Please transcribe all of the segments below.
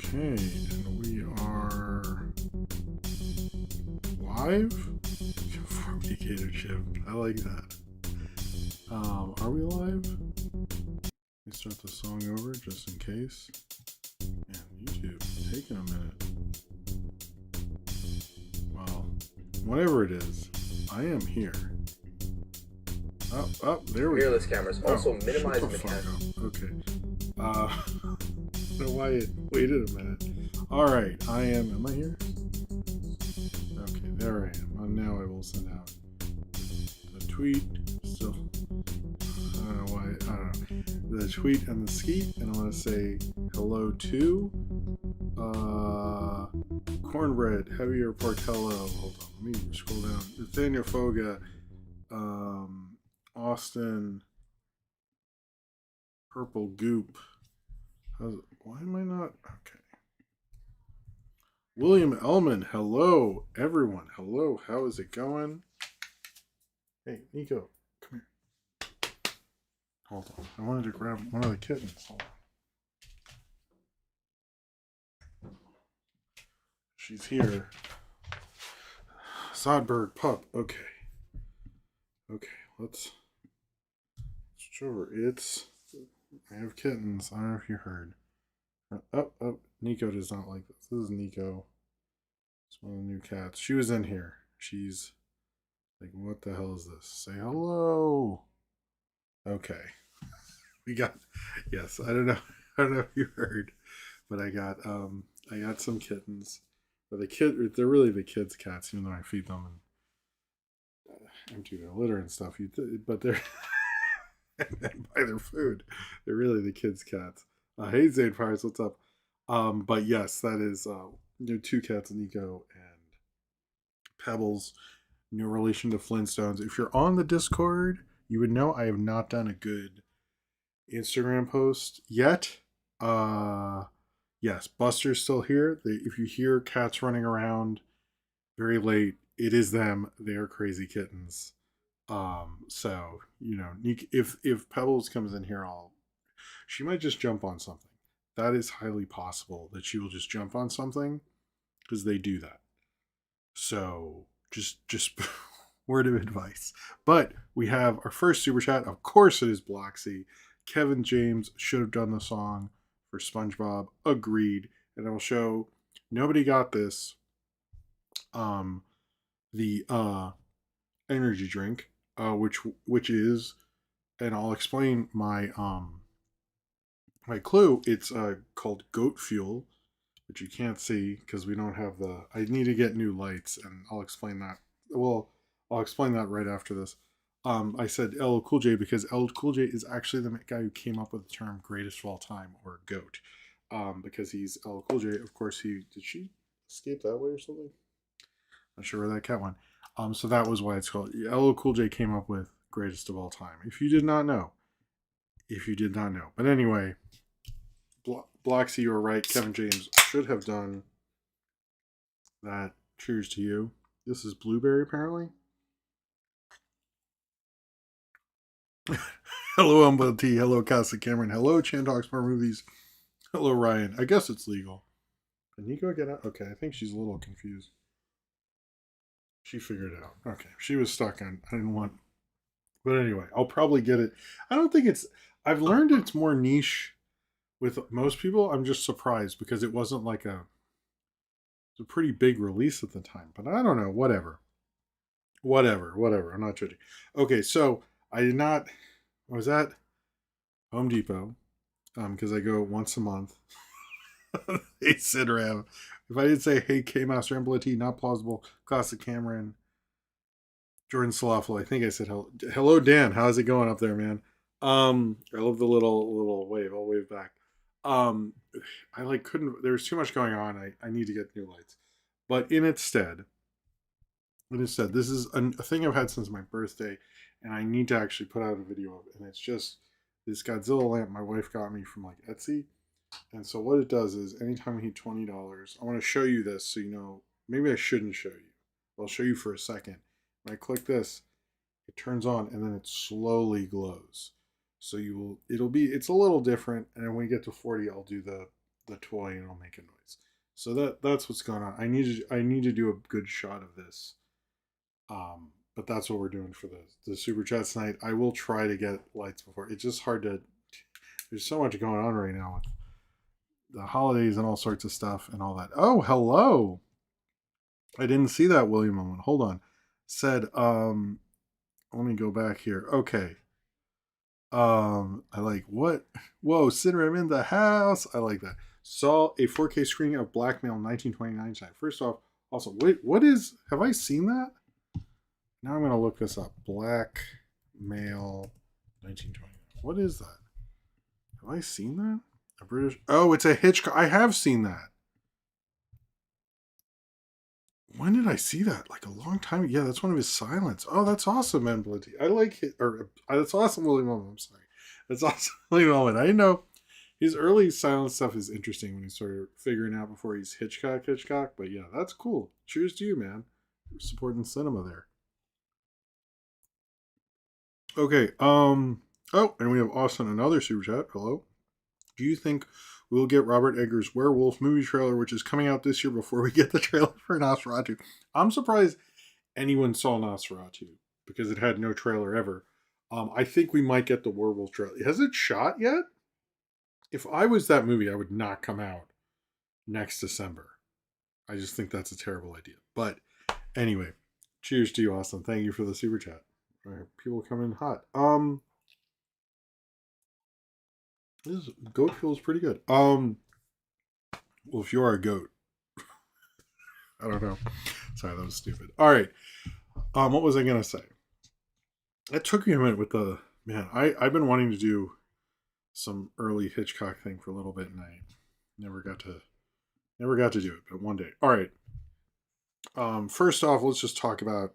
Okay, and we are live? Before we cater chip. I like that. Are we live? Let me start the song over just in case. Man, YouTube, taking a minute. Well, whatever it is, I am here. Oh, there we go. Mirrorless cameras also minimize mechanics. Okay. I don't know why it waited a minute. Alright, am I here? Okay, there I am. Now I will send out the tweet. Still, I don't know why, I don't know. The tweet and the skeet, and I want to say hello to Cornbread, Heavier Portello. Hold on, let me scroll down. Nathaniel Foga, Austin, Purple Goop. Why am I not? Okay. William Ellman, hello, everyone. Hello, how is it going? Hey, Nico, come here. Hold on. I wanted to grab one of the kittens. Hold on. She's here. Soderbergh pup. Okay. Okay, let's switch over. I have kittens. I don't know if you heard. Oh, Nico does not like this. This is Nico. It's one of the new cats. She was in here. She's like, what the hell is this? Say hello. Okay. We got, yes, I don't know if you heard, but I got some kittens. But they're really the kids' cats, even though I feed them and empty their litter and stuff. But they're and buy their food. They're really the kids' cats. Hey Zane Fires, what's up? But yes, that is two cats, Nico and Pebbles. No relation to Flintstones. If you're on the Discord, you would know I have not done a good Instagram post yet. Yes, Buster's still here. If you hear cats running around very late, it is them. They are crazy kittens. So if Pebbles comes in here, she might just jump on something. That is highly possible that she will just jump on something because they do that. So just word of advice. But we have our first super chat. Of course, it is Bloxy. Kevin James should have done the song for SpongeBob. Agreed. And I will show. Nobody got this. The energy drink, which is, and I'll explain my clue. It's called Goat Fuel, which you can't see because we don't have I need to get new lights, and I'll explain that. Well, I'll explain that right after this. I said LL Cool J because LL Cool J is actually the guy who came up with the term greatest of all time, or GOAT, because he's LL Cool J. Of course, did she escape that way or something? Not sure where that cat went. So that was why it's called. LL Cool J came up with greatest of all time. If you did not know. But anyway, Bloxy, you were right. Kevin James should have done that. Cheers to you. This is blueberry, apparently. Hello, Umbrella T. Hello, Casa Cameron. Hello, Chan Talks More Movies. Hello, Ryan. I guess it's legal. Can Nico get out? Okay, I think she's a little confused. She figured it out. Okay, she was stuck on. I didn't want. But anyway, I'll probably get it. I don't think it's. I've learned it's more niche with most people. I'm just surprised because it wasn't like it's a pretty big release at the time. But I don't know. Whatever. I'm not judging. Okay, so I did not. I was at Home Depot because I go once a month. They sit around. If I did say, hey, K-Master Embletti, not plausible, Classic Cameron, Jordan Salafel, I think I said hello, Dan. How's it going up there, man? I love the little wave. I'll wave back. I couldn't. There was too much going on. I need to get new lights. But instead, this is a thing I've had since my birthday, and I need to actually put out a video of it. And it's just this Godzilla lamp my wife got me from Etsy. And so what it does is anytime we hit $20, I want to show you this so you know. Maybe I shouldn't show you. I'll show you for a second. When I click this, it turns on and then it slowly glows. So it's a little different. And when we get to 40, I'll do the the toy and it'll make a noise. So that's what's going on. I need to do a good shot of this. But that's what we're doing for the super chat tonight. I will try to get lights before. It's just hard to. There's so much going on right now with the holidays and all sorts of stuff and all that. Oh, hello. I didn't see that William moment. Hold on. Said, let me go back here. Okay. I like what? Whoa, Sidram in the house. I like that. Saw a 4K screening of Blackmail 1929 tonight. First off, also, wait, what is? Have I seen that? Now I'm gonna look this up. Blackmail 1929. What is that? Have I seen that? A British? Oh, it's a Hitchcock. I have seen that. When did I see that? Like a long time. Yeah, that's one of his silents. Oh, that's awesome, man. Bloody. I like it. Or that's awesome, Willie Moment. I'm sorry. That's awesome, Willie Moment. I know his early silent stuff is interesting when he's sort of figuring out before he's Hitchcock. But yeah, that's cool. Cheers to you, man. Supporting cinema there. Okay. Oh, and we have Austin another super chat. Hello. Do you think we'll get Robert Eggers' Werewolf movie trailer, which is coming out this year before we get the trailer for Nosferatu? I'm surprised anyone saw Nosferatu because it had no trailer ever. I think we might get the Werewolf trailer. Has it shot yet? If I was that movie, I would not come out next December. I just think that's a terrible idea. But anyway, cheers to you, Austin. Thank you for the super chat. All right, people come in hot. This goat fuel is pretty good. Well, if you are a goat, I don't know. Sorry, that was stupid. All right. What was I gonna say? It took me a minute with the man. I've been wanting to do some early Hitchcock thing for a little bit, and I never got to do it. But one day. All right. First off, let's just talk about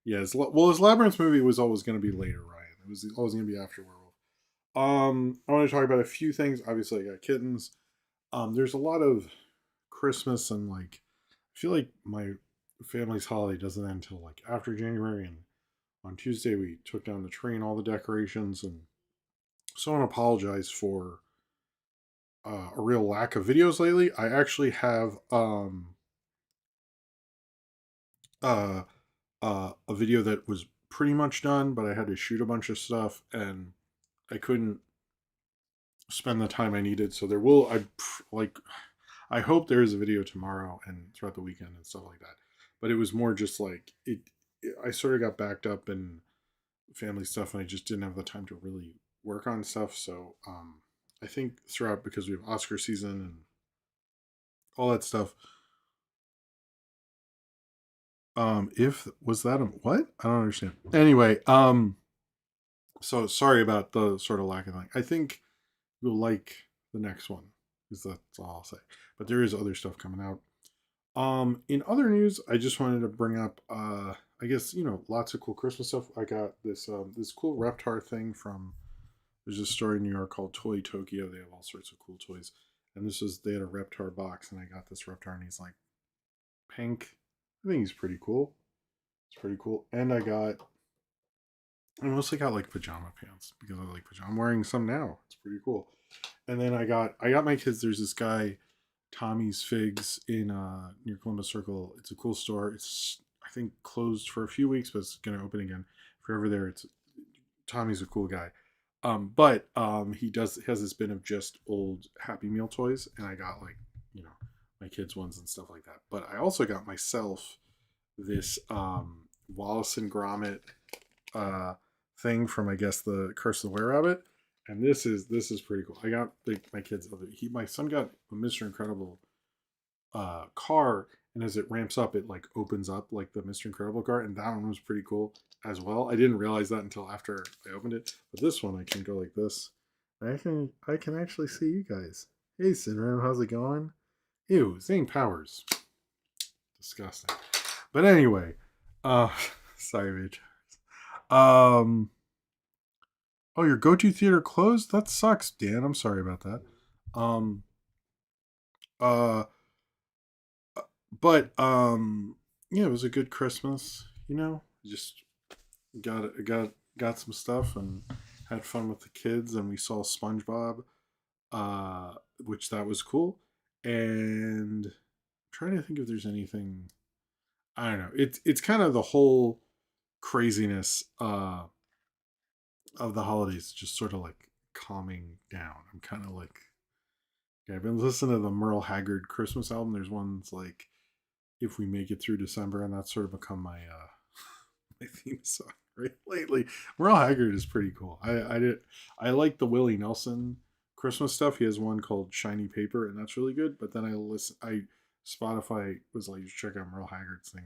his Labyrinth movie was always going to be later, Ryan. It was always going to be after Werewolf. I want to talk about a few things. Obviously, I got kittens. There's a lot of Christmas and like I feel like my family's holiday doesn't end until like after January. And on Tuesday we took down the tree and all the decorations. And so I want to apologize for a real lack of videos lately. I actually have a video that was pretty much done, but I had to shoot a bunch of stuff and I couldn't spend the time I needed. So there will, I hope there is a video tomorrow and throughout the weekend and stuff like that. But it was more just like I sort of got backed up in family stuff and I just didn't have the time to really work on stuff. So I think throughout, because we have Oscar season and all that stuff. If was that a what? I don't understand. Anyway, so sorry about the sort of lack of thing. I think you'll like the next one. Is that's all I'll say. But there is other stuff coming out. In other news, I just wanted to bring up I guess, lots of cool Christmas stuff. I got this this cool Reptar thing from there's a store in New York called Toy Tokyo. They have all sorts of cool toys. And they had a Reptar box and I got this Reptar and he's like pink. I think he's pretty cool. It's pretty cool. And I mostly got like pajama pants because I like pajama. I'm wearing some now. It's pretty cool. And then I got my kids. There's this guy, Tommy's Figs in near Columbus Circle. It's a cool store. It's I think closed for a few weeks, but it's gonna open again. If you're ever there, Tommy's a cool guy. But he has this bin of just old Happy Meal toys, and I got like my kids ones and stuff like that. But I also got myself this Wallace and Gromit thing from I guess the Curse of the Were Rabbit, and this is pretty cool. I got my kids. My son got a Mr. Incredible car, and as it ramps up, it like opens up like the Mr. Incredible car, and that one was pretty cool as well. I didn't realize that until after I opened it. But this one I can go like this. I can actually see you guys. Hey Sidram, how's it going? Ew, Zane Powers. Disgusting. But anyway, sorry, bitch. Oh, your go-to theater closed? That sucks, Dan. I'm sorry about that. But yeah, it was a good Christmas. Just got some stuff and had fun with the kids, and we saw SpongeBob, which that was cool. And I'm trying to think if there's anything. I don't know. It's kind of the whole craziness of the holidays just sort of like calming down. I'm kind of like, okay, I've been listening to the Merle Haggard Christmas album. There's ones like "If We Make It Through December," and that's sort of become my my theme song right lately. Merle Haggard is pretty cool. I like the Willie Nelson Christmas stuff. He has one called "Shiny Paper," and that's really good. But then I Spotify was like, you should check out Merle Haggard's thing.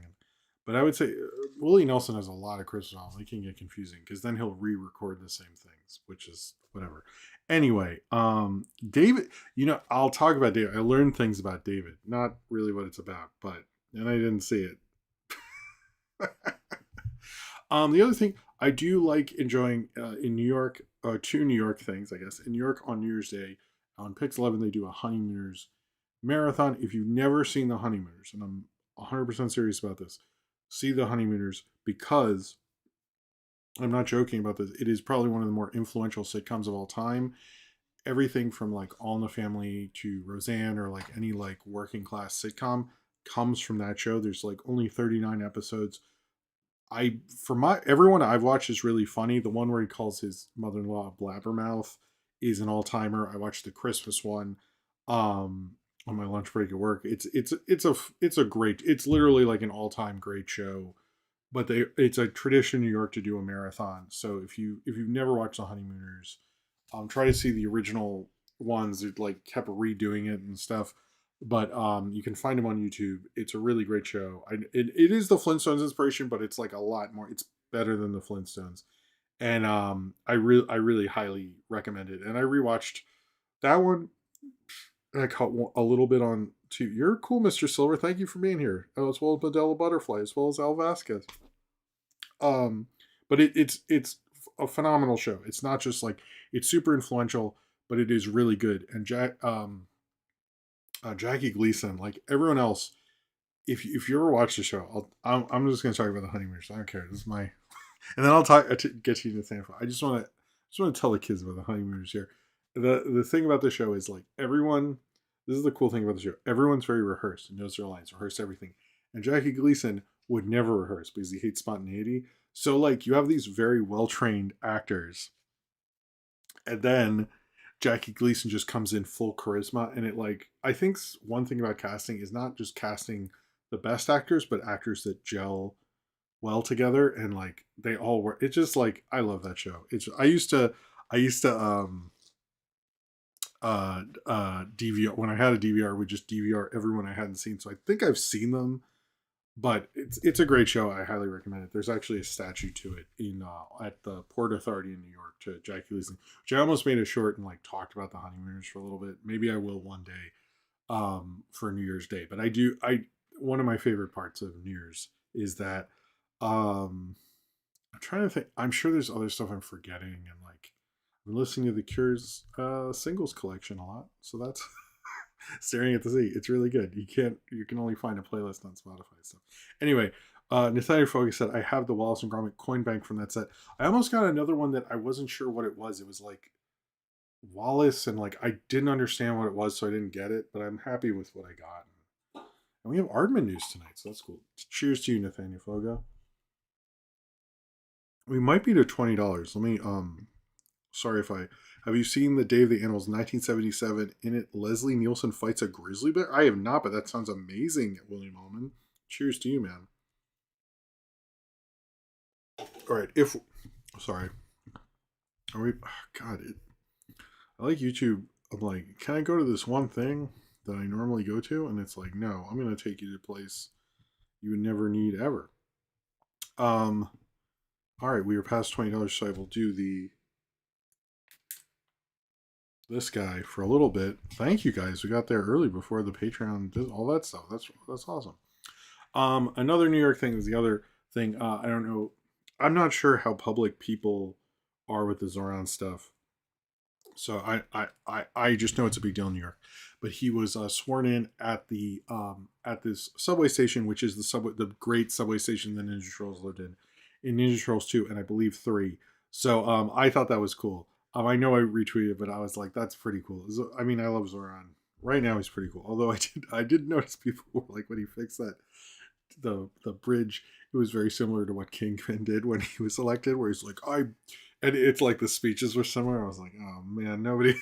But I would say Willie Nelson has a lot of Christmas albums. It can get confusing because then he'll re-record the same things, which is whatever. Anyway, David, I'll talk about David. I learned things about David, not really what it's about, but and I didn't see it. The other thing I do like enjoying in New York, two New York things, I guess. In New York on New Year's Day, on Pix 11, they do a Honeymooners marathon. If you've never seen the Honeymooners, and I'm 100% serious about this, see the Honeymooners because I'm not joking about this. It is probably one of the more influential sitcoms of all time. Everything from like All in the Family to Roseanne or like any like working class sitcom comes from that show. There's like only 39 episodes. For my everyone I've watched is really funny. The one where he calls his mother-in-law a blabbermouth is an all-timer. I watched the Christmas one on my lunch break at work. It's a great. It's literally like an all-time great show. But it's a tradition in New York to do a marathon. So if you've never watched the Honeymooners, try to see the original ones. It like kept redoing it and stuff, but you can find them on YouTube. It's a really great show. It is the Flintstones inspiration, but it's like a lot more. It's better than the Flintstones, and I really highly recommend it. And I rewatched that one. And I caught a little bit on too. You're cool, Mr. Silver. Thank you for being here, as well as Medela Butterfly, as well as Al Vasquez. Um, but it's a phenomenal show. It's not just like it's super influential, but it is really good. And Jackie Gleason, like everyone else, if you ever watch the show, I'm just gonna talk about the Honeymooners. I don't care. This is my, and then I'll get you to Nathaniel. I just want to tell the kids about the Honeymooners here. The thing about the show is like everyone. This is the cool thing about the show. Everyone's very rehearsed and knows their lines, rehearsed everything. And Jackie Gleason would never rehearse because he hates spontaneity. So like you have these very well trained actors, and then Jackie Gleason just comes in full charisma, and it like I think one thing about casting is not just casting the best actors, but actors that gel well together, and like they all work. It's just like I love that show. It's I used to DVR when I had a DVR. I would just DVR everyone I hadn't seen. So I think I've seen them, but it's a great show. I highly recommend it. There's actually a statue to it in at the Port Authority in New York to Jackie Gleason, which I almost made a short and like talked about the Honeymooners for a little bit. Maybe I will one day for New Year's Day. But I one of my favorite parts of New Year's is that um, I'm trying to think. I'm sure there's other stuff I'm forgetting, and like I'm listening to the Cure's singles collection a lot, so that's Staring at the Sea. It's really good. You can only find a playlist on Spotify. So anyway, Nathaniel Focus said I have the Wallace and Gromit coin bank from that set. I almost got another one that I wasn't sure what it was. It was like Wallace, and like I didn't understand what it was, so I didn't get it. But I'm happy with what I got. And we have Aardman news tonight, so that's cool. Cheers to you, Nathaniel Foga. We might be to $20. Let me sorry if I have you seen the Day of the Animals 1977? In it, Leslie Nielsen fights a grizzly bear. I have not, but that sounds amazing, William Allman. Cheers to you, man. All right, if sorry, are we? Oh, God, I like YouTube. I'm like, can I go to this one thing that I normally go to? And it's like, no, I'm gonna take you to a place you would never need ever. Um, all right, we are past $20, so I will do this guy for a little bit. Thank you guys. We got there early before the Patreon did all that stuff. That's awesome. Another New York thing is the other thing. I don't know. I'm not sure how public people are with the Zoran stuff. So I just know it's a big deal in New York. But he was sworn in at this subway station, which is the great subway station that Ninja Turtles lived in Ninja Turtles 2 and I believe 3. So I thought that was cool. I know I retweeted, but I was like, that's pretty cool. I mean, I love Zoran. right now he's pretty cool. Although I did notice people were like, when he fixed that the bridge, it was very similar to what Kingpin did when he was elected, where he's like, and it's like the speeches were similar. I was like, oh man, nobody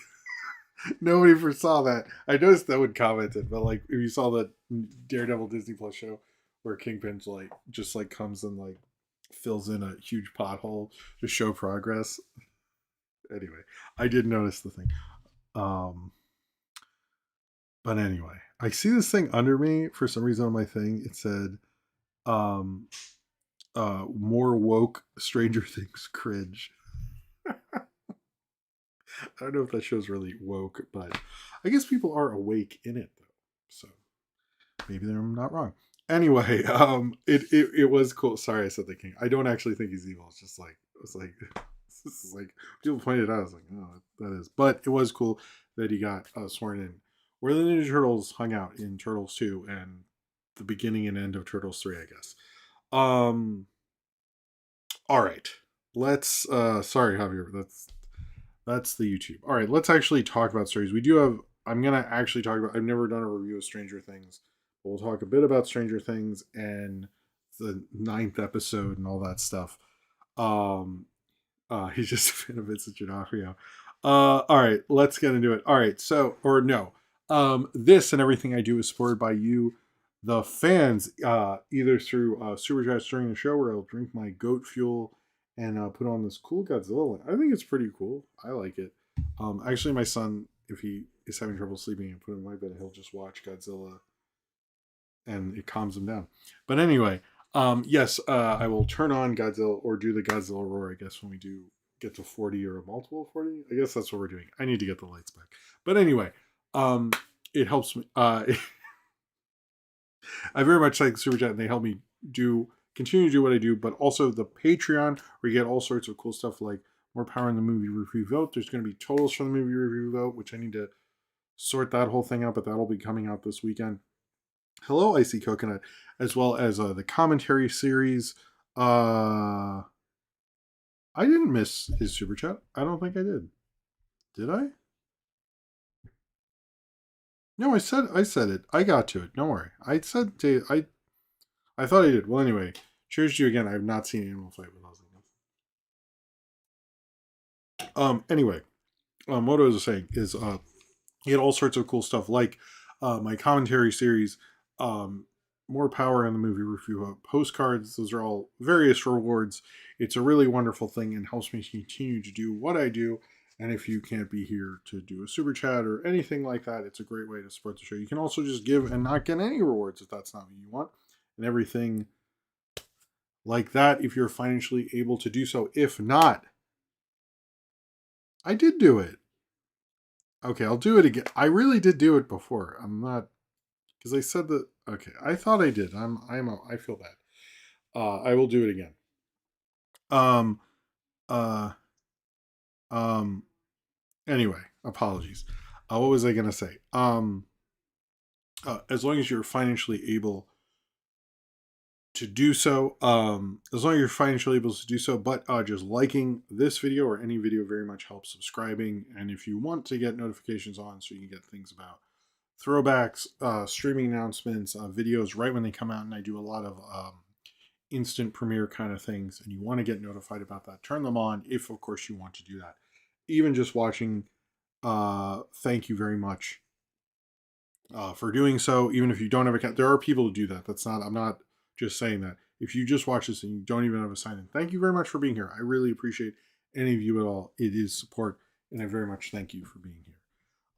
foresaw that. I noticed that one commented, but like if you saw the Daredevil Disney Plus show where Kingpin's like just like comes and like fills in a huge pothole to show progress. Anyway, I did notice the thing. But anyway, I see this thing under me for some reason on my thing. It said, more woke Stranger Things cringe. I don't know if that show's really woke, but I guess people are awake in it though. So maybe they're not wrong. Anyway, it was cool. Sorry, I said the king. I don't actually think he's evil. It's just like this is like people pointed out. I was like, oh, that is. But it was cool that he got sworn in. Where the Ninja Turtles hung out in Turtles 2 and the beginning and end of Turtles 3, I guess. All right. Let's sorry, Javier. That's the YouTube. All right, let's actually talk about stories. I'm gonna actually talk about. I've never done a review of Stranger Things, but we'll talk a bit about Stranger Things and the 9th episode and all that stuff. He's just a fan of Vincent D'Onofrio. All right, let's get into it. All right, so or no, this and everything I do is supported by you, the fans, either through Superchats during the show where I'll drink my goat fuel and put on this cool Godzilla one. I think it's pretty cool. I like it. Actually, my son, if he is having trouble sleeping and put him in my bed, he'll just watch Godzilla and it calms him down. But anyway, yes, I will turn on Godzilla or do the Godzilla roar, I guess, when we do get to 40 or a multiple of 40. I guess that's what we're doing. I need to get the lights back. But anyway, it helps me. I very much like Super Chat, and they help me continue to do what I do, but also the Patreon, where you get all sorts of cool stuff like more power in the movie review vote. There's going to be totals for the movie review vote, which I need to sort that whole thing out, but that'll be coming out this weekend. Hello, Icy Coconut, as well as the commentary series. I didn't miss his Super Chat. I don't think I did. Did I? No, I said it. I got to it. Don't worry. I thought I did. Well, anyway, cheers to you again. I have not seen Animal Fight with Ozzy. Anyway, what I was saying is, you get all sorts of cool stuff like my commentary series, more power in the movie review, postcards. Those are all various rewards. It's a really wonderful thing and helps me continue to do what I do. And if you can't be here to do a super chat or anything like that, it's a great way to support the show. You can also just give and not get any rewards if that's not what you want, and everything like that if you're financially able to do so. If not, I did do it. Okay, I'll do it again. I really did do it before. I'm not, because I said that. Okay, I thought I did. I feel bad. I will do it again. Uh, Anyway, apologies. What was I gonna say? As long as you're financially able to do so, as long as you're financially able to do so, but just liking this video or any video very much helps. Subscribing, and if you want to get notifications on, so you can get things about throwbacks, streaming announcements, videos right when they come out, and I do a lot of instant premiere kind of things, and you want to get notified about that, turn them on if of course you want to do that. Even just watching, thank you very much for doing so. Even if you don't have a account, there are people who do that. I'm not just saying that. If you just watch this and you don't even have a sign in, thank you very much for being here. I really appreciate any of you at all. It is support, and I very much thank you for being here.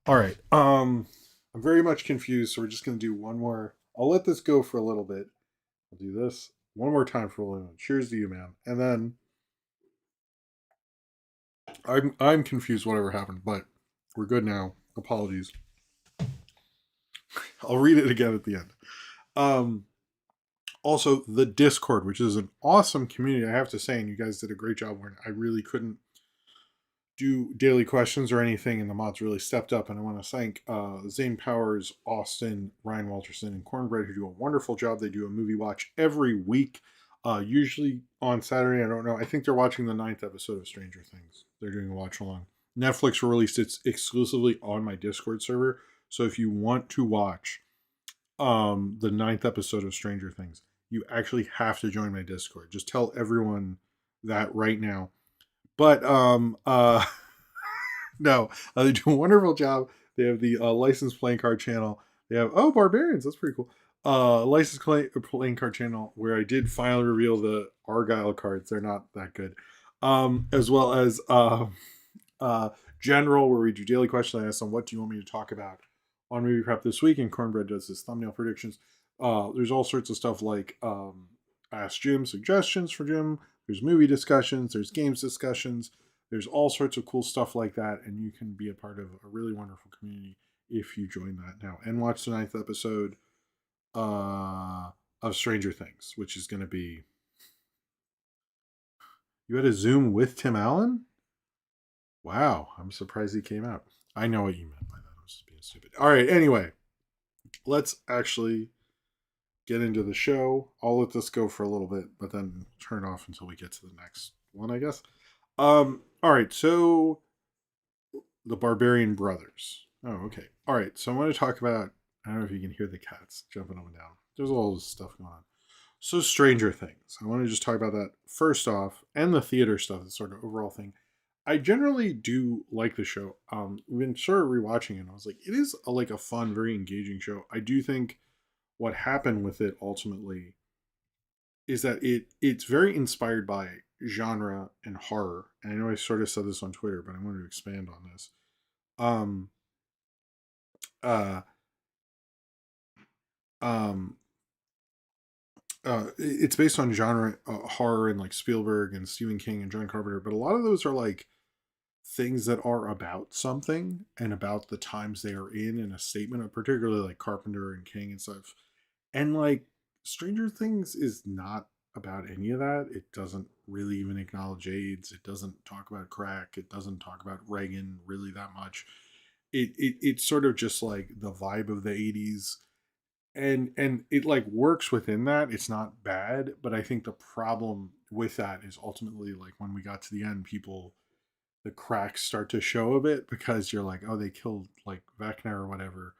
All right. I'm very much confused, so we're just going to do one more. I'll let this go for a little bit. I'll do this one more time for a little bit. Cheers to you, man. And then I'm confused whatever happened, but we're good now. Apologies. I'll read it again at the end. Also, the Discord, which is an awesome community, I have to say, and you guys did a great job where I really couldn't do daily questions or anything, and the mods really stepped up, and I want to thank Zane Powers, Austin, Ryan Walterson, and Cornbread, who do a wonderful job. They do a movie watch every week, usually on Saturday. I don't know. I think they're watching the 9th episode of Stranger Things. They're doing a watch along. Netflix released it exclusively on my Discord server, So if you want to watch the 9th episode of Stranger Things, you actually have to join my Discord. Just tell everyone that right now. But no, they do a wonderful job. They have the licensed playing card channel. They have Barbarians. That's pretty cool. Licensed playing card channel where I did finally reveal the Argyle cards. They're not that good. As well as General, where we do daily questions. I ask them, what do you want me to talk about on Movie Prep this week? And Cornbread does his thumbnail predictions. There's all sorts of stuff like Ask Jim, suggestions for Jim. There's movie discussions. There's games discussions. There's all sorts of cool stuff like that. And you can be a part of a really wonderful community if you join that now. And watch the 9th episode of Stranger Things, which is going to be... You had a Zoom with Tim Allen? Wow, I'm surprised he came out. I know what you meant by that. I was just being stupid. All right, anyway, let's actually get into the show. I'll let this go for a little bit, but then turn it off until we get to the next one, I guess. All right, so the Barbarian Brothers. Oh, okay. All right, so I want to talk about, I don't know if you can hear the cats jumping up and down. There's all this stuff going on. So Stranger Things. I want to just talk about that first off, and the theater stuff, the sort of overall thing. I generally do like the show. We've been sort of rewatching it, and I was like, it is like a fun, very engaging show. I do think what happened with it ultimately is that it's very inspired by genre and horror. And I know I sort of said this on Twitter, but I wanted to expand on this. Um, uh, um, it's based on genre horror and like Spielberg and Stephen King and John Carpenter, but a lot of those are like things that are about something and about the times they are in a statement of, particularly like Carpenter and King and stuff. And like Stranger Things is not about any of that. It doesn't really even acknowledge AIDS. It doesn't talk about crack. It doesn't talk about Reagan really that much. It's sort of just like the vibe of the 80s, and it like works within that. It's not bad, but I think the problem with that is ultimately like when we got to the end, the cracks start to show a bit, because you're like, oh, they killed like Vecna or whatever,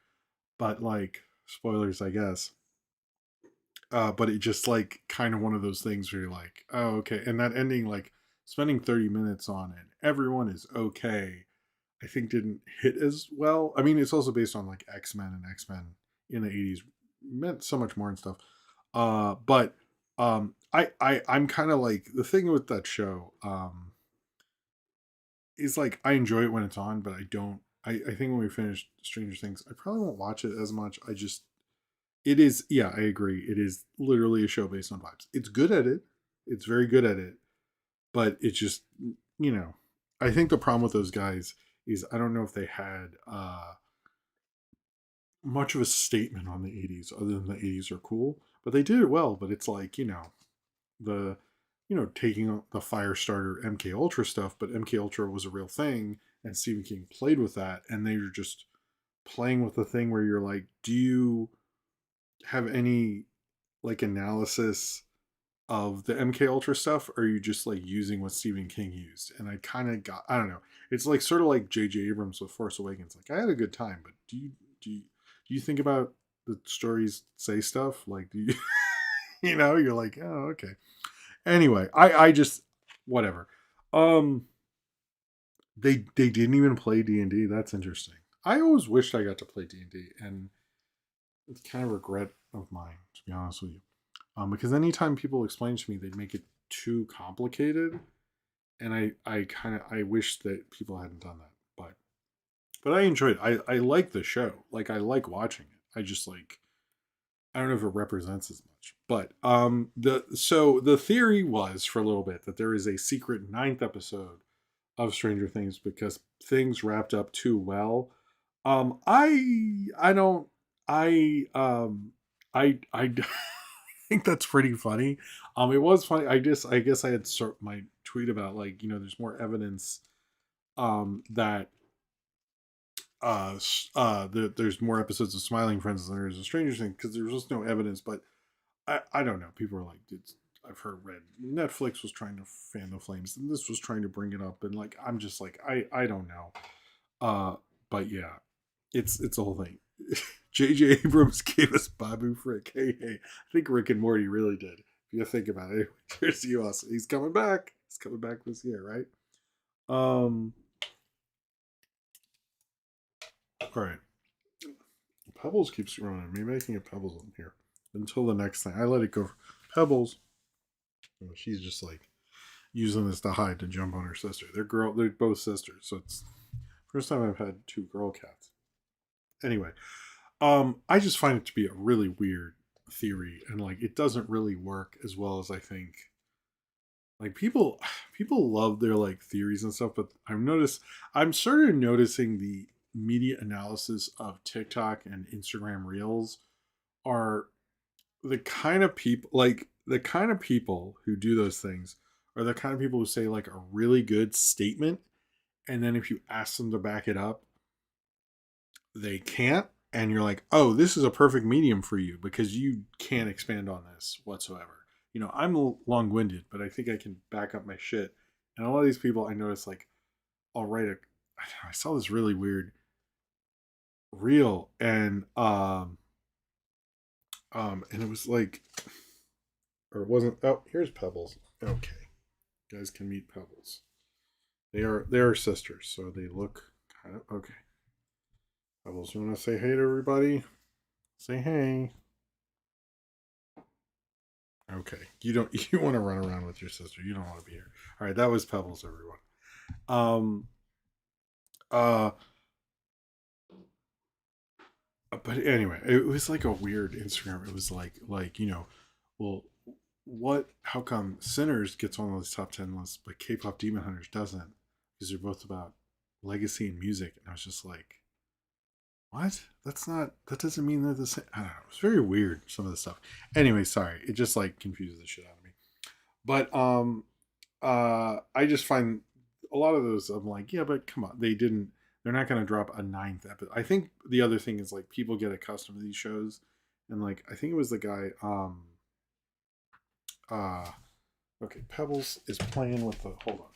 but like spoilers, I guess. But it just like kind of one of those things where you're like, oh, okay. And that ending, like spending 30 minutes on it, everyone is okay, I think didn't hit as well. I mean, it's also based on like X-Men, and X-Men in the 80s meant so much more and stuff. But I'm kind of like, the thing with that show is like, I enjoy it when it's on, but I don't. I think when we finish Stranger Things, I probably won't watch it as much. It is, yeah, I agree. It is literally a show based on vibes. It's good at it. It's very good at it. But it's just, you know, I think the problem with those guys is I don't know if they had much of a statement on the 80s other than the 80s are cool. But they did it well. But it's like, the, taking the Firestarter MK Ultra stuff, but MK Ultra was a real thing, and Stephen King played with that, and they were just playing with the thing where you're like, do you have any like analysis of the MK Ultra stuff, or are you just like using what Stephen King used? And I kind of got, I don't know. It's like sort of like J.J. Abrams with Force Awakens. Like, I had a good time, but do you think about the stories say stuff? Like, do you you're like, oh, okay. Anyway, I just, whatever. Um they didn't even play D&D. That's interesting. I always wished I got to play D&D, and it's kind of a regret of mine, to be honest with you. Because anytime people explain to me, they'd make it too complicated, and I wish that people hadn't done that. But I enjoyed it. I like the show. Like, I like watching it. I just like, I don't know if it represents as much. But the theory was for a little bit that there is a secret 9th episode of Stranger Things because things wrapped up too well. I don't I think that's pretty funny. It was funny. I guess I had my tweet about like, there's more evidence that there's more episodes of Smiling Friends than there is of Stranger Things, because there's just no evidence. But I don't know. People are like, I've read Netflix was trying to fan the flames, and this was trying to bring it up, and like, I'm just like, I don't know. But yeah, it's a whole thing. J.J. Abrams gave us Babu Frick. Hey, I think Rick and Morty really did. If you think about it, here's you also. He's coming back. He's coming back this year, right? All right. Pebbles keeps running. Maybe I can get Pebbles in here until the next thing. I let it go. Pebbles. She's just like using this to hide to jump on her sister. They're both sisters, so it's first time I've had two girl cats. Anyway, I just find it to be a really weird theory, and like it doesn't really work as well as I think. Like people love their like theories and stuff, but I'm sort of noticing the media analysis of TikTok and Instagram Reels are the kind of people who do those things are the kind of people who say like a really good statement, and then if you ask them to back it up, they can't, and you're like, oh, this is a perfect medium for you because you can't expand on this whatsoever. I'm long-winded, but I think I can back up my shit. And a lot of these people I notice like I'll write I saw this really weird reel, and it was like, or it wasn't. Oh, here's Pebbles. Okay, you guys can meet Pebbles. They are sisters, so they look kind of okay. Pebbles, you want to say hey to everybody? Say hey. Okay, you don't. You want to run around with your sister. You don't want to be here. All right, that was Pebbles, everyone. Um. Uh. But anyway, it was like a weird Instagram. It was like well, what? How come Sinners gets on those top 10 lists, but K-pop Demon Hunters doesn't? Because they're both about legacy and music. And I was just like, what? That doesn't mean they're the same. I don't know. It was very weird, some of the stuff. Anyway, sorry. It just like confuses the shit out of me. But I just find a lot of those, I'm like, yeah, but come on. They're not going to drop a ninth episode. I think the other thing is like people get accustomed to these shows. And like, I think it was the guy, okay, Pebbles is playing with the, hold on.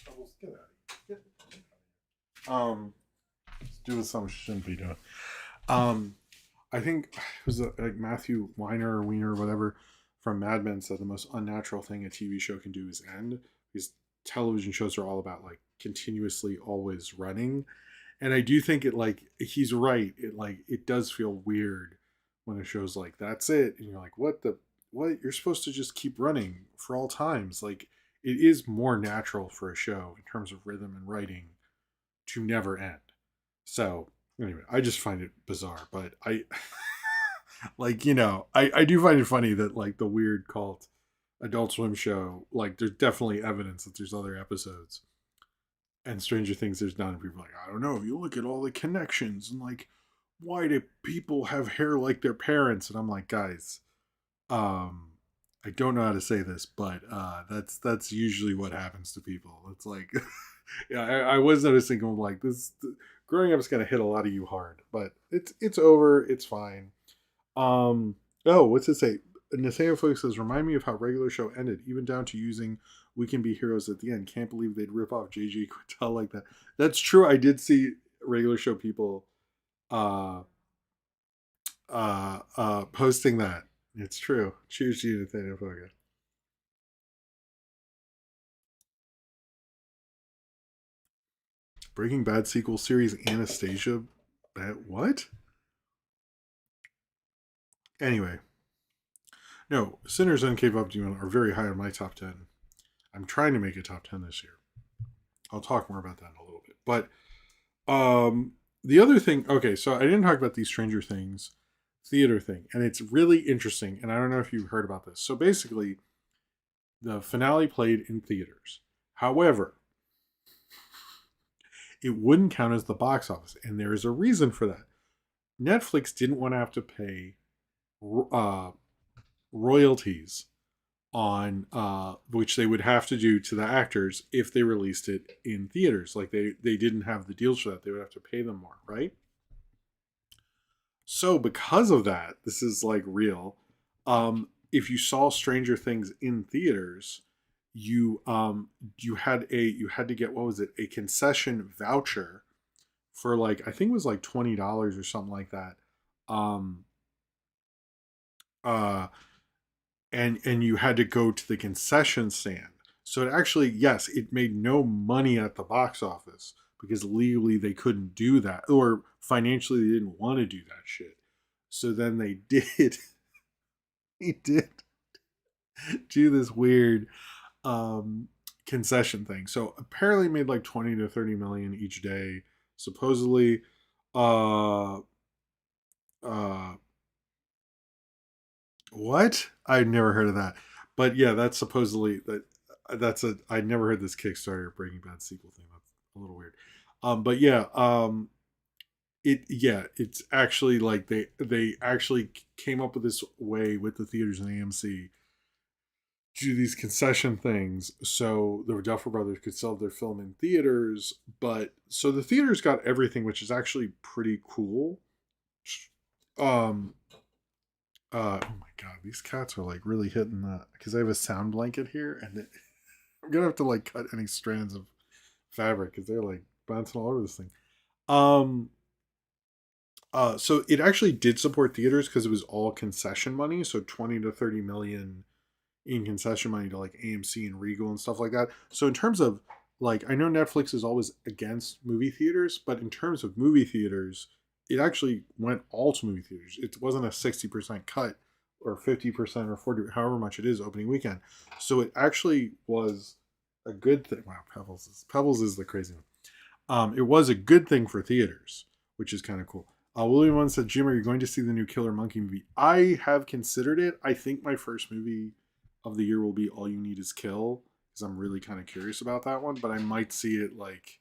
Pebbles, get out of here. It's doing something she shouldn't be doing. I think it was like Matthew Weiner or whatever from Mad Men said the most unnatural thing a TV show can do is end, because television shows are all about like continuously always running. And I do think he's right. It does feel weird when a show's like, that's it. And you're like, what? You're supposed to just keep running for all times. Like, it is more natural for a show in terms of rhythm and writing to never end. So anyway, I just find it bizarre, but I I do find it funny that like the weird cult Adult Swim show, like there's definitely evidence that there's other episodes. And Stranger Things there's none. And people are like, I don't know, you look at all the connections and like, why do people have hair like their parents? And I'm like, guys, I don't know how to say this, but that's usually what happens to people. It's like yeah, I was noticing like this growing up is gonna hit a lot of you hard, but it's over, it's fine. Oh, what's it say? Nathaniel Folks says, remind me of how regular show ended, even down to using We Can Be Heroes at the end. Can't believe they'd rip off JJ Quintel like that. That's true. I did see regular show people posting that. It's true. Cheers to you, Nathaniel Folks. Breaking Bad sequel series Anastasia. What? Anyway. No, Sinners and K-pop Demon are very high on my top 10. I'm trying to make a top 10 this year. I'll talk more about that in a little bit. But the other thing, okay, so I didn't talk about the Stranger Things theater thing, and it's really interesting, and I don't know if you've heard about this. So basically, the finale played in theaters. However, it wouldn't count as the box office, and there is a reason for that. Netflix didn't want to have to pay royalties on which they would have to do to the actors if they released it in theaters. Like they didn't have the deals for that. They would have to pay them more, right? So because of that, this is like real. If you saw Stranger Things in theaters, you had to get, what was it, a concession voucher for like, I think it was like $20 or something like that. Um, uh, and you had to go to the concession stand. So it actually, yes, it made no money at the box office because legally they couldn't do that, or financially they didn't want to do that shit. So then they did. He did do this weird um concession thing. So apparently made like 20 to 30 million each day supposedly. uh uh what? I've never heard of that. But yeah, that's supposedly that's a I'd never heard this Kickstarter Breaking Bad sequel thing. That's a little weird. But yeah, it's actually like they actually came up with this way with the theaters and AMC do these concession things so the Duffer Brothers could sell their film in theaters. But so the theaters got everything, which is actually pretty cool. Um, oh my god, these cats are like really hitting that because I have a sound blanket here, and I'm gonna have to like cut any strands of fabric because they're like bouncing all over this thing. Um, so it actually did support theaters because it was all concession money, so 20 to 30 million in concession money to like AMC and Regal and stuff like that. So in terms of like, I know Netflix is always against movie theaters, but in terms of movie theaters, it actually went all to movie theaters. It wasn't a 60% cut or 50% or 40, however much it is opening weekend. So it actually was a good thing. Wow, Pebbles is the crazy one. It was a good thing for theaters, which is kind of cool. William One said, Jim, are you going to see the new Killer Monkey movie? I have considered it. I think my first movie of the year will be All You Need Is Kill, because I'm really kind of curious about that one, but I might see it like,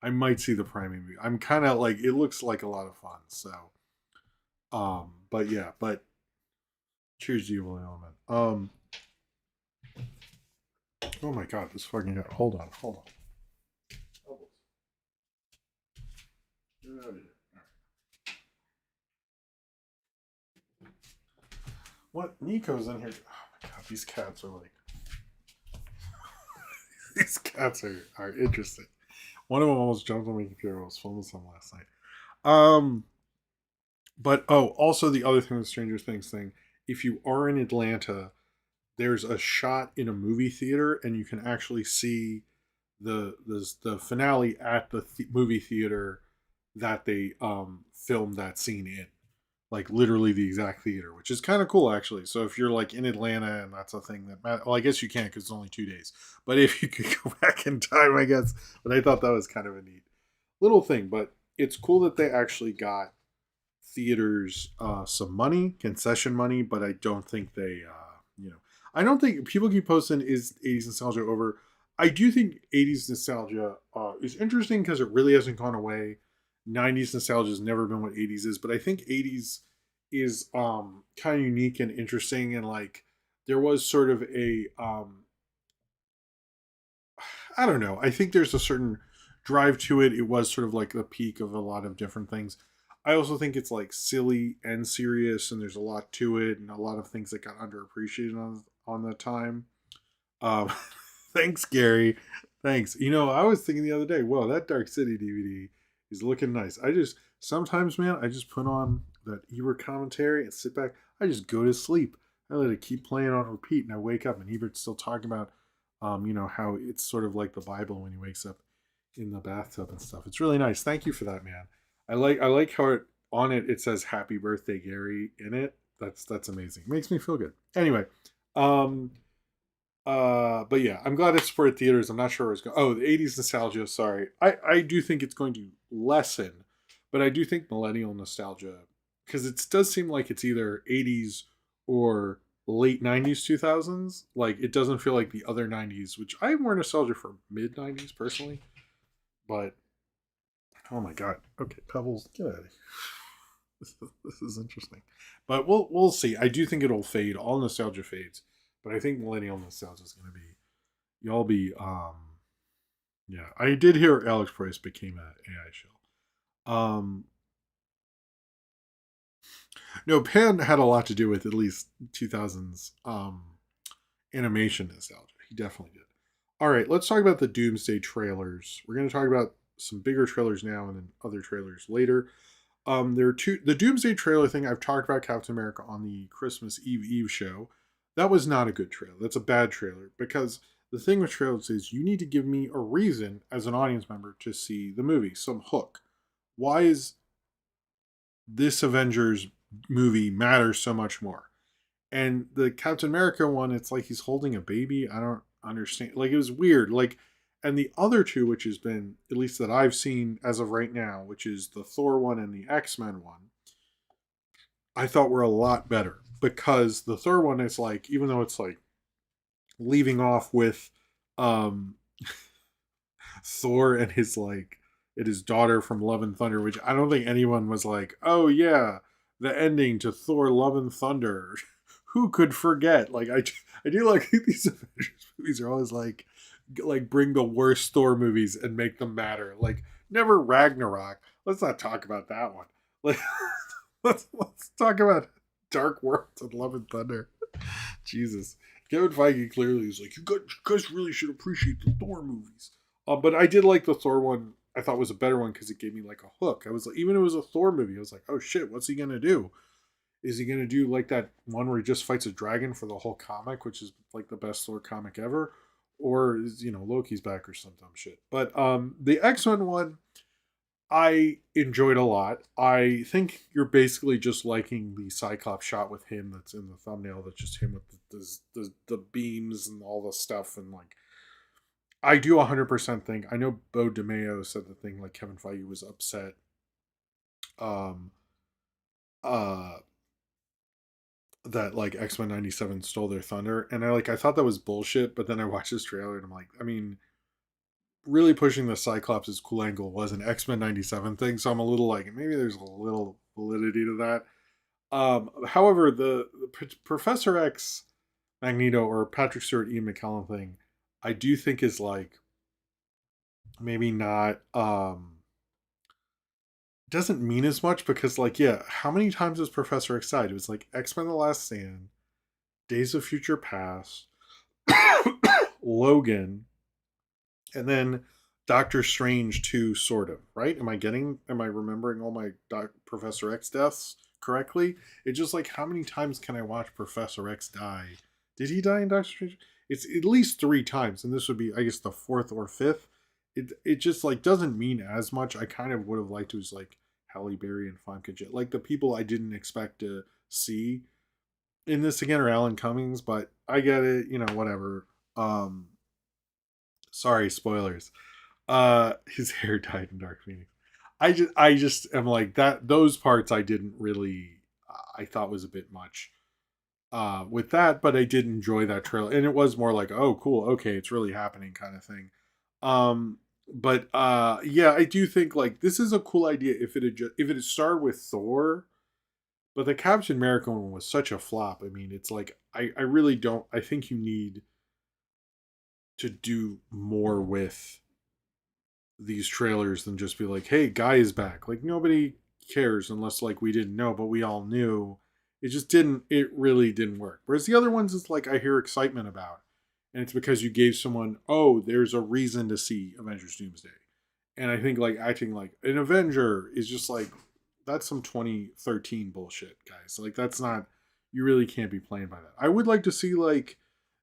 I might see the Prime movie. I'm kind of like, it looks like a lot of fun. So, but yeah, but cheers to you, William. Oh my God, this fucking guy. Hold on. Get out of here. What? Nico's in here. Oh my god, these cats are like these cats are interesting. One of them almost jumped on my computer. I was filming some last night. Um, but oh, also the other thing with Stranger Things thing, if you are in Atlanta, there's a shot in a movie theater, and you can actually see the finale at the movie theater that they filmed that scene in, like literally the exact theater, which is kind of cool actually. So if you're like in Atlanta and that's a thing well, I guess you can't because it's only 2 days. But if you could go back in time, I guess. But I thought that was kind of a neat little thing. But it's cool that they actually got theaters some money, concession money. But I don't think they, I don't think people keep posting is 80s nostalgia over. I do think 80s nostalgia is interesting because it really hasn't gone away. 90s nostalgia has never been what 80s is, but I think 80s is kind of unique and interesting, and like there was sort of a I don't know. I think there's a certain drive to it. It was sort of like the peak of a lot of different things. I also think it's like silly and serious, and there's a lot to it, and a lot of things that got underappreciated on the time. Um, thanks, Gary. Thanks. I was thinking the other day, whoa, that Dark City DVD is looking nice. I just sometimes, man, I just put on that Ebert commentary and sit back. I just go to sleep. I let it keep playing on repeat, and I wake up, and Ebert's still talking about, how it's sort of like the Bible when he wakes up in the bathtub and stuff. It's really nice. Thank you for that, man. I like how on it it says "Happy Birthday, Gary" in it. That's amazing. It makes me feel good. Anyway, um, but yeah, I'm glad it supported theaters. I'm not sure where it's going. Oh, the 80s nostalgia. Sorry, I do think it's going to lessen, but I do think millennial nostalgia, because it does seem like it's either 80s or late 90s 2000s. Like it doesn't feel like the other 90s, which I have more nostalgia for mid 90s personally. But oh my god, okay, Pebbles, get out of here. This is interesting, but we'll see. I do think it'll fade. All nostalgia fades, but I think millennial nostalgia is going to be y'all be yeah. I did hear Alex Price became an AI show. No, Pan had a lot to do with at least 2000s animation nostalgia. He definitely did. All right, let's talk about the Doomsday trailers. We're going to talk about some bigger trailers now and then other trailers later. There are the Doomsday trailer thing. I've talked about Captain America on the Christmas Eve show. That was not a good trailer. That's a bad trailer because the thing with trailers is you need to give me a reason as an audience member to see the movie, some hook. Why is this Avengers movie matter so much more? And the Captain America one, it's like he's holding a baby. I don't understand. Like, it was weird. Like, and the other two, which has been, at least that I've seen as of right now, which is the Thor one and the X-Men one, I thought were a lot better. Because the Thor one is like, even though it's like leaving off with um Thor and his daughter from Love and Thunder, which I don't think anyone was like, oh yeah, the ending to Thor Love and Thunder. Who could forget? Like, I do like these Avengers movies are always like bring the worst Thor movies and make them matter. Like, never Ragnarok. Let's not talk about that one. Like, let's talk about Dark World and Love and Thunder. Jesus. Kevin Feige clearly is like, you guys really should appreciate the Thor movies. But I did like the Thor one. I thought was a better one because it gave me like a hook. I was like, even if it was a Thor movie, I was like, oh shit, what's he gonna do? Is he gonna do like that one where he just fights a dragon for the whole comic, which is like the best Thor comic ever? Or is, Loki's back or some dumb shit. But the X-Men one, I enjoyed a lot. I think you're basically just liking the Cyclops shot with him that's in the thumbnail. That's just him with the beams and all the stuff. And like, I do 100% think, I know Bo DeMeo said the thing like Kevin Feige was upset. Um, uh, that like X-Men 97 stole their thunder. And I thought that was bullshit. But then I watched this trailer and I'm like, I mean, really pushing the Cyclops' cool angle was an X-Men 97 thing, so I'm a little like, maybe there's a little validity to that. However, the Professor X Magneto or Patrick Stewart Ian McKellen thing, I do think is like maybe not doesn't mean as much because like, yeah, how many times was Professor X died? It was like X-Men The Last Stand, Days of Future Past, Logan, and then Doctor Strange 2, sort of, right? Am I remembering all my Professor X deaths correctly? It's just like, how many times can I watch Professor X die? Did he die in Doctor Strange? It's at least 3 times, and this would be, I guess, the 4th or 5th. It just like doesn't mean as much. I kind of would have liked to was like Halle Berry and Famke Jet, like the people I didn't expect to see in this again are Alan Cummings, but I get it, whatever. Sorry, spoilers. His hair dyed in Dark Phoenix. I just am like that. Those parts I didn't really. I thought was a bit much. With that, but I did enjoy that trailer, and it was more like, oh, cool, okay, it's really happening, kind of thing. But yeah, I do think like this is a cool idea if it had started with Thor, but the Captain America one was such a flop. I mean, it's like I really don't. I think you need to do more with these trailers than just be like, hey, Guy is back. Like, nobody cares unless like we didn't know, but we all knew. It really didn't work. Whereas the other ones is like I hear excitement about. And it's because you gave someone, oh, there's a reason to see Avengers Doomsday. And I think like acting like an Avenger is just like, that's some 2013 bullshit, guys. Like, that's not, you really can't be playing by that. I would like to see like,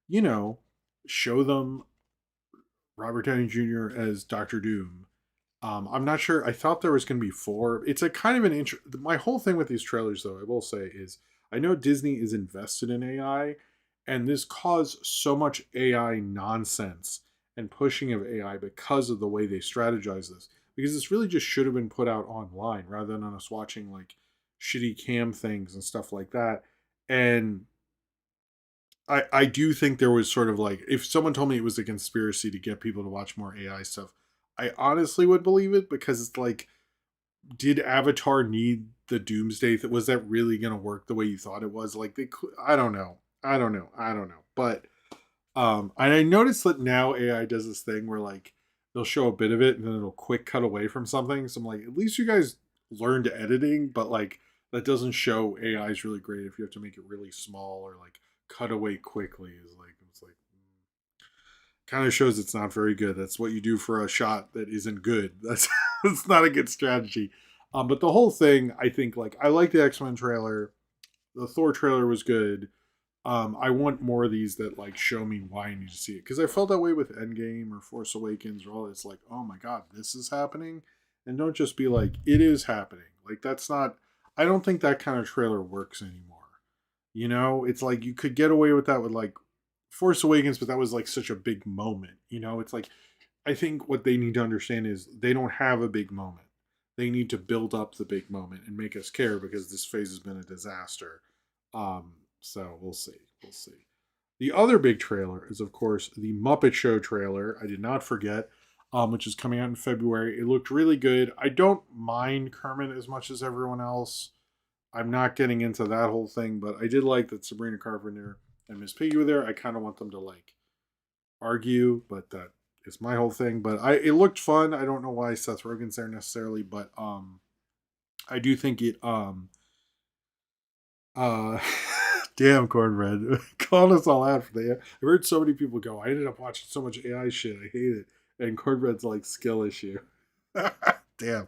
you know, show them Robert Downey Jr. as Doctor Doom. I'm not sure. I thought there was going to be 4. It's a kind of an intro. My whole thing with these trailers, though, I will say, is I know Disney is invested in AI, and this caused so much AI nonsense and pushing of AI because of the way they strategize this. Because this really just should have been put out online rather than us watching like shitty cam things and stuff like that. And I do think there was sort of like, if someone told me it was a conspiracy to get people to watch more AI stuff, I honestly would believe it because it's like, did Avatar need the Doomsday? Was that really going to work the way you thought it was? Like I don't know. But and I noticed that now AI does this thing where like they'll show a bit of it and then it'll quick cut away from something. So I'm like, at least you guys learned editing, but like that doesn't show AI is really great if you have to make it really small or like cut away quickly. It's like kind of shows it's not very good. That's what you do for a shot that isn't good. That's not a good strategy. But the whole thing, I think, like I like the X-Men trailer. The Thor trailer was good. I want more of these that like show me why I need to see it, because I felt that way with Endgame or Force Awakens or all. It's like, oh my god, this is happening, and don't just be like, it is happening. Like that's not. I don't think that kind of trailer works anymore. You know, it's like you could get away with that with like Force Awakens, but that was like such a big moment. You know, it's like I think what they need to understand is they don't have a big moment. They need to build up the big moment and make us care, because this phase has been a disaster. So we'll see. We'll see. The other big trailer is, of course, the Muppet Show trailer. I did not forget, which is coming out in February. It looked really good. I don't mind Kermit as much as everyone else. I'm not getting into that whole thing, but I did like that Sabrina Carpenter and Miss Piggy were there. I kind of want them to like argue, but that is my whole thing. But it looked fun. I don't know why Seth Rogen's there necessarily, but I do think it uh damn Cornbread calling us all out for that. I've heard so many people go, I ended up watching so much AI shit, I hate it. And Cornbread's like skill issue. Damn.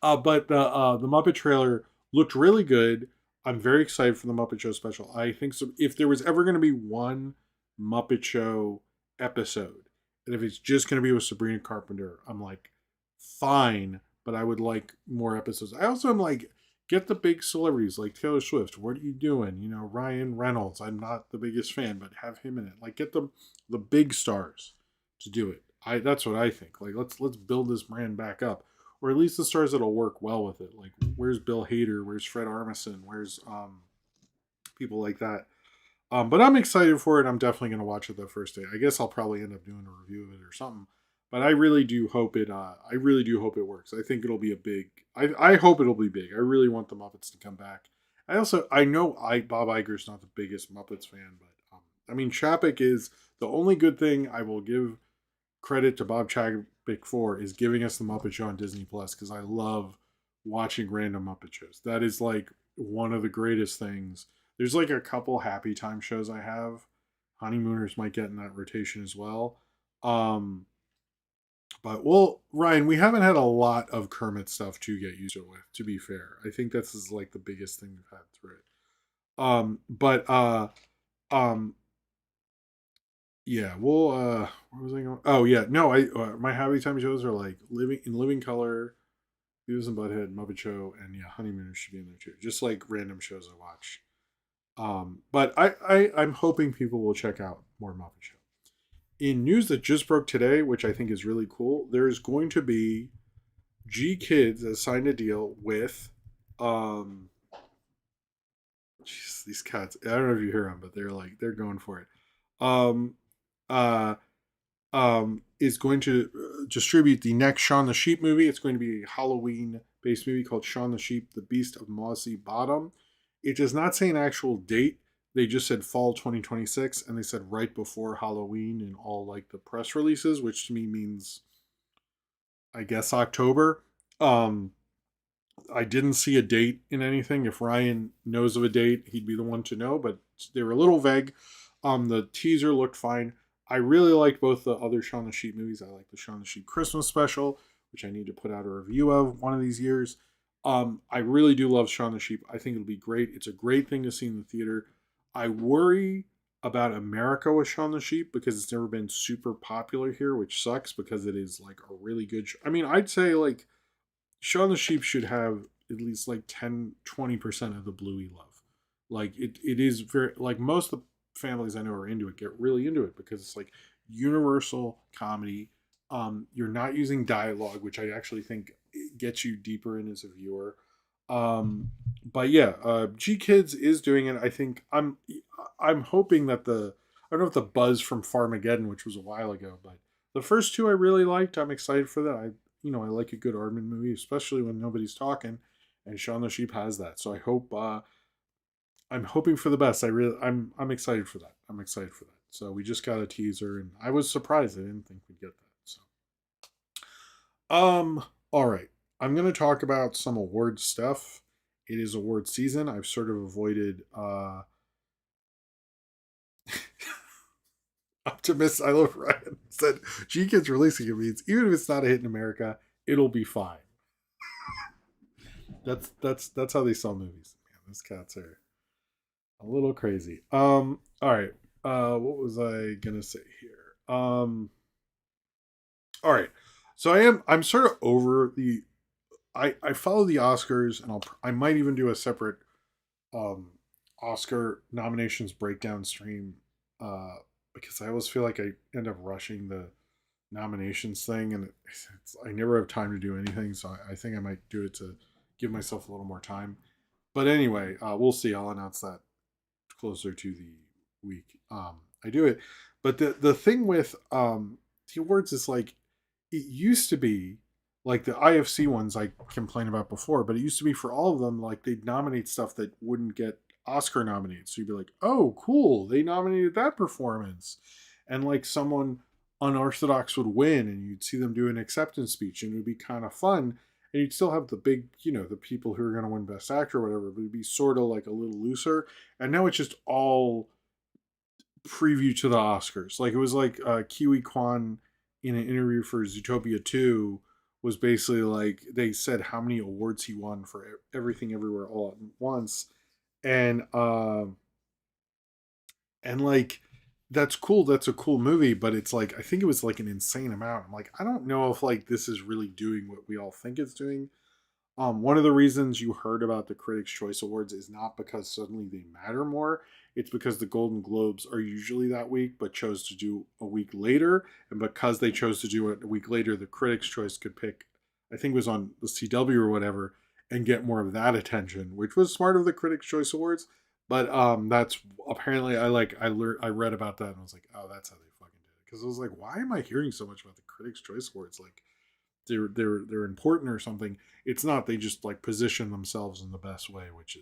But the Muppet trailer looked really good. I'm very excited for the Muppet Show special. I think so. If there was ever going to be one Muppet Show episode, and if it's just going to be with Sabrina Carpenter, I'm like, fine, but I would like more episodes. I also am like, get the big celebrities like Taylor Swift. What are you doing? You know, Ryan Reynolds. I'm not the biggest fan, but have him in it. Like, get the big stars to do it. That's what I think. Like, let's build this brand back up, or at least the stars that'll work well with it. Like, where's Bill Hader? Where's Fred Armisen? Where's people like that? But I'm excited for it. I'm definitely going to watch it the first day. I guess I'll probably end up doing a review of it or something. But I really do hope it. I really do hope it works. I think it'll be a big. I hope it'll be big. I really want the Muppets to come back. I know Bob Iger's not the biggest Muppets fan, but I mean Chapek is the only good thing I will give credit to Bob Chapek for is giving us the Muppet Show on Disney Plus, because I love watching random Muppet shows. That is like one of the greatest things. There's like a couple Happy Time shows I have. Honeymooners might get in that rotation as well. Um, but well, Ryan, we haven't had a lot of Kermit stuff to get used to with. To be fair, I think this is like the biggest thing we've had through it. But um, yeah, well, what was I going? Oh yeah, no, I my Happy Time shows are like Living Color, Beavis and Butthead, Muppet Show, and yeah, Honeymooners should be in there too. Just like random shows I watch. But I'm hoping people will check out more Muppet Show. In news that just broke today, which I think is really cool, there's going to be GKIDS has signed a deal with jeez, these cats. I don't know if you hear them, but they're going for it. Um uh is going to distribute the next Shaun the Sheep movie. It's going to be a Halloween based movie called Shaun the Sheep, The Beast of Mossy Bottom. It does not say an actual date. They just said fall 2026, and they said right before Halloween in all like the press releases, which to me means I guess October. Um I didn't see a date in anything. If Ryan knows of a date, he'd be the one to know, but they were a little vague. The teaser looked fine. I really liked both the other Shaun the Sheep movies. I like the Shaun the Sheep Christmas special, which I need to put out a review of one of these years. I really do love Shaun the Sheep. I think it'll be great. It's a great thing to see in the theater. I worry about America with Shaun the Sheep because it's never been super popular here, which sucks because it is like a really good I mean, I'd say like Shaun the Sheep should have at least like 10-20% of the Bluey love. Like it is very like most of the families I know are into it get really into it because it's like universal comedy. You're not using dialogue, which I actually think gets you deeper in as a viewer. But yeah, G Kids is doing it. I think I'm hoping that I don't know if the buzz from Farmageddon, which was a while ago, but the first two I really liked. I'm excited for that. I like a good Aardman movie, especially when nobody's talking, and Shaun the Sheep has that. So I hope I'm hoping for the best. I'm excited for that. I'm excited for that. So we just got a teaser, and I was surprised. I didn't think we'd get that. So all right. I'm gonna talk about some award stuff. It is award season. I've sort of avoided Optimist, I love Ryan said GKIDS releasing it means even if it's not a hit in America, it'll be fine. That's how they sell movies. Man, those cats are a little crazy. All right. What was I gonna say here? All right. So I'm sort of over the I follow the Oscars, and I might even do a separate um Oscar nominations breakdown stream because I always feel like I end up rushing the nominations thing, and I never have time to do anything. So I think I might do it to give myself a little more time. But anyway, we'll see. I'll announce that closer to the week I do it. But the thing with the awards is like it used to be like the IFC ones I complained about before, but it used to be for all of them like they'd nominate stuff that wouldn't get Oscar nominated. So you'd be like, oh, cool, they nominated that performance, and like someone unorthodox would win, and you'd see them do an acceptance speech, and it would be kind of fun. And you'd still have the big, the people who are going to win Best Actor or whatever, but it'd be sort of like a little looser. And now it's just all preview to the Oscars. Like it was like Kiwi Kwan in an interview for Zootopia 2 was basically like they said how many awards he won for everything everywhere all at once. And like that's cool, that's a cool movie, but it's like I think it was like an insane amount. I'm like, I don't know if like this is really doing what we all think it's doing. One of the reasons you heard about the Critics' Choice Awards is not because suddenly they matter more. It's because the Golden Globes are usually that week, but chose to do a week later. And because they chose to do it a week later, the Critics' Choice could pick, I think it was on the CW or whatever, and get more of that attention, which was smart of the Critics' Choice Awards. But that's apparently I read about that and I was like, oh, that's how they fucking did it. Because I was like, why am I hearing so much about the Critics' Choice Awards? Like they're important or something. It's not. They just like position themselves in the best way, which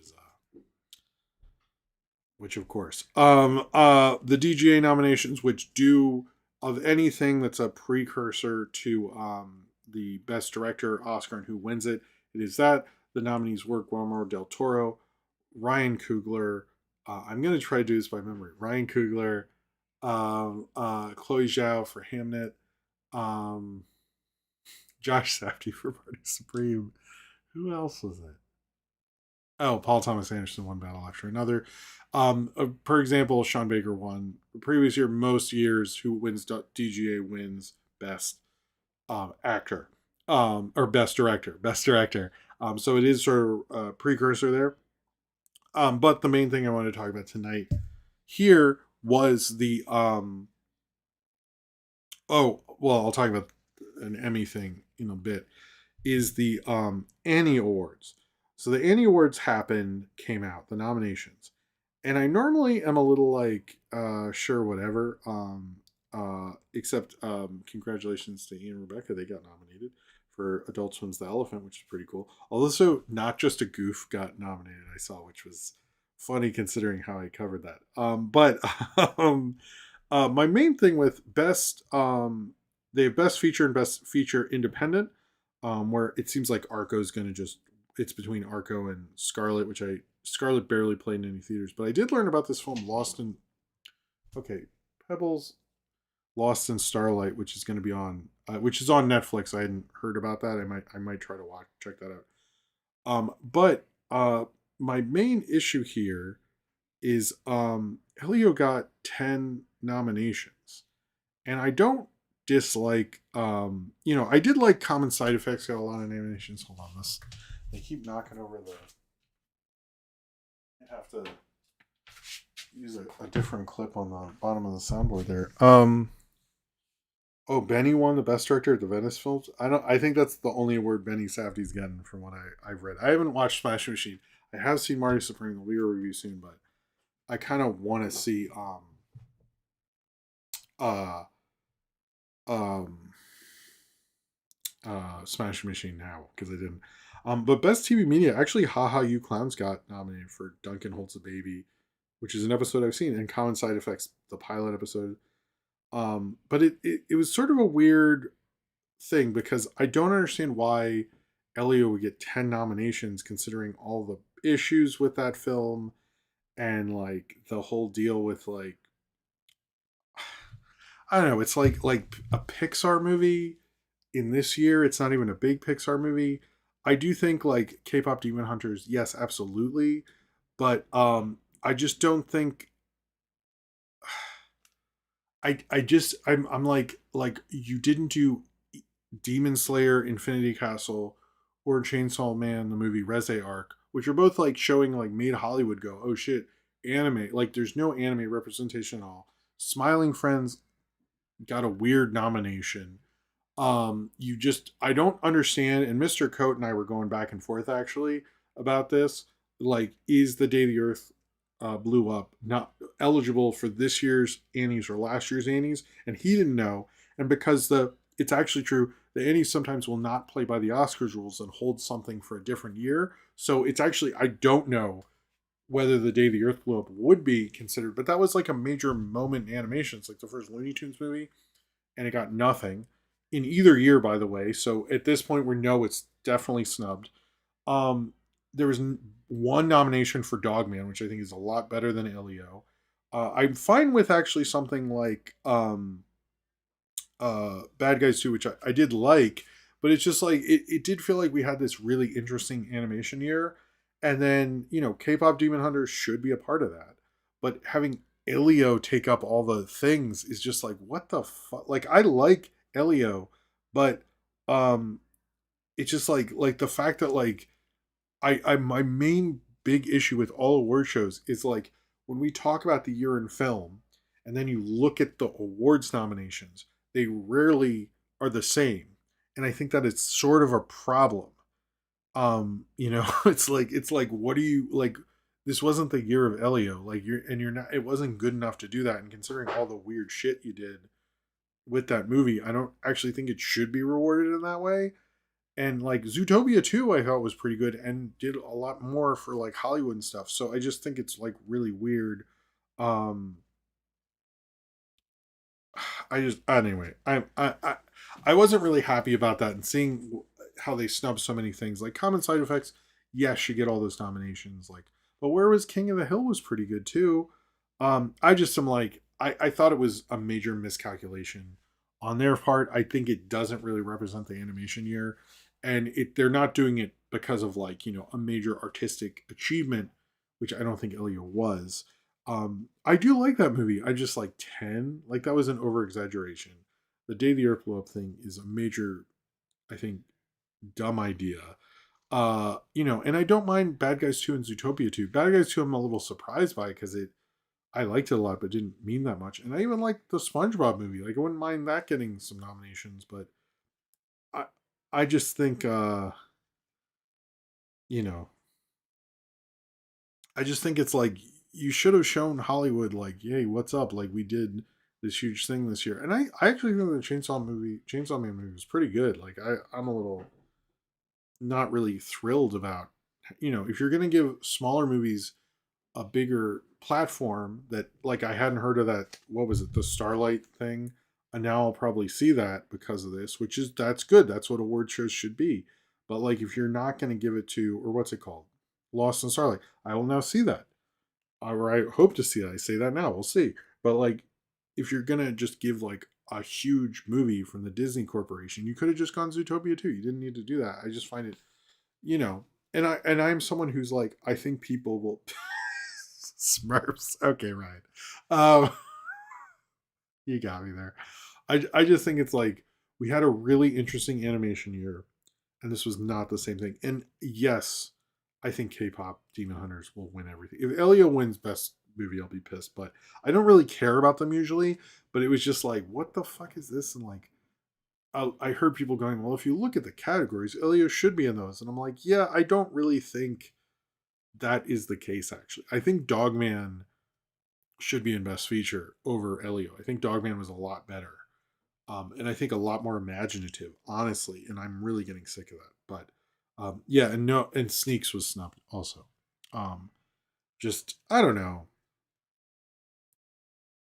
of course the DGA nominations, which do of anything that's a precursor to the best director Oscar and who wins it. It is that the nominees were Guillermo del Toro, Ryan Coogler. I'm gonna try to do this by memory. Ryan Coogler, Chloe Zhao for Hamnet, um, Josh Safdie for Party Supreme. Who else was it? Oh, Paul Thomas Anderson won battle after another. For example, Sean Baker won the previous year. Most years, who wins DGA wins best actor, or best director, best director. So it is sort of a precursor there. But the main thing I want to talk about tonight here was the oh well, I'll talk about an Emmy thing in a bit. Is the Annie Awards. So the Annie Awards came out, the nominations. And I normally am a little like, sure, whatever. Except congratulations to Ian and Rebecca. They got nominated for Adult Swim's The Elephant, which is pretty cool. Also, Not Just a Goof got nominated, I saw, which was funny considering how I covered that. But my main thing with they have best feature and best feature independent, where it seems like Arco's going to it's between Arco and Scarlet, which Scarlet barely played in any theaters, but I did learn about this film Pebbles, Lost in Starlight, which is going to be which is on Netflix. I hadn't heard about that. I might try to check that out. But my main issue here is Elio got 10 nominations, and I don't dislike I did like Common Side Effects, got a lot of nominations. Hold on, this they keep knocking over I have to use a different clip on the bottom of the soundboard there. Oh, Benny won the best director at the Venice Films. I think that's the only award Benny Safdie's getting from what I've read. I haven't watched Smash Machine. I have seen Marty Supreme. There'll be a review soon, but I kind of want to see uh um Smash Machine now because I didn't. But best TV media, actually, Haha You Clowns got nominated for Duncan Holds a Baby, which is an episode I've seen, and Common Side Effects, the pilot episode. But it was sort of a weird thing because I don't understand why Elio would get 10 nominations considering all the issues with that film and like the whole deal with like I don't know. It's like a Pixar movie in this year. It's not even a big Pixar movie. I do think like K-pop Demon Hunters, yes, absolutely, but I just don't think I'm like you didn't do Demon Slayer, Infinity Castle, or Chainsaw Man, the movie Reze Arc, which are both like showing like made Hollywood go, oh shit, anime. Like there's no anime representation at all. Smiling Friends got a weird nomination. You just I don't understand, and Mr. Coat and I were going back and forth actually about this. Like, is the day the Earth blew up not eligible for this year's Annies or last year's Annies? And he didn't know. And because the it's actually true, the Annies sometimes will not play by the Oscars rules and hold something for a different year. So it's actually I don't know whether the day the Earth blew up would be considered, but that was like a major moment in animation. It's like the first Looney Tunes movie, and it got nothing in either year, by the way. So at this point, we know it's definitely snubbed. Um, there was one nomination for Dogman, which I think is a lot better than Elio. I'm fine with actually something like Bad Guys 2, which I did like, but it's just like it did feel like we had this really interesting animation year. And then, K-pop Demon Hunters should be a part of that. But having Elio take up all the things is just like, what the fuck? Like, I like Elio, but um it's just like the fact that like I my main big issue with all award shows is like when we talk about the year in film and then you look at the awards nominations, they rarely are the same. And I think that it's sort of a problem. It's like what do you like this wasn't the year of Elio. Like you're not it wasn't good enough to do that. And considering all the weird shit you did with that movie, I don't actually think it should be rewarded in that way. And like Zootopia 2 I thought was pretty good and did a lot more for like Hollywood and stuff. So I just think it's like really weird. Um I just anyway, I wasn't really happy about that and seeing how they snub so many things. Like Common Side Effects, yes, should get all those nominations like but where was King of the Hill was pretty good too. I just am like I thought it was a major miscalculation on their part. I think it doesn't really represent the animation year, and they're not doing it because of like a major artistic achievement, which I don't think Elio was. I do like that movie. I just like 10. Like that was an over exaggeration. The Day the Earth Blew Up thing is a major, I think, dumb idea. And I don't mind Bad Guys 2 and Zootopia 2. Bad Guys 2 I'm a little surprised by because I liked it a lot, but didn't mean that much. And I even liked the SpongeBob movie. Like I wouldn't mind that getting some nominations, but I I just think you know, I just think it's like you should have shown Hollywood like, hey, what's up? Like we did this huge thing this year. And I actually think the Chainsaw Man movie was pretty good. Like I'm a little not really thrilled about if you're gonna give smaller movies a bigger platform that like I hadn't heard of that what was it, the Starlight thing. And now I'll probably see that because of this, which is that's good. That's what award shows should be. But like if you're not gonna give it to or what's it called? Lost in Starlight, I will now see that. Or I hope to see that. I say that now. We'll see. But like, if you're gonna just give like a huge movie from the Disney Corporation, you could have just gone Zootopia too. You didn't need to do that. I just find it, you know, and I'm someone who's like, I think people will Smurfs. Okay, right. Um, you got me there. I just think it's like we had a really interesting animation year, and this was not the same thing. And yes, I think K-pop Demon Hunters will win everything. If Elio wins Best Movie, I'll be pissed. But I don't really care about them usually. But it was just like, what the fuck is this? And like, I heard people going, well, if you look at the categories, Elio should be in those. And I'm like, yeah, I don't really think that is the case. Actually, I think Dogman should be in Best Feature over Elio. I think Dogman was a lot better. And I think a lot more imaginative, honestly. And I'm really getting sick of that. But yeah, and no, and Sneaks was snubbed also. Um, just I don't know.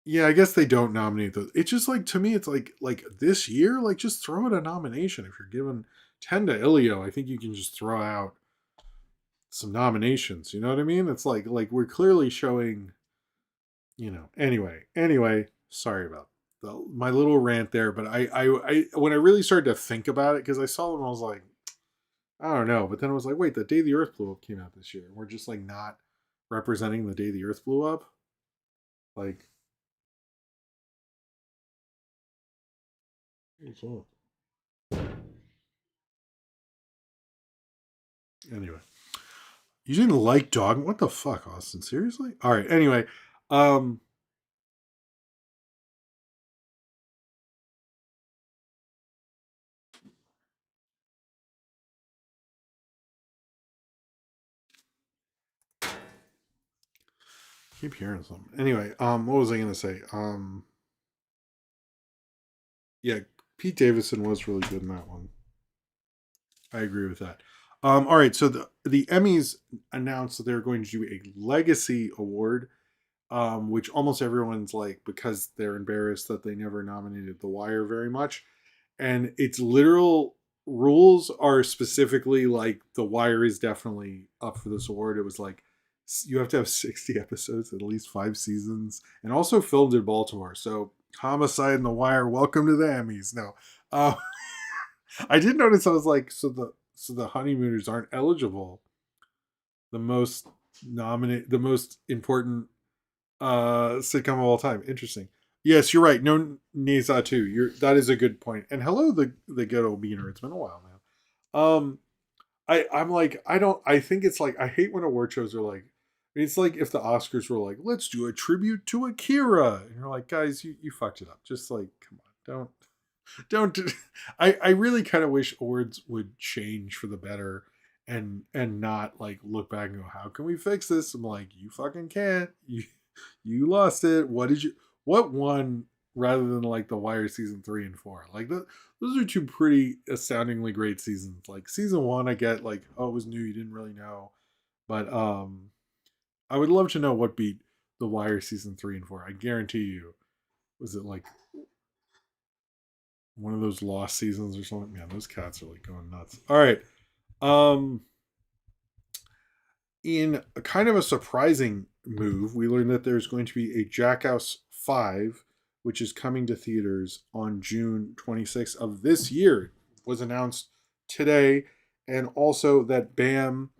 Yeah, I guess they don't nominate those. It's just like to me, it's like this year, like just throw it a nomination. If you're giving 10 to Ilio, I think you can just throw out some nominations. You know what I mean? It's like we're clearly showing. Anyway. Sorry about my little rant there. But I when I really started to think about it, because I saw them, I was like, I don't know. But then I was like, wait, the day the Earth blew up came out this year. We're just like not representing the day the Earth blew up. Like, anyway, you didn't like dog. What the fuck, Austin? Seriously? All right. Anyway, um, keep hearing something. Anyway, what was I gonna say? Yeah, Pete Davidson was really good in that one. I agree with that. All right, so the Emmys announced that they're going to do a legacy award, which almost everyone's like because they're embarrassed that they never nominated The Wire very much, and its literal rules are specifically like The Wire is definitely up for this award. It was like you have to have 60 episodes, at least 5 seasons, and also filmed in Baltimore. So Homicide and The Wire, welcome to the Emmys. No, uh, I did notice. I was like, so the Honeymooners aren't eligible. The most the most important sitcom of all time. Interesting. Yes, you're right. No Neza too. That is a good point. And hello the ghetto beaner. It's been a while, man. I'm like, I think it's like I hate when award shows are like, it's like if the Oscars were like, let's do a tribute to Akira. And you're like, guys, you fucked it up. Just like, come on, don't do, I really kind of wish awards would change for the better and not like look back and go, how can we fix this? I'm like, you fucking can't. You lost it. What won rather than like The Wire season 3 and 4? Like those are two pretty astoundingly great seasons. Like season 1, I get like, oh, it was new, you didn't really know. But I would love to know what beat The Wire season 3 and 4. I guarantee you. Was it like one of those lost seasons or something? Man, those cats are like going nuts. All right. Um, in a kind of a surprising move, we learned that there's going to be a Jackass 5, which is coming to theaters on June 26th of this year. It was announced today, and also that Bam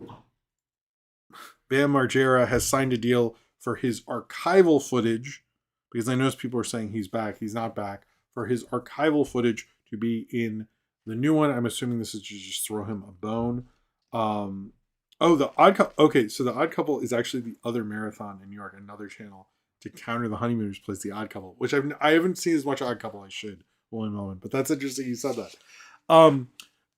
Margera has signed a deal for his archival footage, because I noticed people are saying he's back. He's not back. For his archival footage to be in the new one. I'm assuming this is to just throw him a bone. Oh, the Odd Couple. Okay, so the Odd Couple is actually the other marathon in New York, another channel to counter the Honeymooners plays the Odd Couple, which I haven't seen as much Odd Couple. I should one moment, but that's interesting you said that. Um,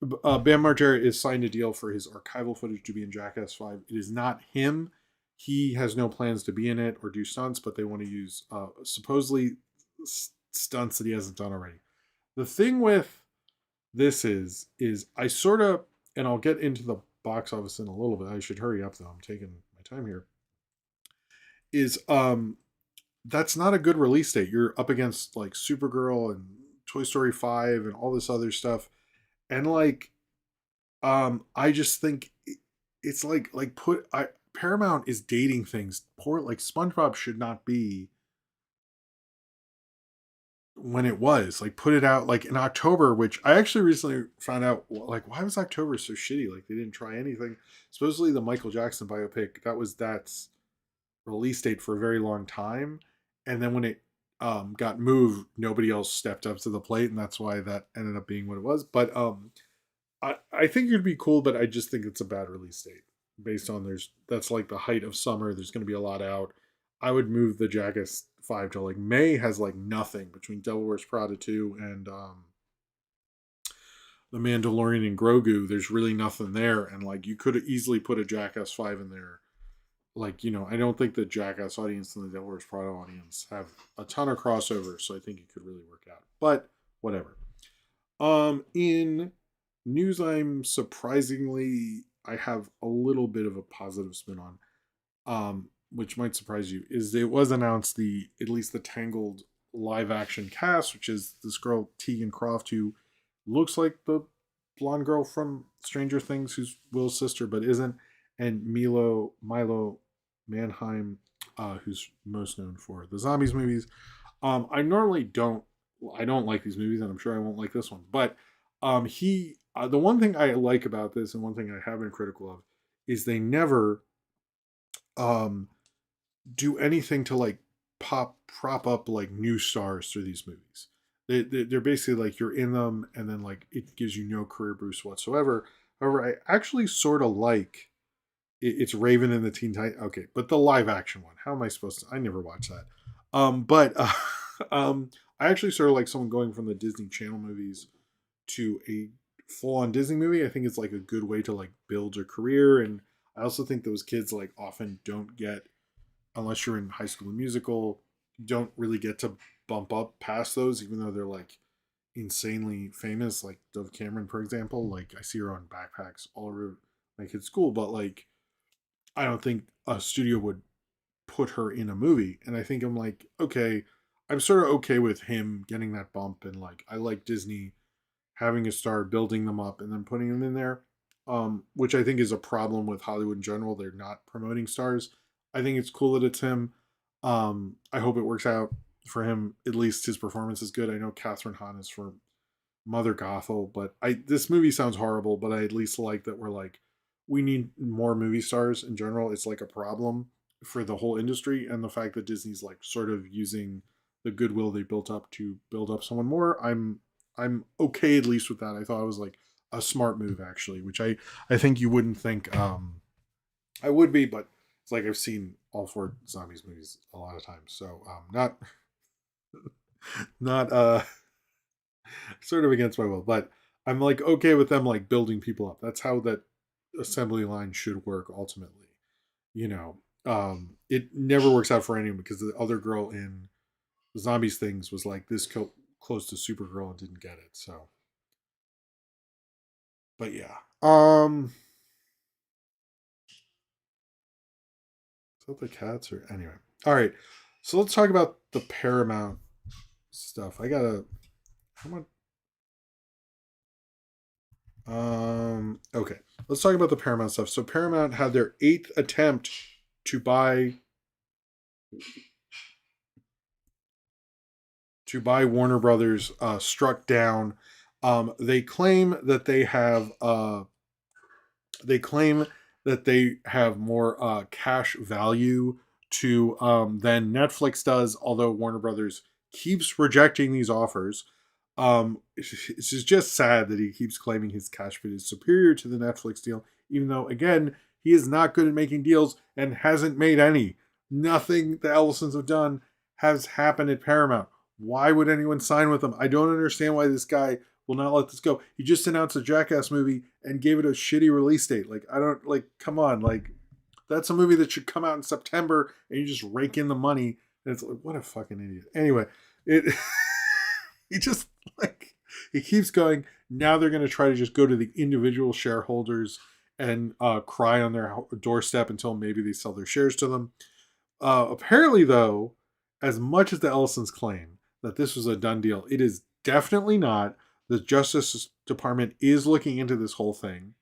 Bam Margera is signed a deal for his archival footage to be in Jackass 5. It is not him. He has no plans to be in it or do stunts, but they want to use supposedly stunts that he hasn't done already. The thing with this is I sort of, and I'll get into the box office in a little bit. I should hurry up though. I'm taking my time here. Is that's not a good release date. You're up against like Supergirl and Toy Story 5 and all this other stuff. And like I just think it's like Paramount is dating things. Poor like SpongeBob should not be when it was like put it out like in October, which I actually recently found out like why was October so shitty? Like they didn't try anything. Supposedly the Michael Jackson biopic that's release date for a very long time, and then when it got moved, nobody else stepped up to the plate, and that's why that ended up being what it was. But I think it'd be cool, but I just think it's a bad release date based on that's like the height of summer. There's going to be a lot out. I would move the Jackass 5 to like May has like nothing between Devil Wears Prada 2 and The Mandalorian and Grogu. There's really nothing there, and like you could easily put a Jackass 5 in there. Like, I don't think the Jackass audience and the Devil Wears Prada audience have a ton of crossover, so I think it could really work out. But whatever. In news I have a little bit of a positive spin on, which might surprise you, is it was announced at least the Tangled live action cast, which is this girl Tegan Croft, who looks like the blonde girl from Stranger Things, who's Will's sister but isn't, and Milo Manheim, who's most known for the zombies movies. I normally don't I don't like these movies, and I'm sure I won't like this one. But the one thing I like about this, and one thing I have been critical of, is they never um do anything to like prop up like new stars through these movies. They're basically like you're in them, and then like it gives you no career boost whatsoever. However, I actually sort of like it's Raven and the Teen Titans. Okay, but the live action one. How am I supposed to? I never watched that. But I actually sort of like someone going from the Disney Channel movies to a full on Disney movie. I think it's like a good way to like build a career, and I also think those kids like often don't get, unless you're in High School Musical, you don't really get to bump up past those, even though they're like insanely famous. Like Dove Cameron, for example, like I see her on backpacks all over my kid's school, but like I don't think a studio would put her in a movie. And I think I'm like, okay, I'm sort of okay with him getting that bump, and like I like Disney having a star, building them up, and then putting them in there. Which I think is a problem with Hollywood in general. They're not promoting stars. I think it's cool that it's him. I hope it works out for him. At least his performance is good. I know Catherine Hahn is for Mother Gothel, but this movie sounds horrible. But I at least like that we're like we need more movie stars in general. It's like a problem for the whole industry, and the fact that Disney's like sort of using the goodwill they built up to build up someone more. I'm okay at least with that. I thought it was like a smart move actually, which I think you wouldn't think I would be, but it's like I've seen all four zombies movies a lot of times, so not sort of against my will, but I'm like okay with them like building people up. That's how that assembly line should work ultimately. You know, it never works out for anyone because the other girl in the zombies things was like this close to Supergirl and didn't get it. So, but yeah. Is that the cats or anyway? All right. So let's talk about the Paramount stuff. I gotta. How much? Okay. Let's talk about the Paramount stuff. So Paramount had their eighth attempt to buy Warner Brothers struck down. They claim that they have more cash value to than Netflix does, although Warner Brothers keeps rejecting these offers. It's just sad that he keeps claiming his cash bid is superior to the Netflix deal, even though, again, he is not good at making deals and hasn't made any. Nothing the Ellisons have done has happened at Paramount. Why would anyone sign with them? I don't understand why this guy will not let this go. He just announced a Jackass movie and gave it a shitty release date. Like, I don't, like, come on. Like, that's a movie that should come out in September and you just rake in the money. And it's like, what a fucking idiot. Anyway, it, he just, like, he keeps going. Now they're going to try to just go to the individual shareholders and cry on their doorstep until maybe they sell their shares to them. Apparently, though, as much as the Ellisons claim that this was a done deal, it is definitely not. The Justice Department is looking into this whole thing,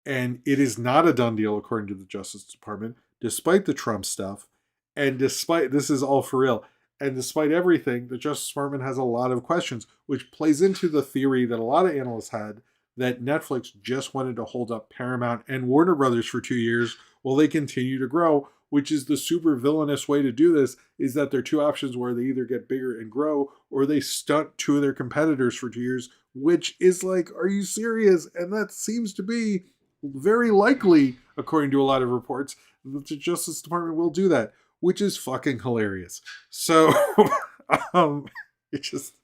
and it is not a done deal according to the Justice Department, despite the Trump stuff, and despite this is all for real. And despite everything, the Justice Department has a lot of questions, which plays into the theory that a lot of analysts had that Netflix just wanted to hold up Paramount and Warner Brothers for 2 years while they continue to grow, which is the super villainous way to do this, is that there are two options where they either get bigger and grow or they stunt two of their competitors for 2 years, which is like, are you serious? And that seems to be very likely, according to a lot of reports, that the Justice Department will do that, which is fucking hilarious. So, it just,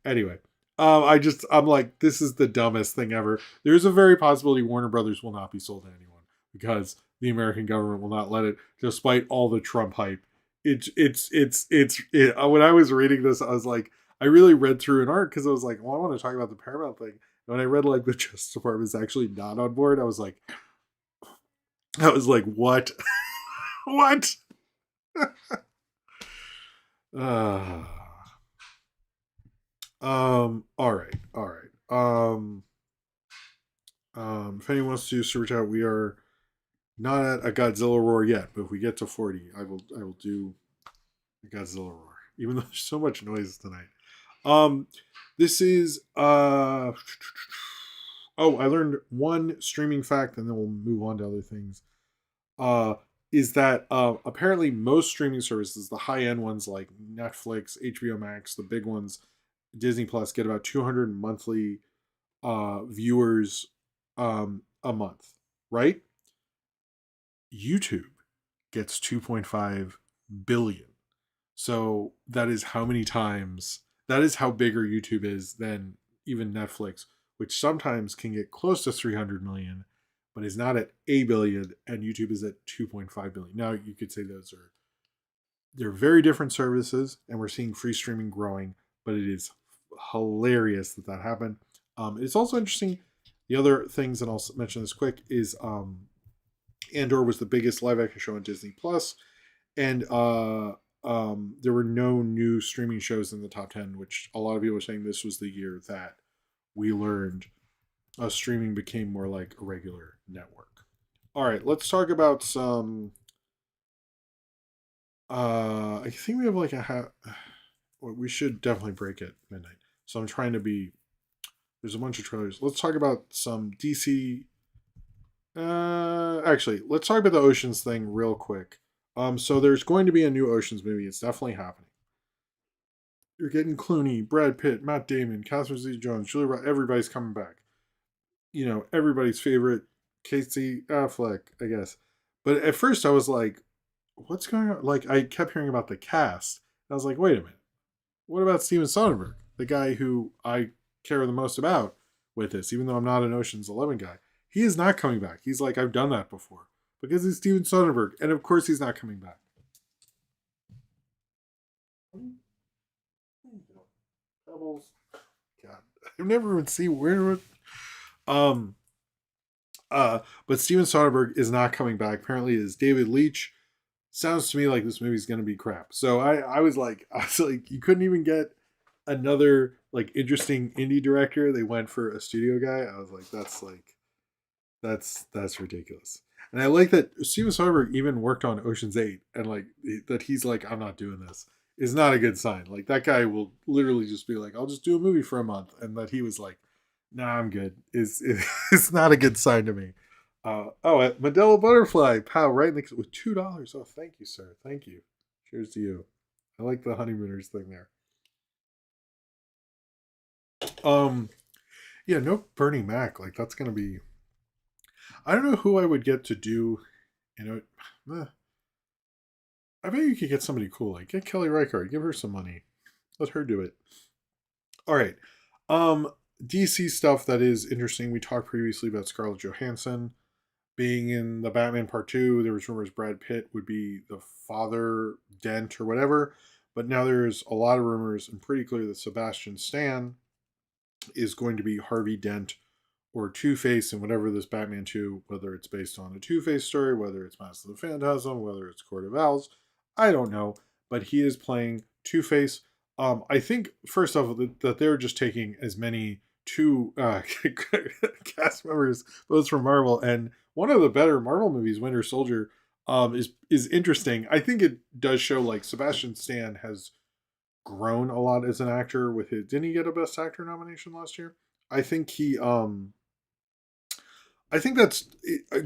anyway, I'm like, this is the dumbest thing ever. There's a very possibility Warner Brothers will not be sold to anyone because the American government will not let it, despite all the Trump hype. When I was reading this, I was like, I really read through an art because I was like, well, I want to talk about the Paramount thing. And when I read like the Justice Department is actually not on board, I was like, what? What? uh, all right. If anyone wants to super chat, we are not at a Godzilla roar yet, but if we get to 40, I will do a Godzilla roar, even though there's so much noise tonight. Um, this is oh, I learned one streaming fact, and then we'll move on to other things. Uh, is that apparently most streaming services, the high end ones like Netflix, HBO Max, the big ones, Disney Plus, get about 200 monthly viewers a month, right? YouTube gets 2.5 billion. So that is how many times, that is how bigger YouTube is than even Netflix, which sometimes can get close to 300 million, but is not at a billion, and YouTube is at 2.5 billion. Now, you could say they're very different services, and we're seeing free streaming growing, but it is hilarious that that happened. It's also interesting. The other things, and I'll mention this quick, is Andor was the biggest live action show on Disney Plus, and there were no new streaming shows in the top 10, which a lot of people were saying this was the year that we learned streaming became more like a regular network. All right, let's talk about some. I think we have like we should definitely break at midnight. So I'm trying to be. There's a bunch of trailers. Let's talk about some DC. Actually, let's talk about the Oceans thing real quick. So there's going to be a new Oceans movie. It's definitely happening. You're getting Clooney, Brad Pitt, Matt Damon, Catherine Zeta-Jones, Julia Roberts. Everybody's coming back. You know, everybody's favorite, Casey Affleck, I guess. But at first, I was like, "What's going on?" Like, I kept hearing about the cast. And I was like, "Wait a minute. What about Steven Soderbergh, the guy who I care the most about with this? Even though I'm not an Ocean's 11 guy, he is not coming back. He's like, I've done that before because he's Steven Soderbergh, and of course, he's not coming back." Pebbles. God, I've never even seen where. Um. But Steven Soderbergh is not coming back. Apparently, it is David Leitch. Sounds to me like this movie's gonna be crap. So I was like, you couldn't even get another like interesting indie director. They went for a studio guy. I was like, that's ridiculous. And I like that Steven Soderbergh even worked on Ocean's 8, and like that he's like, I'm not doing this is not a good sign. Like that guy will literally just be like, I'll just do a movie for a month, and that he was like, nah, I'm good. Is not a good sign to me. Modelo Butterfly, pow, right in the with $2. Oh, thank you, sir. Thank you. Cheers to you. I like the honeymooners thing there. Um, yeah, no Bernie Mac. Like that's gonna be. I don't know who I would get to do. You know, I bet you could get somebody cool. Like get Kelly Reichardt. Give her some money. Let her do it. All right. Um, DC stuff that is interesting. We talked previously about Scarlett Johansson being in the Batman Part 2. There was rumors Brad Pitt would be the father Dent or whatever. But now there's a lot of rumors and pretty clear that Sebastian Stan is going to be Harvey Dent or Two Face in whatever this Batman 2, whether it's based on a Two Face story, whether it's Mask of the Phantasm, whether it's Court of Owls, I don't know. But he is playing Two Face. I think, first off, that they're just taking as many two cast members, both from Marvel, and one of the better Marvel movies, Winter Soldier, is interesting. I think it does show like Sebastian Stan has grown a lot as an actor with his. Didn't he get a Best Actor nomination last year? I think he I think that's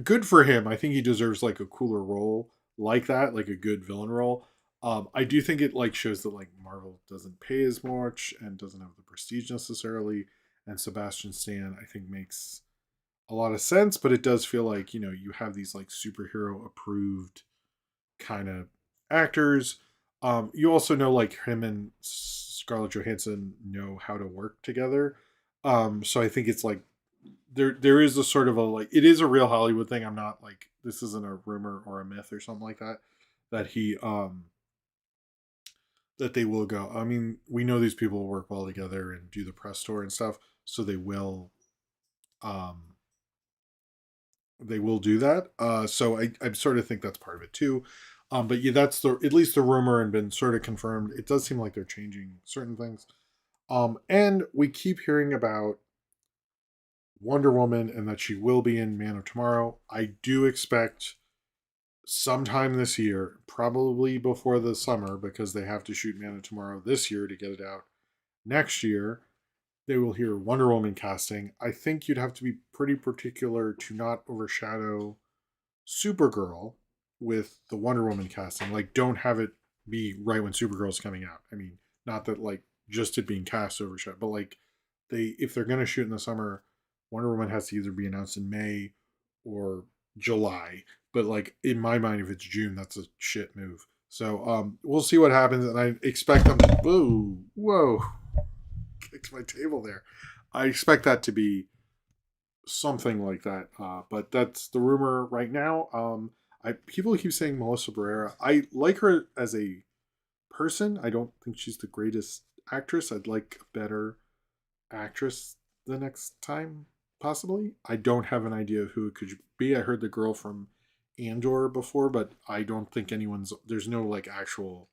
good for him. I think he deserves like a cooler role like that, like a good villain role. I do think it like shows that like Marvel doesn't pay as much and doesn't have the prestige necessarily. And Sebastian Stan, I think, makes a lot of sense, but it does feel like you have these like superhero approved kind of actors. You also know like him and Scarlett Johansson know how to work together. So I think it's like there is a sort of a like it is a real Hollywood thing. I'm not like this isn't a rumor or a myth or something like that that he that they will go. I mean, we know these people work well together and do the press tour and stuff, so um they will do that. So I sort of think that's part of it too. But yeah, that's the at least the rumor and been sort of confirmed. It does seem like they're changing certain things. And we keep hearing about Wonder Woman and that she will be in Man of Tomorrow. I do expect sometime this year, probably before the summer, because they have to shoot Man of Tomorrow this year to get it out Next year, they will hear Wonder Woman casting. I think you'd have to be pretty particular to not overshadow Supergirl with the Wonder Woman casting. Like, don't have it be right when Supergirl's coming out. I mean, not that like just it being cast overshadowed, but like if they're gonna shoot in the summer, Wonder Woman has to either be announced in May or July. But like in my mind, if it's June, that's a shit move. So we'll see what happens, and I expect them. Whoa, kicked my table there. I expect that to be something like that. But that's the rumor right now. People keep saying Melissa Barrera. I like her as a person. I don't think she's the greatest actress. I'd like a better actress the next time, possibly. I don't have an idea of who it could be. I heard the girl from Andor before, but I don't think there's no like actual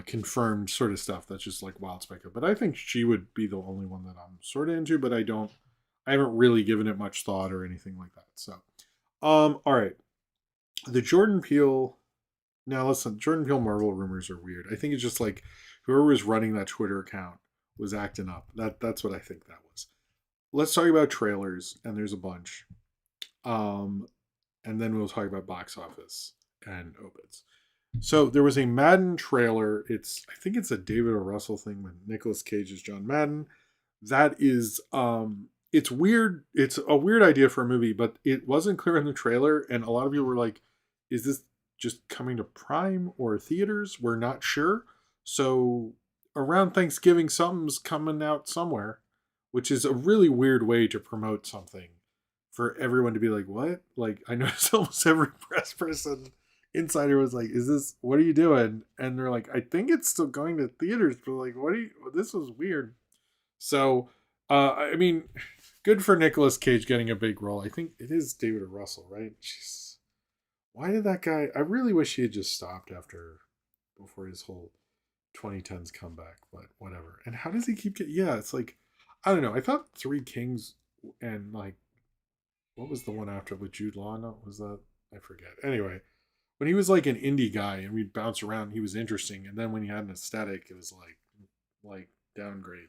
confirmed sort of stuff. That's just like wild speculative. But I think she would be the only one that I'm sort of into, but I haven't really given it much thought or anything like that. So all right. The Jordan Peele, now listen, Jordan Peele Marvel rumors are weird. I think it's just like whoever was running that Twitter account was acting up. That's what I think that was. Let's talk about trailers, and there's a bunch. And then we'll talk about box office and Obits. So there was a Madden trailer. I think it's a David O. Russell thing when Nicolas Cage is John Madden. That is it's weird. It's a weird idea for a movie, but it wasn't clear in the trailer, and a lot of people were like, is this just coming to Prime or theaters? We're not sure. So around Thanksgiving, something's coming out somewhere, which is a really weird way to promote something for everyone to be like, what? Like, I noticed almost every press person insider was like, is this, what are you doing? And they're like, I think it's still going to theaters, but like, this was weird. So, I mean, good for Nicolas Cage getting a big role. I think it is David O. Russell, right? Jeez. Why did that guy, I really wish he had just stopped before his whole 2010s comeback, but whatever. And how does he keep getting, yeah, it's like, I don't know. I thought Three Kings and like, what was the one after with Jude Law? No, was that? I forget. Anyway, when he was like an indie guy and we'd bounce around, he was interesting. And then when he had an aesthetic, it was like downgrade,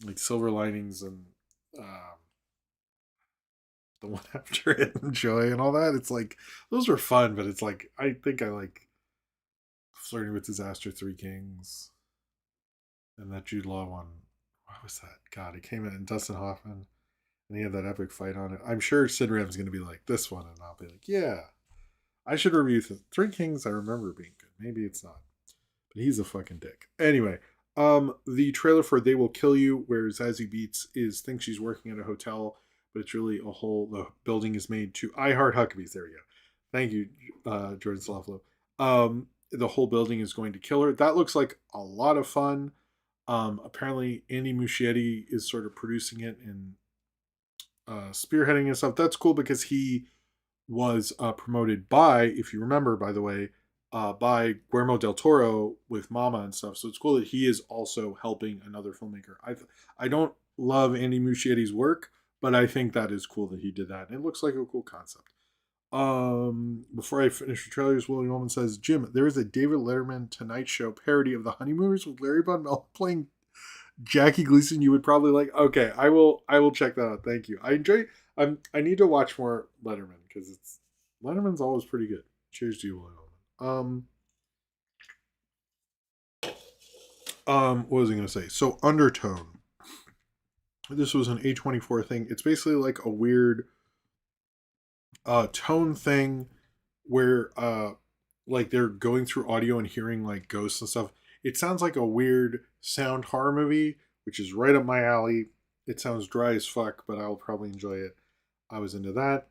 like Silver Linings and the one after it and Joy and all that. It's like those were fun, but it's like I think I like Flirting with Disaster, Three Kings, and that Jude Law one. What was that? God, it came in and Dustin Hoffman. And he had that epic fight on it. I'm sure Sid Ram's going to be like this one, and I'll be like, yeah, I should review Three Kings. I remember being good. Maybe it's not, but he's a fucking dick. Anyway, the trailer for They Will Kill You, where Zazie Beetz thinks she's working at a hotel, but it's really the building is made to I Heart Huckabees. There we go. Thank you, Jordan Slavlo. The whole building is going to kill her. That looks like a lot of fun. Apparently, Andy Muschietti is sort of producing it and spearheading and stuff. That's cool because he was promoted by, if you remember, by the way, by Guillermo del Toro with Mama and stuff. So it's cool that he is also helping another filmmaker. I don't love Andy Muschietti's work, but I think that is cool that he did that. And it looks like a cool concept. Before I finish the trailers, William Ullman says, Jim, there is a David Letterman Tonight Show parody of the Honeymooners with Larry Bud Mel playing Jackie Gleason. You would probably like. Okay, I will check that out. Thank you. I need to watch more Letterman because Letterman's always pretty good. Cheers to you, William. What was I gonna say? So Undertone. This was an A24 thing. It's basically like a weird tone thing where like they're going through audio and hearing like ghosts and stuff. It sounds like a weird sound horror movie, which is right up my alley. It sounds dry as fuck, but I'll probably enjoy it. I was into that.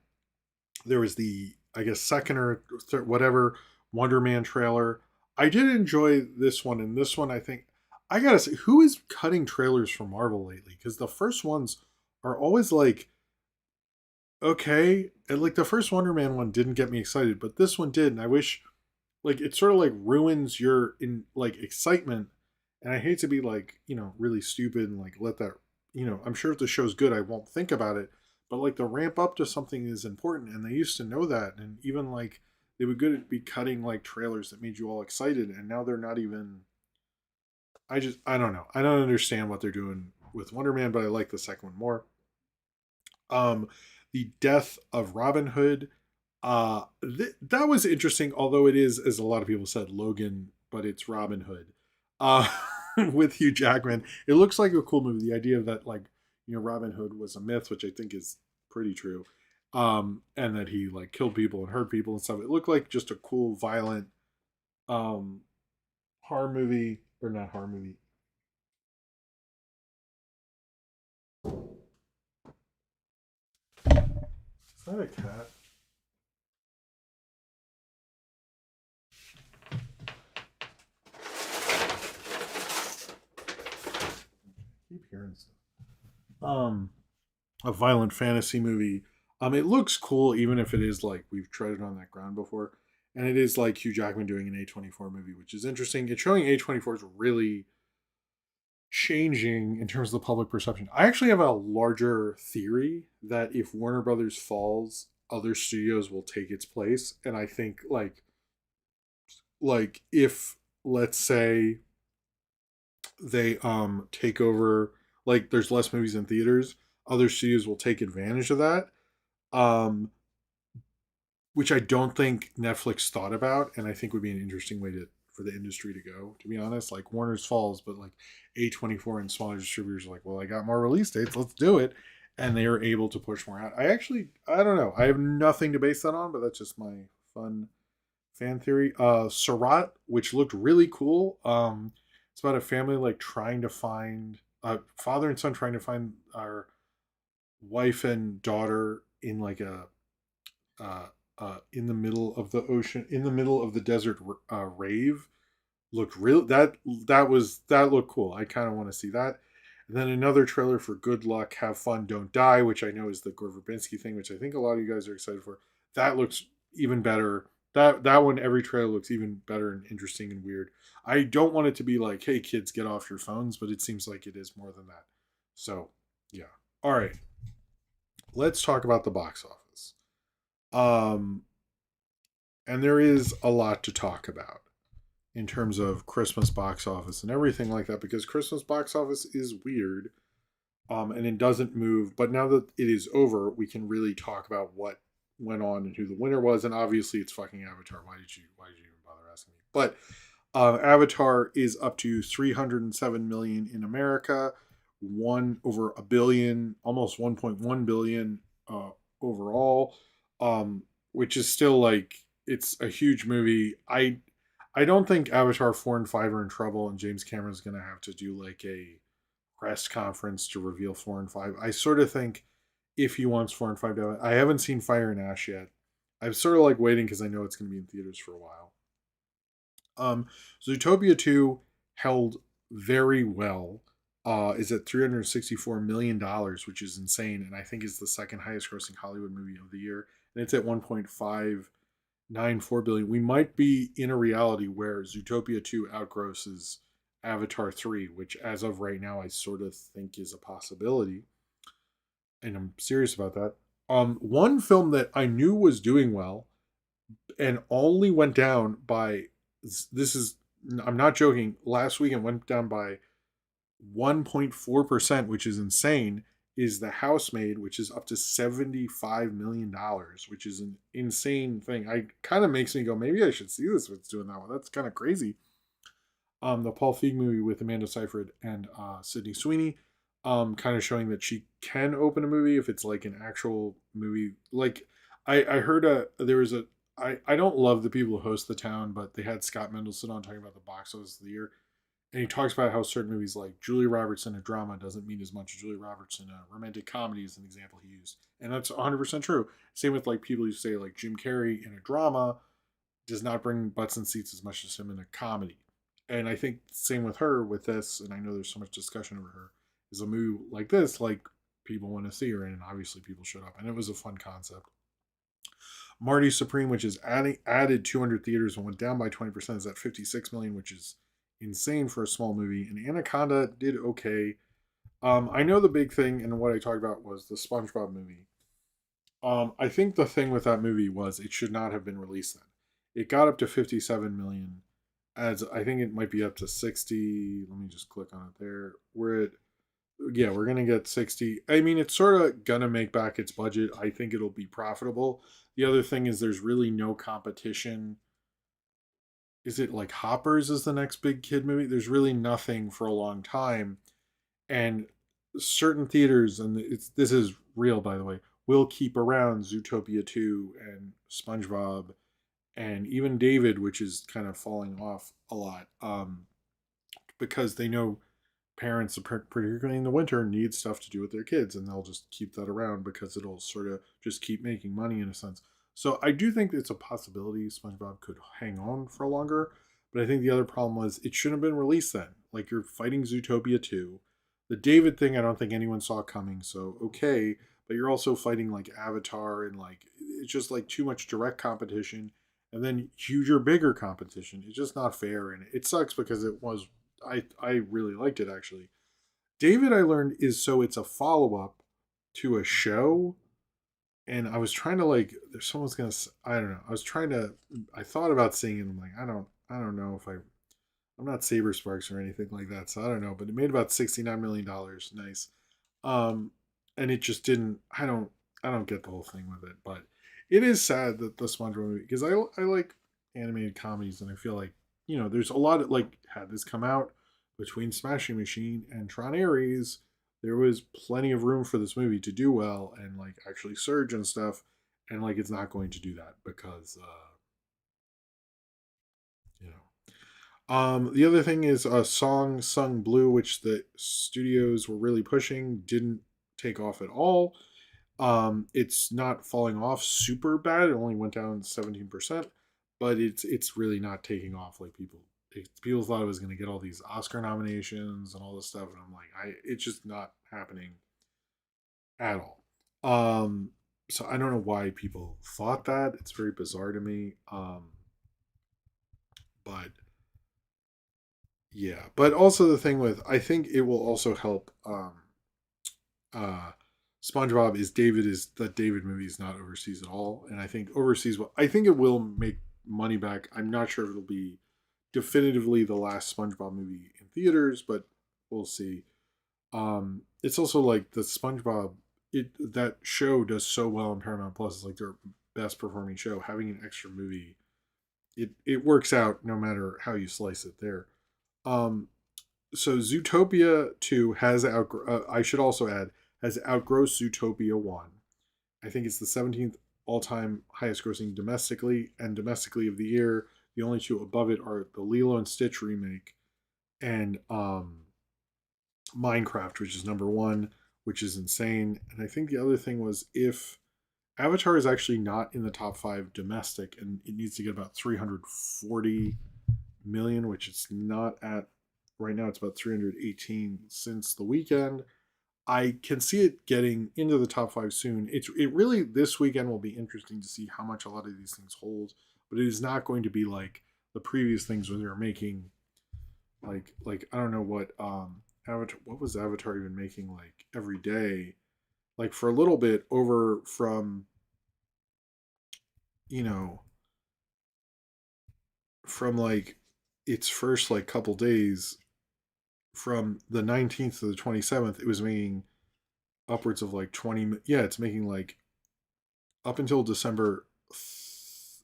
There was the, I guess, second or third, whatever, Wonder Man trailer. I did enjoy this one, and this one I think, I gotta say, who is cutting trailers for Marvel lately? Because the first ones are always like, okay, and like the first Wonder Man one didn't get me excited, but this one did, and I wish, like, it sort of like ruins your excitement. And I hate to be like, really stupid and like let that, I'm sure if the show's good, I won't think about it. But like the ramp up to something is important, and they used to know that. And even like they would be cutting like trailers that made you all excited, and now they're not even. I don't know. I don't understand what they're doing with Wonder Man, but I like the second one more. Um, the death of Robin Hood. That was interesting, although it is, as a lot of people said, Logan, but it's Robin Hood. Uh, with Hugh Jackman, it looks like a cool movie. The idea that like Robin Hood was a myth, which I think is pretty true, and that he like killed people and hurt people and stuff. It looked like just a cool, violent um, horror movie, or not horror movie. Is that a cat? I keep hearing stuff. A violent fantasy movie. It looks cool, even if it is like we've treaded on that ground before, and it is like Hugh Jackman doing an A24 movie, which is interesting. It's showing A24 is really changing in terms of the public perception. I actually have a larger theory that if Warner Brothers falls, other studios will take its place, and I think like if let's say they take over, like there's less movies in theaters, other studios will take advantage of that, um which I don't think Netflix thought about, and I think would be an interesting way to for the industry to go. To be honest, like Warner's falls, but like A24 and smaller distributors are like, well, I got more release dates, let's do it, and they are able to push more out. I don't know. I have nothing to base that on, but that's just my fun fan theory. Surat, which looked really cool. It's about a family like trying to find father and son trying to find our wife and daughter in like a uh, in the middle of the ocean, in the middle of the desert rave. Looked real. That looked cool. I kind of want to see that. And then another trailer for Good Luck, Have Fun, Don't Die, which I know is the Gore Verbinski thing, which I think a lot of you guys are excited for. That looks even better. That one, every trailer looks even better and interesting and weird. I don't want it to be like, hey kids, get off your phones, but it seems like it is more than that. So yeah. All right. Let's talk about the box office. Um, and there is a lot to talk about in terms of Christmas box office and everything like that, because Christmas box office is weird, and it doesn't move. But now that it is over, we can really talk about what went on and who the winner was. And obviously, it's fucking Avatar. Why did you even bother asking me? But Avatar is up to 307 million in America, one over a billion, almost 1.1 billion overall, which is still like it's a huge movie. I don't think Avatar 4 and 5 are in trouble, and James Cameron's going to have to do like a press conference to reveal 4 and 5. I sort of think if he wants 4 and 5 to, I haven't seen Fire and Ash yet. I'm sort of like waiting because I know it's going to be in theaters for a while. Um, Zootopia 2 held very well. Is at $364 million, which is insane, and I think is the second highest grossing Hollywood movie of the year. And it's at 1.594 billion. We might be in a reality where Zootopia 2 outgrosses Avatar 3, which as of right now I sort of think is a possibility. And I'm serious about that. One film that I knew was doing well and only went down by, this is, I'm not joking, last week it went down by 1.4%, which is insane, is The Housemaid, which is up to $75 million, which is an insane thing. I kind of makes me go, maybe I should see this if it's doing that one. That's kind of crazy. The Paul Feig movie with Amanda Seyfried and Sydney Sweeney, kind of showing that she can open a movie if it's like an actual movie. Like I heard there was a I don't love the people who host The Town, but they had Scott Mendelson on talking about the box office of the year. And he talks about how certain movies like Julia Roberts in a drama doesn't mean as much as Julia Roberts in a romantic comedy is an example he used. And that's 100% true. Same with like people who say like Jim Carrey in a drama does not bring butts and seats as much as him in a comedy. And I think same with her with this, and I know there's so much discussion over her, is a movie like this, like people want to see her in, and obviously people showed up. And it was a fun concept. Marty Supreme, which is added 200 theaters and went down by 20%, is at 56 million, which is insane for a small movie. And Anaconda did okay. I know the big thing and what I talked about was the SpongeBob movie. I think the thing with that movie was it should not have been released then. It got up to 57 million As I think it might be up to 60. Let me just click on it there. We're at, yeah, we're gonna get 60. I mean, it's sort of gonna make back its budget. I think it'll be profitable. The other thing is there's really no competition. Is it like Hoppers is the next big kid movie? There's really nothing for a long time. And certain theaters, and this is real by the way, will keep around Zootopia 2 and SpongeBob and even David, which is kind of falling off a lot, because they know parents, particularly in the winter, need stuff to do with their kids, and they'll just keep that around because it'll sort of just keep making money in a sense. So I do think it's a possibility SpongeBob could hang on for longer, but I think the other problem was it shouldn't have been released then. Like you're fighting Zootopia 2. The David thing, I don't think anyone saw coming, so okay, but you're also fighting like Avatar and like it's just like too much direct competition and then huger, bigger competition. It's just not fair, and it sucks because it was. I really liked it actually. David, I learned is so it's a follow up to a show, and I was trying to like. There's someone's gonna. I don't know. I was trying to. I thought about seeing it. I'm like, I don't. I don't know if I. I'm not Saber Sparks or anything like that, so I don't know. But it made about $69 million. Nice. And it just didn't. I don't. I don't get the whole thing with it, but it is sad that the SpongeBob movie because I like animated comedies and I feel like there's a lot of like had this come out between Smashing Machine and Tron Ares, there was plenty of room for this movie to do well and like actually surge and stuff, and like it's not going to do that because you the other thing is a song sung blue, which the studios were really pushing, didn't take off at all. It's not falling off super bad. It only went down 17%, but it's really not taking off like people thought it was going to get all these Oscar nominations and all this stuff, and I'm like, it's just not happening at all. So I don't know why people thought that. It's very bizarre to me. But yeah, but also the thing with I think it will also help uh SpongeBob is that David movie is not overseas at all, and I think overseas I think it will make money back. I'm not sure if it'll be definitively the last SpongeBob movie in theaters, but we'll see. It's also like the SpongeBob that show does so well on Paramount Plus. It's like their best performing show. Having an extra movie, it works out no matter how you slice it there. Um, so Zootopia 2 has I should also add has outgrossed Zootopia 1. I think it's the 17th all-time highest grossing domestically and domestically of the year. The only two above it are the Lilo and Stitch remake and Minecraft, which is number 1, which is insane. And I think the other thing was if Avatar is actually not in the top 5 domestic and it needs to get about 340 million, which it's not at right now. It's about 318 since the weekend. I can see it getting into the top 5 soon. It really this weekend will be interesting to see how much a lot of these things hold, but it is not going to be like the previous things where they were making like I don't know what Avatar, what was Avatar even making like every day, like for a little bit over from you know from like its first like couple days from the 19th to the 27th, it was making upwards of like 20. Yeah, it's making like up until December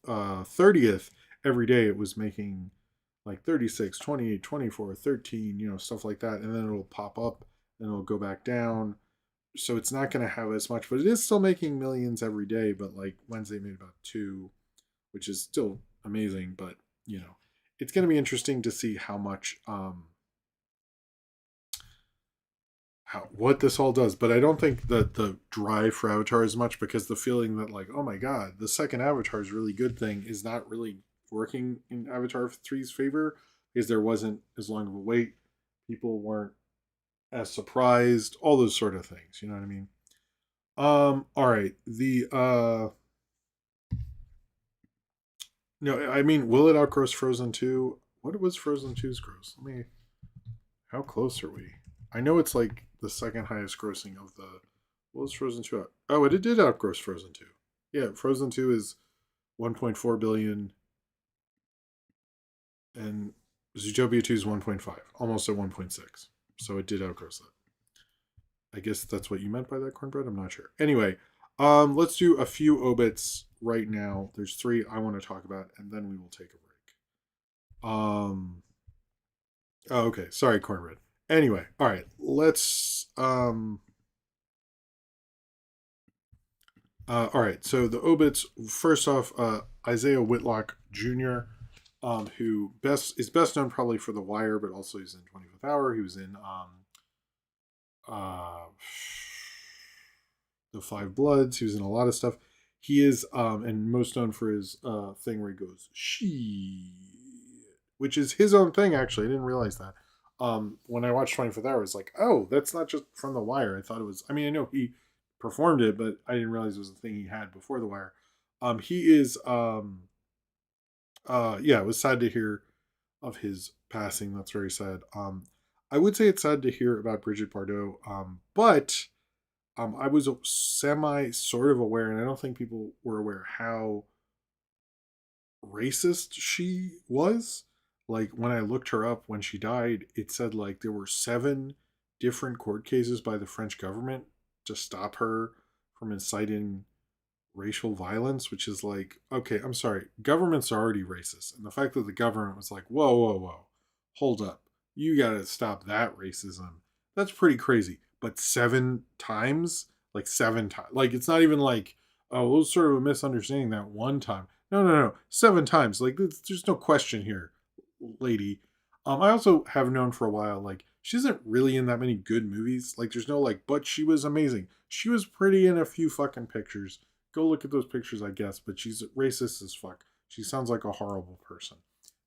30th, every day it was making like 36, 28, 24, 13, stuff like that. And then it'll pop up and it'll go back down. So it's not going to have as much, but it is still making millions every day. But like Wednesday made about 2, which is still amazing. But, it's going to be interesting to see how much what this all does. But I don't think that the drive for Avatar is much because the feeling that like, oh my god, the second Avatar is really good thing is not really working in Avatar 3's favor because there wasn't as long of a wait. People weren't as surprised, all those sort of things. You know what I mean? All right. The no, I mean, will it outgross Frozen 2? What was Frozen 2's gross? Let me how close are we? I know it's like the second highest grossing of the. What was Frozen 2 out? Oh, it did outgross Frozen 2. Yeah, Frozen 2 is 1.4 billion, and Zootopia 2 is 1.5, almost at 1.6. So it did outgross that. I guess that's what you meant by that, Cornbread. I'm not sure. Anyway, let's do a few obits right now. There's three I want to talk about, and then we will take a break. Oh, okay. Sorry, Cornbread. Anyway, all right. Let's all right. So the obits. First off, Isaiah Whitlock Jr., who is best known probably for The Wire, but also he's in 25th Hour. He was in uh, The Five Bloods. He was in a lot of stuff. He is and most known for his thing where he goes she, which is his own thing. Actually, I didn't realize that. When I watched 25th Hour, I was like, oh, that's not just from The Wire. I thought it was. I mean, I know he performed it, but I didn't realize it was a thing he had before The Wire. He is yeah, it was sad to hear of his passing. That's very sad. I would say it's sad to hear about Bridget Bardot, but I was semi sort of aware, and I don't think people were aware how racist she was. Like when I looked her up when she died, it said like there were 7 different court cases by the French government to stop her from inciting racial violence, which is like, okay, I'm sorry, governments are already racist. And the fact that the government was like, whoa, whoa, whoa, hold up, you gotta stop that racism, that's pretty crazy. But 7 times, like 7 times, like it's not even like, oh, it was sort of a misunderstanding that one time. No, no, no, 7 times. Like there's no question here, lady. I also have known for a while, like she isn't really in that many good movies. Like there's no like, but she was amazing. She was pretty in a few fucking pictures. Go look at those pictures, I guess. But she's racist as fuck. She sounds like a horrible person.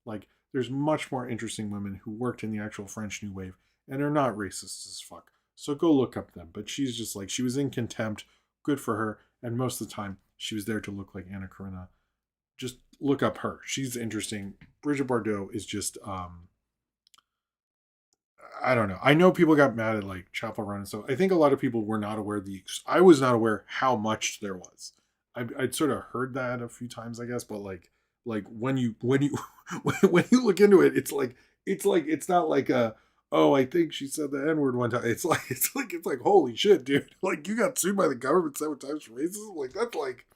Like there's much more interesting women who worked in the actual French New Wave and are not racist as fuck. So go look up them. But she's just like she was in Contempt. Good for her. And most of the time she was there to look like Anna Karina. Just look up her. She's interesting. Bridget Bardot is just I don't know. I know people got mad at like Chapel Run and stuff. I think a lot of people were not aware I was not aware how much there was. I'd sort of heard that a few times, I guess, but like when you when you look into it, it's not like a oh I think she said the N word one time. It's like holy shit, dude! Like you got sued by the government 7 times for racism. Like that's like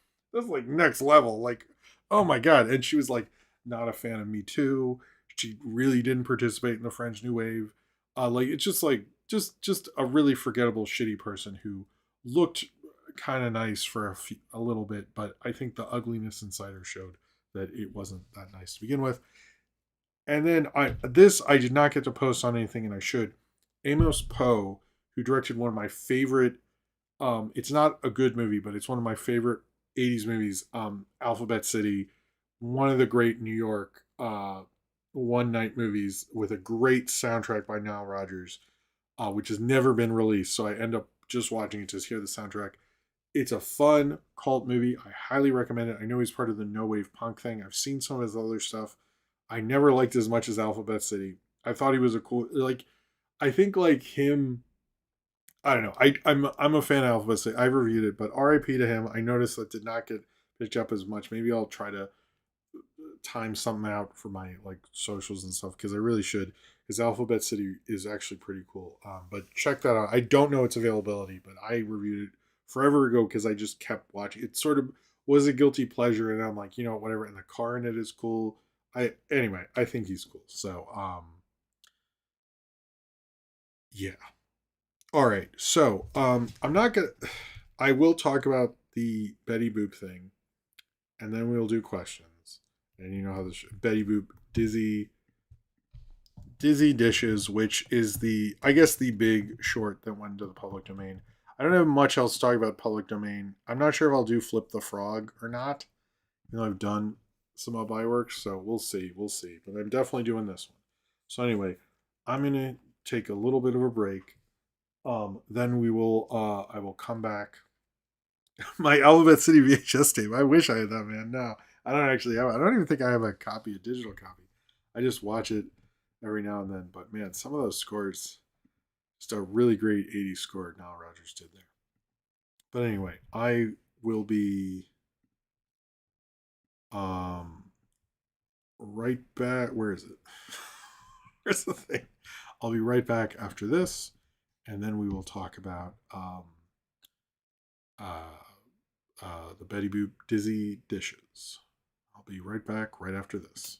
next level. Like oh my god! And she was like not a fan of Me Too. She really didn't participate in the French New Wave. Like it's just like just a really forgettable shitty person who looked kind of nice for a little bit, but I think the ugliness inside her showed that it wasn't that nice to begin with. And then I did not get to post on anything, and I should. Amos Poe, who directed one of my favorite, it's not a good movie, but it's one of my favorite 80s movies, Alphabet City, one of the great New York one night movies with a great soundtrack by Nile Rodgers, which has never been released. So I end up just watching it to hear the soundtrack. It's a fun cult movie. I highly recommend it. I know he's part of the no wave punk thing. I've seen some of his other stuff. I never liked as much as Alphabet City. I thought he was a cool like. I think like him. I don't know. I'm a fan of Alphabet City. I've reviewed it, but R.I.P. to him. I noticed that did not get picked up as much. Maybe I'll try to time something out for my like socials and stuff because I really should. Because Alphabet City is actually pretty cool. But check that out. I don't know its availability, but I reviewed it forever ago because I just kept watching. It sort of was a guilty pleasure, and I'm like, you know, whatever. And the car in it is cool. I think he's cool. So yeah. All right. So I'm not gonna. I will talk about the Betty Boop thing, and then we'll do questions. And you know how this Betty Boop Dizzy Dishes, which is the I guess the big short that went into the public domain. I don't have much else to talk about public domain. I'm not sure if I'll do Flip the Frog or not. You know, I've done some of my work, so we'll see. We'll see. But I'm definitely doing this one. So anyway, I'm gonna take a little bit of a break. Then we will I will come back. My Alphabet City VHS tape. I wish I had that, man. No, I don't actually have it. I don't even think I have a copy, a digital copy. I just watch it every now and then. But man, some of those scores, just a really great 80s score Nile Rodgers did there. But anyway, I will be um right back. Where is it? Here's the thing. I'll be right back after this, and then we will talk about the Betty Boop Dizzy dishes. I'll be right back right after this.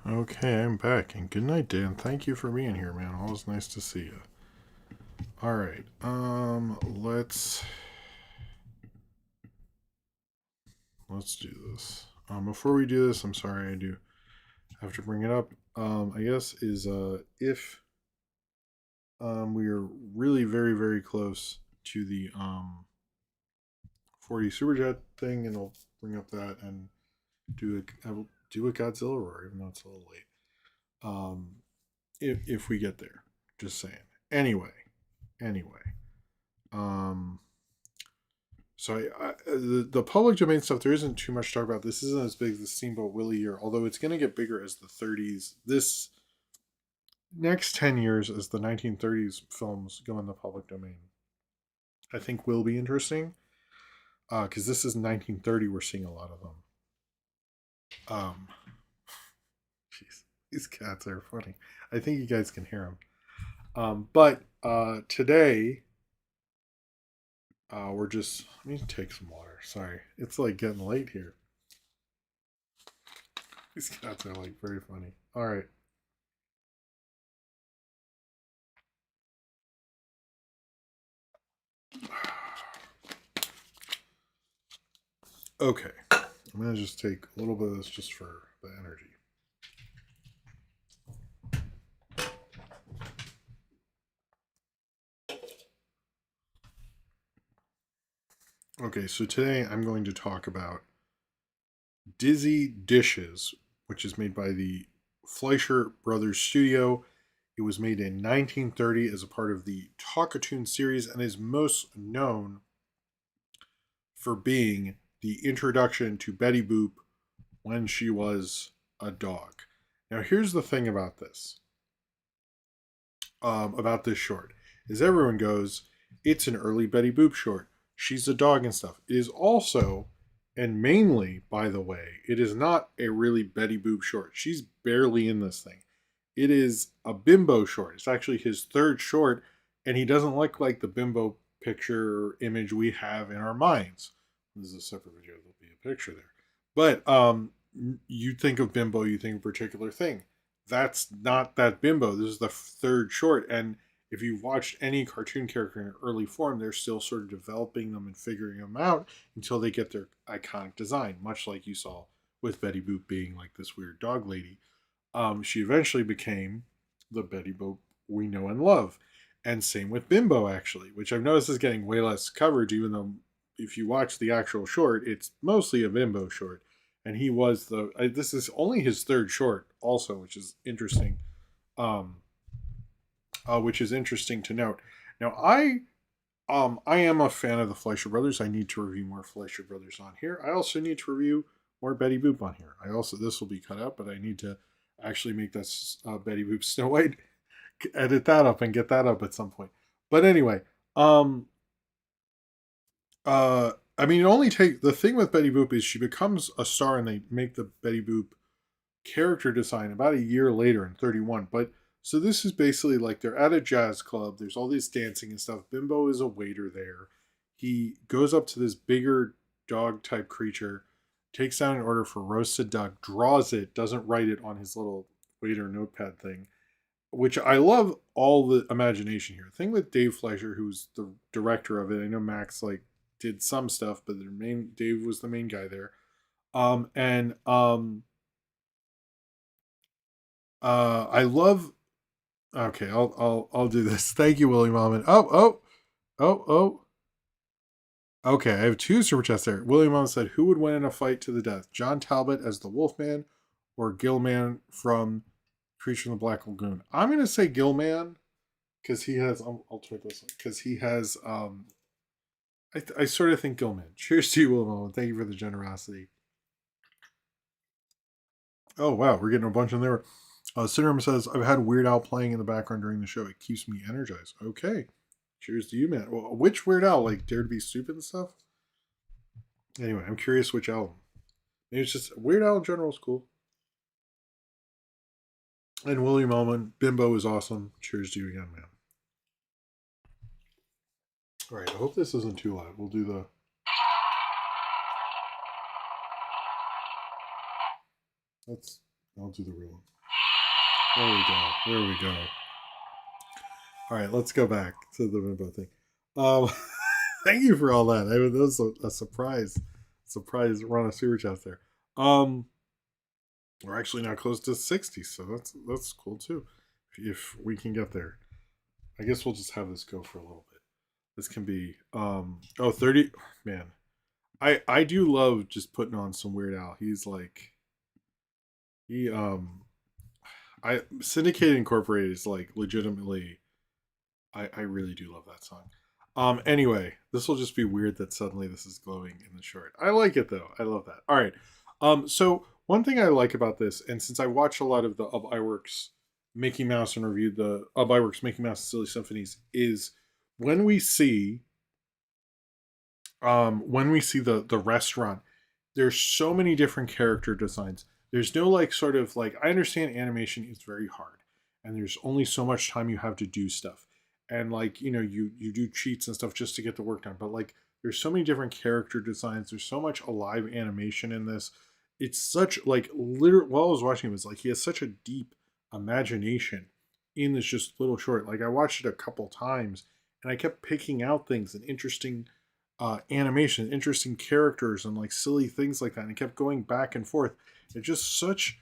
Okay, I'm back, and good night, Dan. Thank you for being here, man. Always nice to see you. All right, let's let's do this. Before we do this, I'm sorry, I do have to bring it up. I guess is if we are really very very close to the 40 super chat thing, and I'll bring up that and I will do a Godzilla roar, even though it's a little late. If we get there, just saying. Anyway. So the public domain stuff, there isn't too much to talk about. This isn't as big as the Steamboat Willie year, although it's going to get bigger as the 30s. This next 10 years, as the 1930s films go in the public domain, I think will be interesting. Because this is 1930, we're seeing a lot of them. Jeez, these cats are funny. I think you guys can hear them. But today, we're just. Let me take some water. Sorry, it's like getting late here. These cats are like very funny. All right. Okay, I'm gonna just take a little bit of this just for the energy. Okay, so today I'm going to talk about Dizzy Dishes, which is made by the Fleischer Brothers Studio. It was made in 1930 as a part of the Talkatoon series and is most known for being the introduction to Betty Boop when she was a dog. Now, here's the thing about this short, is everyone goes, it's an early Betty Boop short. She's a dog and stuff. It is also, and mainly, by the way, it is not a really Betty Boop short. She's barely in this thing. It is a Bimbo short. It's actually his third short, and he doesn't look like the Bimbo picture or image we have in our minds. This is a separate video. There'll be a picture there. But you think of Bimbo, you think of a particular thing. That's not that Bimbo. This is the third short, and if you've watched any cartoon character in early form, they're still sort of developing them and figuring them out until they get their iconic design, much like you saw with Betty Boop being like this weird dog lady. She eventually became the Betty Boop we know and love. And same with Bimbo, actually, which I've noticed is getting way less coverage, even though if you watch the actual short, it's mostly a Bimbo short. And he was this is only his third short also, which is interesting. Which is interesting to note. Now, I am a fan of the Fleischer Brothers. I need to review more Fleischer Brothers on here. I also need to review more Betty Boop on here. This will be cut out, but I need to actually make this Betty Boop Snow White, edit that up and get that up at some point. But anyway, I mean, the thing with Betty Boop is she becomes a star and they make the Betty Boop character design about a year later in 31. But so this is basically like they're at a jazz club. There's all this dancing and stuff. Bimbo is a waiter there. He goes up to this bigger dog type creature, takes down an order for roasted duck, draws it, doesn't write it on his little waiter notepad thing, which I love all the imagination here. The thing with Dave Fleischer, who's the director of it, I know Max did some stuff, but Dave was the main guy there. I love. Okay, I'll do this. Thank you, Willie Mom. Oh. Okay, I have two super chats there. William Mom said, "Who would win in a fight to the death? John Talbot as the Wolfman, or Gilman from Creature in the Black Lagoon?" I'm gonna say Gilman because he has. I'll try this because he has. I sort of think Gilman. Cheers to you, William Mom. Thank you for the generosity. Oh wow, we're getting a bunch in there. Syndrome says, "I've had Weird Al playing in the background during the show. It keeps me energized." Okay. Cheers to you, man. Well, which Weird Al? Like Dare to Be Stupid and stuff? Anyway, I'm curious which album. Maybe it's just Weird Al in general is cool. And William Allman, Bimbo is awesome. Cheers to you again, man. Alright, I hope this isn't too loud. We'll do the... I'll do the real one. There we go. Alright, let's go back to the Bimbo thing. Thank you for all that. That was a surprise Surprise, we're on a super chat there. We're actually now close to 60, so that's cool too. If we can get there. I guess we'll just have this go for a little bit. This can be 30, man. I do love just putting on some Weird Al. He's like he I Syndicated Incorporated is like legitimately I really do love that song. Anyway, this will just be weird that suddenly this is glowing in the short. I like it though. I love that. All right. So one thing I like about this, and since I watched a lot of the Ub Iwerks Mickey Mouse and reviewed the Ub Iwerks Mickey Mouse Silly Symphonies, is when we see the restaurant, there's so many different character designs. There's no like sort of like, I understand animation is very hard and there's only so much time you have to do stuff, and like, you know, you do cheats and stuff just to get the work done, but like there's so many different character designs, there's so much alive animation in this. It's such like, literally, while I was watching it was like he has such a deep imagination in this just little short. Like I watched it a couple times and I kept picking out things and interesting animation, interesting characters, and like silly things like that. And it kept going back and forth. It's just such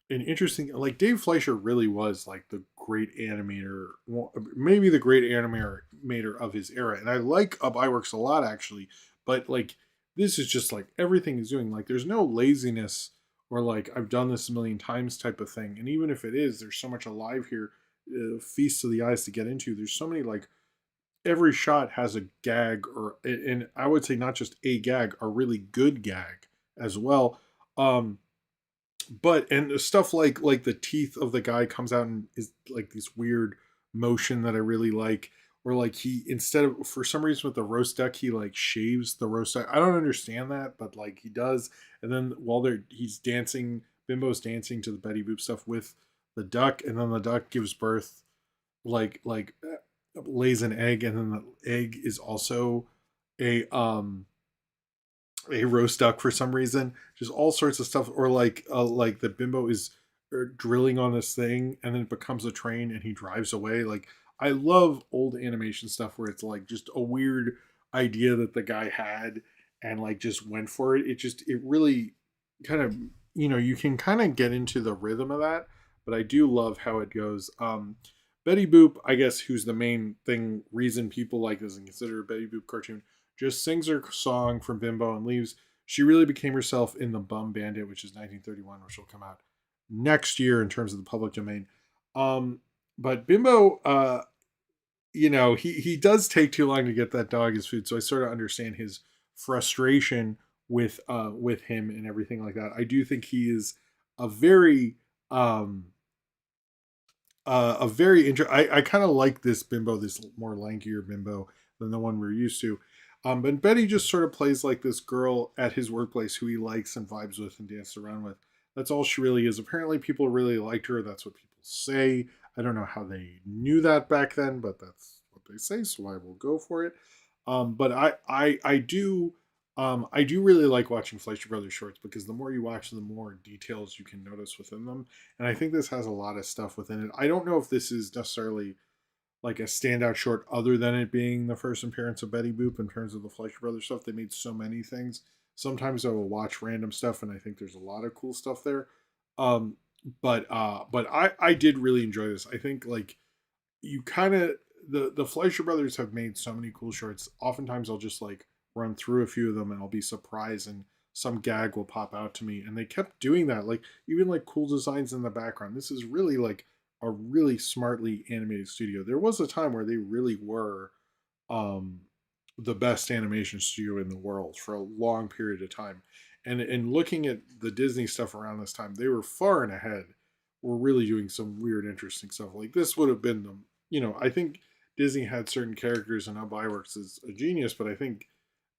an interesting. Like Dave Fleischer really was like the great animator, maybe the great animator of his era. And I like Ub Iwerks a lot actually, but like this is just like everything he's doing. Like there's no laziness or like I've done this a million times type of thing. And even if it is, there's so much alive here, feast of the eyes to get into. There's so many like every shot has a gag, or and I would say not just a gag, a really good gag as well. Um, but and stuff like the teeth of the guy comes out and is like this weird motion that I really like. Or like he, instead of, for some reason with the roast duck, he like shaves the roast duck. I don't understand that, but like he does. And then while he's dancing, Bimbo's dancing to the Betty Boop stuff with the duck, and then the duck gives birth, like lays an egg, and then the egg is also a roast duck for some reason. Just all sorts of stuff. Or like the Bimbo is drilling on this thing and then it becomes a train and he drives away. Like I love old animation stuff where it's like just a weird idea that the guy had and like just went for it. It really kind of, you know, you can kind of get into the rhythm of that, but I do love how it goes. Betty Boop, I guess, who's the main reason people like this and consider a Betty Boop cartoon, just sings her song from Bimbo and leaves. She really became herself in The Bum Bandit, which is 1931, which will come out next year in terms of the public domain. But Bimbo, you know, he does take too long to get that dog his food, so I sort of understand his frustration with him and everything like that. I do think he is a very I kind of like this Bimbo, this more lankier Bimbo than the one we're used to. But Betty just sort of plays like this girl at his workplace who he likes and vibes with and dances around with. That's all she really is. Apparently people really liked her. That's what people say. I don't know how they knew that back then, but that's what they say, so I will go for it. But I do really like watching Fleischer Brothers shorts because the more you watch, the more details you can notice within them. And I think this has a lot of stuff within it. I don't know if this is necessarily like a standout short other than it being the first appearance of Betty Boop in terms of the Fleischer Brothers stuff. They made so many things. Sometimes I will watch random stuff and I think there's a lot of cool stuff there. Um, but I did really enjoy this. I think like you kind of the Fleischer brothers have made so many cool shorts. Oftentimes I'll just like run through a few of them and I'll be surprised and some gag will pop out to me. And they kept doing that. Like even like cool designs in the background. This is really like a really smartly animated studio. There was a time where they really were um the best animation studio in the world for a long period of time. And looking at the Disney stuff around this time, they were far and ahead. Were really doing some weird, interesting stuff. Like this would have been the, you know, I think Disney had certain characters and Ub Iwerks is a genius, but I think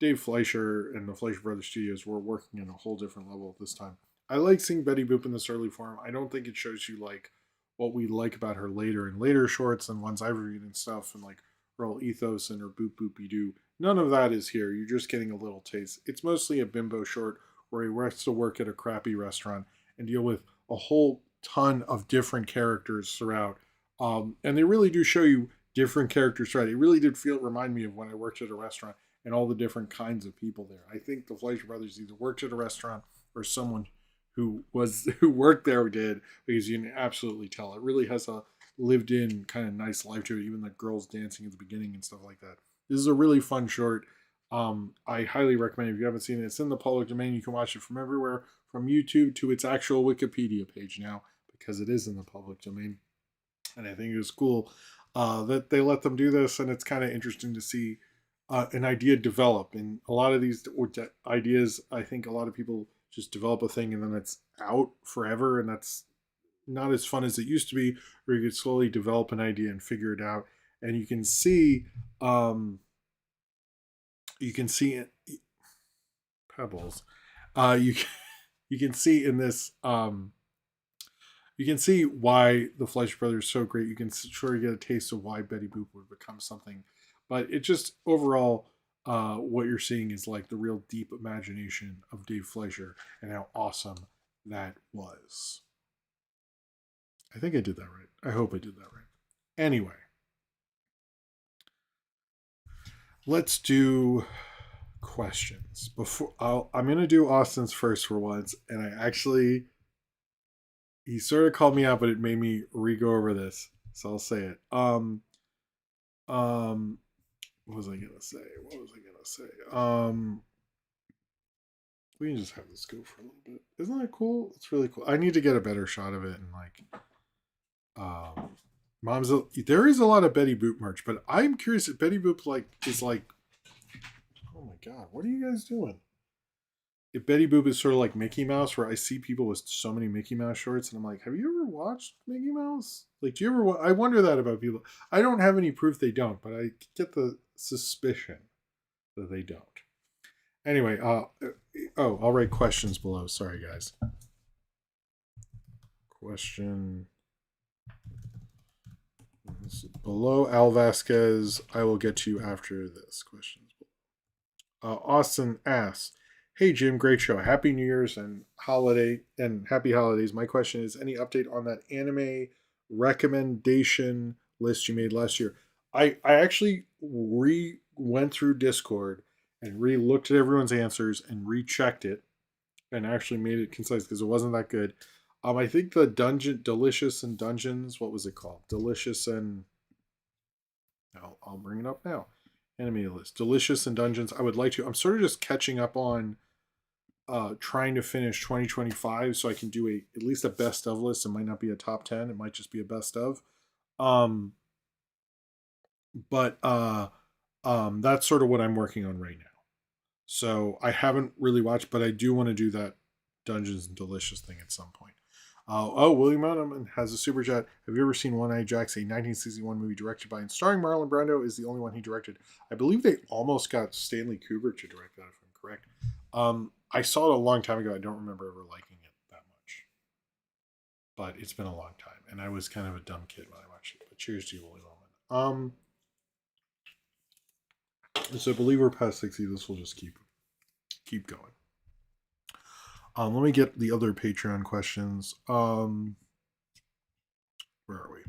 Dave Fleischer and the Fleischer Brothers Studios were working in a whole different level at this time. I like seeing Betty Boop in this early form. I don't think it shows you like what we like about her later and later shorts and ones I've read and stuff and like her whole ethos and her boop boopy doo. None of that is here. You're just getting a little taste. It's mostly a Bimbo short where he has to work at a crappy restaurant and deal with a whole ton of different characters throughout. And they really do show you different characters throughout. It really did remind me of when I worked at a restaurant and all the different kinds of people there. I think the Fleischer brothers either worked at a restaurant or someone who worked there did, because you can absolutely tell it really has a lived in kind of nice life to it. Even the girls dancing at the beginning and stuff like that. This is a really fun short. I highly recommend it if you haven't seen it. It's in the public domain. You can watch it from everywhere, from YouTube to its actual Wikipedia page now, because it is in the public domain. And I think it was cool that they let them do this, and it's kind of interesting to see an idea develop. And a lot of these ideas, I think a lot of people just develop a thing and then it's out forever, and that's not as fun as it used to be, where you could slowly develop an idea and figure it out. And you can see it, pebbles. You can see in this you can see why the Fleischer brothers are so great. You can sort of get a taste of why Betty Boop would become something, but it just overall what you're seeing is like the real deep imagination of Dave Fleischer and how awesome that was. I think I did that right. I hope I did that right. Anyway, let's do questions. I'm going to do Austin's first for once, and he sort of called me out, but it made me re-go over this, so I'll say it. What was I gonna say? We can just have this go for a little bit. Isn't that cool? It's really cool. I need to get a better shot of it, and there is a lot of Betty Boop merch, but I'm curious if Betty Boop is like, oh my god, what are you guys doing? If Betty Boop is sort of like Mickey Mouse, where I see people with so many Mickey Mouse shorts, and I'm like, have you ever watched Mickey Mouse? Like, do you ever? I wonder that about people. I don't have any proof they don't, but I get the suspicion that they don't. Anyway, I'll write questions below. Sorry, guys. Question below Al Vasquez. I will get to you after this. Questions. Austin asks, "Hey Jim, great show. Happy New Year's and happy holidays. My question is, any update on that anime recommendation list you made last year?" I actually went through Discord and re-looked at everyone's answers and rechecked it and actually made it concise because it wasn't that good. I think the Delicious and Dungeons, what was it called? Delicious and I'll bring it up now. Anime list. Delicious and Dungeons. I'm sort of just catching up on trying to finish 2025 so I can do at least a best of list. It might not be a top 10. It might just be a best of. But that's sort of what I'm working on right now. So I haven't really watched, but I do want to do that Dungeons and Delicious thing at some point. William Adams has a super chat. Have you ever seen One-Eyed Jacks, a 1961 movie directed by and starring Marlon Brando? Is the only one he directed. I believe they almost got Stanley Kubrick to direct that, if I'm correct. I saw it a long time ago. I don't remember ever liking it that much. But it's been a long time, and I was kind of a dumb kid when I watched it. But cheers to you, William Adams. So I believe we're past 60. This will just keep going. Let me get the other Patreon questions. Where are we?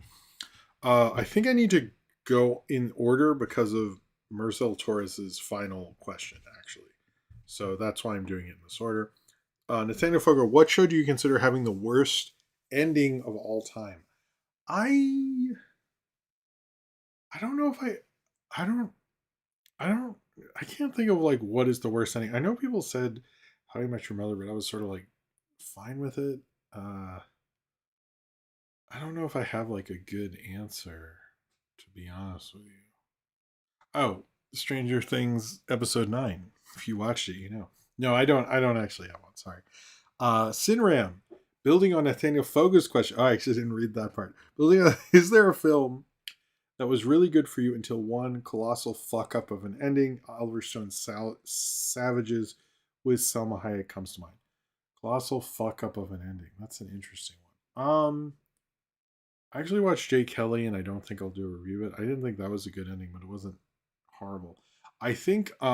I think I need to go in order because of Marcel Torres's final question, actually. So that's why I'm doing it in this order. Nathaniel Fogel, what show do you consider having the worst ending of all time? I don't know if I can't think of like what is the worst ending. I know people said How I Met Your Mother, but I was sort of like fine with it. I don't know if I have like a good answer, to be honest with you. Oh, Stranger Things episode 9. If you watched it, you know. No, I don't actually have one, sorry. Sinram, building on Nathaniel Fogel's question. Oh, I actually didn't read that part. Is there a film that was really good for you until one colossal fuck up of an ending? Oliver Stone Savages with Selma Hayek comes to mind. Colossal fuck up of an ending. That's an interesting one. I actually watched Jay Kelly, and I don't think I'll do a review of it. I didn't think that was a good ending, but it wasn't horrible. I think what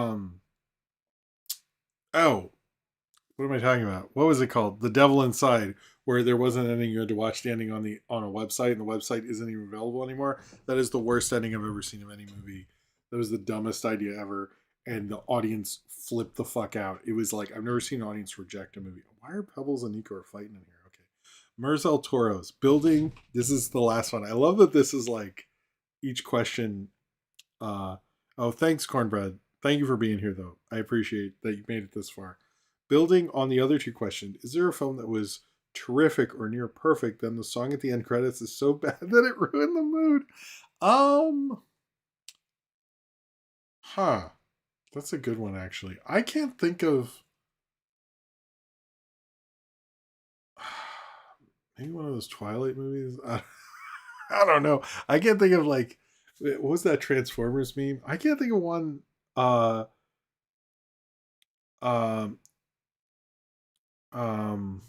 am I talking about? What was it called? The Devil Inside, where there wasn't an ending. You had to watch the ending on a website, and the website isn't even available anymore. That is the worst ending I've ever seen of any movie. That was the dumbest idea ever. and the audience flipped the fuck out. It was like I've never seen an audience reject a movie. Why are Pebbles and Nico are fighting in here? Okay, Merzel Toros building. This is the last one. I love that this is like each question. Oh, thanks, Cornbread. Thank you for being here, though. I appreciate that you made it this far. Building on the other two questions, is there a film that was terrific or near perfect, then the song at the end credits is so bad that it ruined the mood? Um, huh. That's a good one, actually. I can't think of maybe one of those Twilight movies. I don't know. I can't think of like what was that Transformers meme? I can't think of one. Uh, um, um,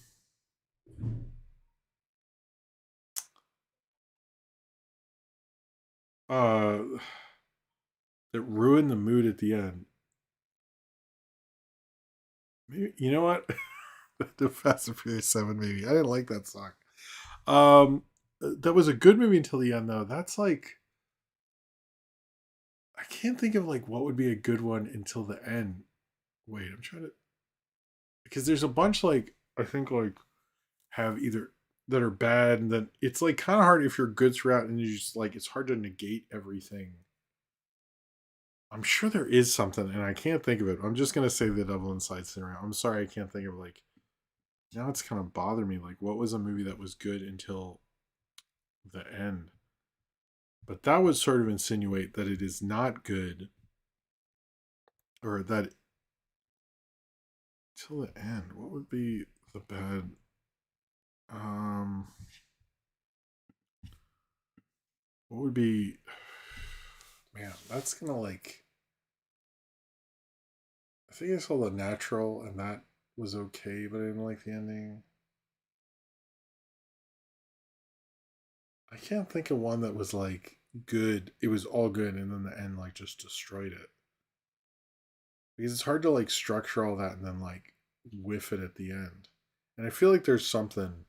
uh, that ruined the mood at the end. Maybe, you know what? The Fast and Furious 7 maybe. I didn't like that song. That was a good movie until the end though. That's like I can't think of like what would be a good one until the end. Wait, I'm trying to because there's a bunch like I think like have either that are bad and then it's like kind of hard if you're good throughout and you just like it's hard to negate everything. I'm sure there is something and I can't think of it. I'm just gonna say the Devil Inside Cinema. I'm sorry I can't think of like now it's kind of bothered me. Like what was a movie that was good until the end? But that would sort of insinuate that it is not good or that till the end. What would be the bad um what would be man, that's gonna like I think I saw The Natural and that was okay, but I didn't like the ending. I can't think of one that was like good. It was all good and then the end like just destroyed it. Because it's hard to like structure all that and then like whiff it at the end. And I feel like there's something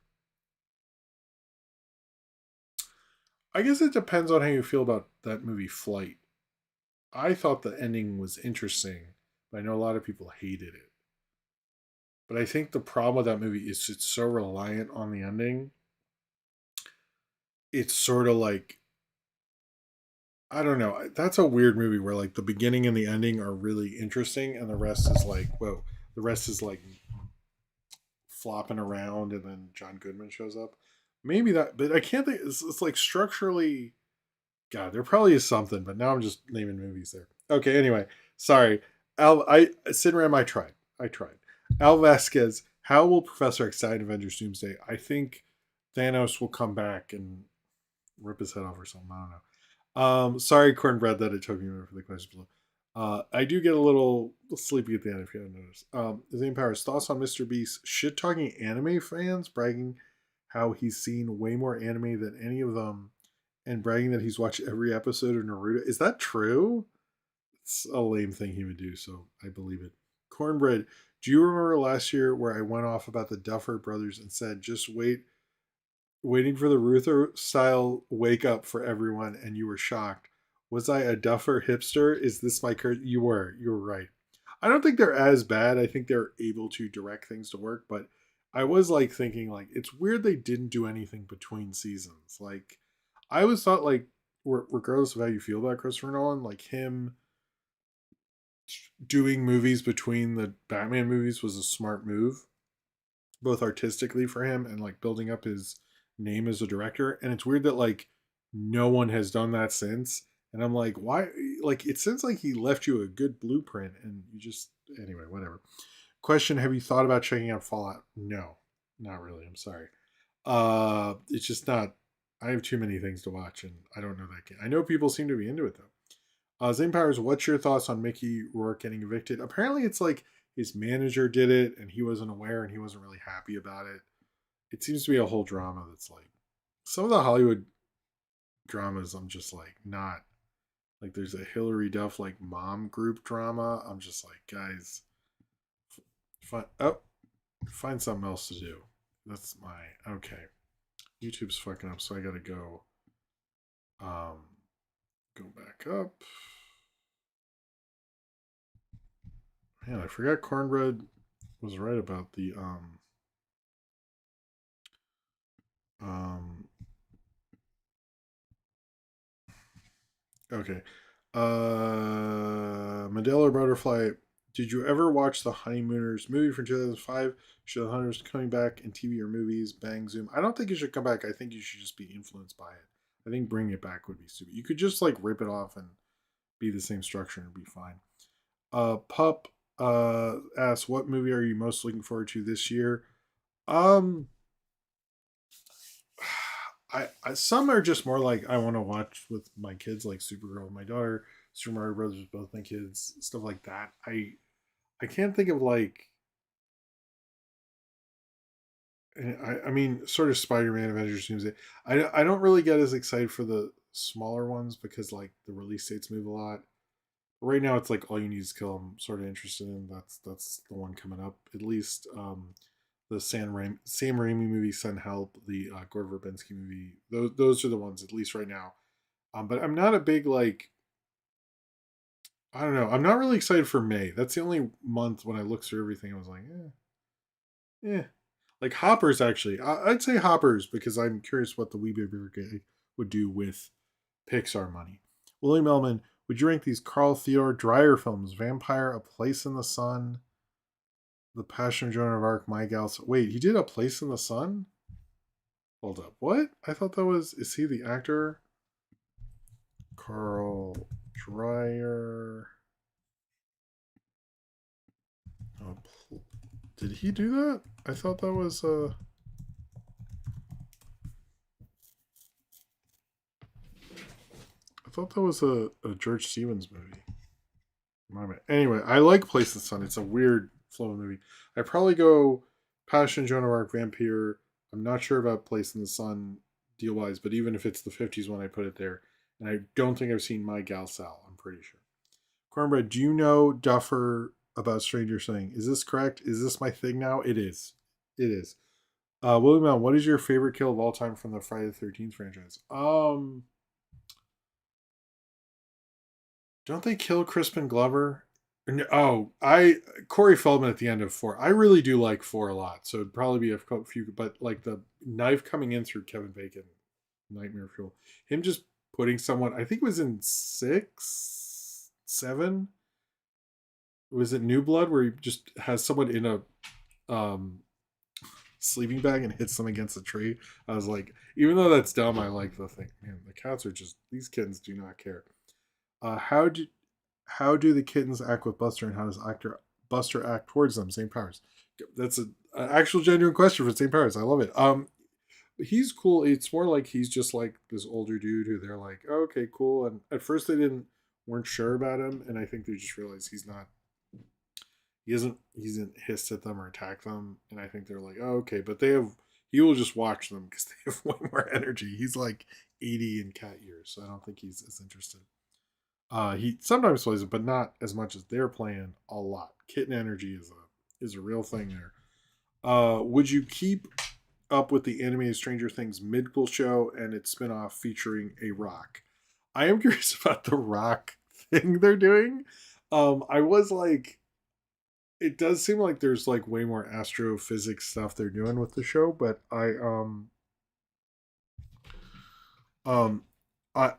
I guess it depends on how you feel about that movie Flight. I thought the ending was interesting, but I know a lot of people hated it. But I think the problem with that movie is it's so reliant on the ending. It's sort of like I don't know. That's a weird movie where like the beginning and the ending are really interesting, and the rest is like whoa. The rest is like flopping around, and then John Goodman shows up. Maybe that, but I can't think. It's like structurally God, there probably is something, but now I'm just naming movies there. Okay, anyway, sorry. Sidram, I tried. I tried. Al Vasquez, how will Professor X die in Avengers Doomsday? I think Thanos will come back and rip his head off or something. I don't know. Sorry, Cornbread, that it took me a minute for the question below. I do get a little sleepy at the end if you haven't noticed. Zane Powers, thoughts on Mr. Beast shit talking anime fans, bragging how he's seen way more anime than any of them and bragging that he's watched every episode of Naruto. Is that true? It's a lame thing he would do, so I believe it. Cornbread, do you remember last year where I went off about the Duffer brothers and said, just waiting for the Ruther style wake up for everyone, and you were shocked? Was I a Duffer hipster? Is this my curse? You were. You were right. I don't think they're as bad. I think they're able to direct things to work, but I was like thinking like it's weird they didn't do anything between seasons. Like I always thought like regardless of how you feel about Christopher Nolan, like him doing movies between the Batman movies was a smart move, both artistically for him and like building up his name as a director. And it's weird that like no one has done that since. And I'm like, why? Like, it seems like he left you a good blueprint, and you just anyway, whatever. Question: have you thought about checking out Fallout? No, not really. I'm sorry. It's just not. I have too many things to watch, and I don't know that game. I know people seem to be into it though. Zane Powers, what's your thoughts on Mickey Rourke getting evicted? Apparently, it's like his manager did it, and he wasn't aware, and he wasn't really happy about it. It seems to be a whole drama that's like some of the Hollywood dramas. I'm just like not like there's a Hillary Duff like mom group drama. I'm just like guys, find something else to do. That's my okay. YouTube's fucking up, so I gotta go. Um, go back up. Man, I forgot Cornbread was right about the um okay. Mandela Butterfly. Did you ever watch the Honeymooners movie from 2005? Should the Hunters coming back in TV or movies? Bang Zoom. I don't think it should come back. I think you should just be influenced by it. I think bringing it back would be stupid. You could just like rip it off and be the same structure and be fine. Pup asks, what movie are you most looking forward to this year? Um, I some are just more like I want to watch with my kids, like Supergirl with my daughter, Super Mario Brothers with both my kids, stuff like that. I can't think of like I mean sort of Spider-Man, Avengers Doomsday. I don't really get as excited for the smaller ones because like the release dates move a lot. Right now it's like all you need is kill. I'm sort of interested in that's the one coming up at least. The Sam Raimi movie, Sun Help, the Gore Verbinski movie. Those are the ones at least right now. But I'm not a big like I don't know. I'm not really excited for May. That's the only month when I look through everything. I was like, eh. Like Hoppers, actually. I'd say Hoppers because I'm curious what the Wee Baby Brigade would do with Pixar money. William Melman, would you rank these Carl Theodor Dreyer films? Vampire, A Place in the Sun, The Passion of Joan of Arc, My Gals. Wait, he did A Place in the Sun? Hold up. What? I thought that was. Is he the actor? Carl Dreyer. Oh, did he do that? I thought that was. I thought that was a George Stevens movie. My bad. Anyway, I like Place in the Sun. It's a weird flow movie. I probably go Passion, Joan of Arc, Vampire. I'm not sure about Place in the Sun deal wise, but even if it's the 50s one, I put it there. And I don't think I've seen My Gal Sal. I'm pretty sure. Cornbread, do you know Duffer about Stranger Things? Is this correct? Is this my thing now? It is. It is. William Allen, what is your favorite kill of all time from the Friday the 13th franchise? Don't they kill Crispin Glover? Oh, I Corey Feldman at the end of four. I really do like four a lot, so it'd probably be a few. But like the knife coming in through Kevin Bacon, Nightmare Fuel. Him just putting someone. I think it was in six, seven. Was it New Blood where he just has someone in a um sleeping bag and hits them against a tree? I was like, even though that's dumb, I like the thing. Man, the cats are just these kittens do not care. Uh, how do how do the kittens act with Buster, and how does actor Buster act towards them? Same powers. That's an actual genuine question for same powers. I love it. He's cool. It's more like he's just like this older dude who they're like, oh, okay, cool. And at first they didn't weren't sure about him, and I think they just realized he's not. He isn't hissed at them or attack them, and I think they're like, oh, okay. But they have. He will just watch them because they have way more energy. He's like 80 in cat years, so I don't think he's as interested. He sometimes plays it, but not as much as they're playing a lot. Kitten energy is a real thing there. Would you keep up with the animated Stranger Things midquel show and its spinoff featuring a rock? I am curious about the rock thing they're doing. I was like, it does seem like there's like way more astrophysics stuff they're doing with the show, but um I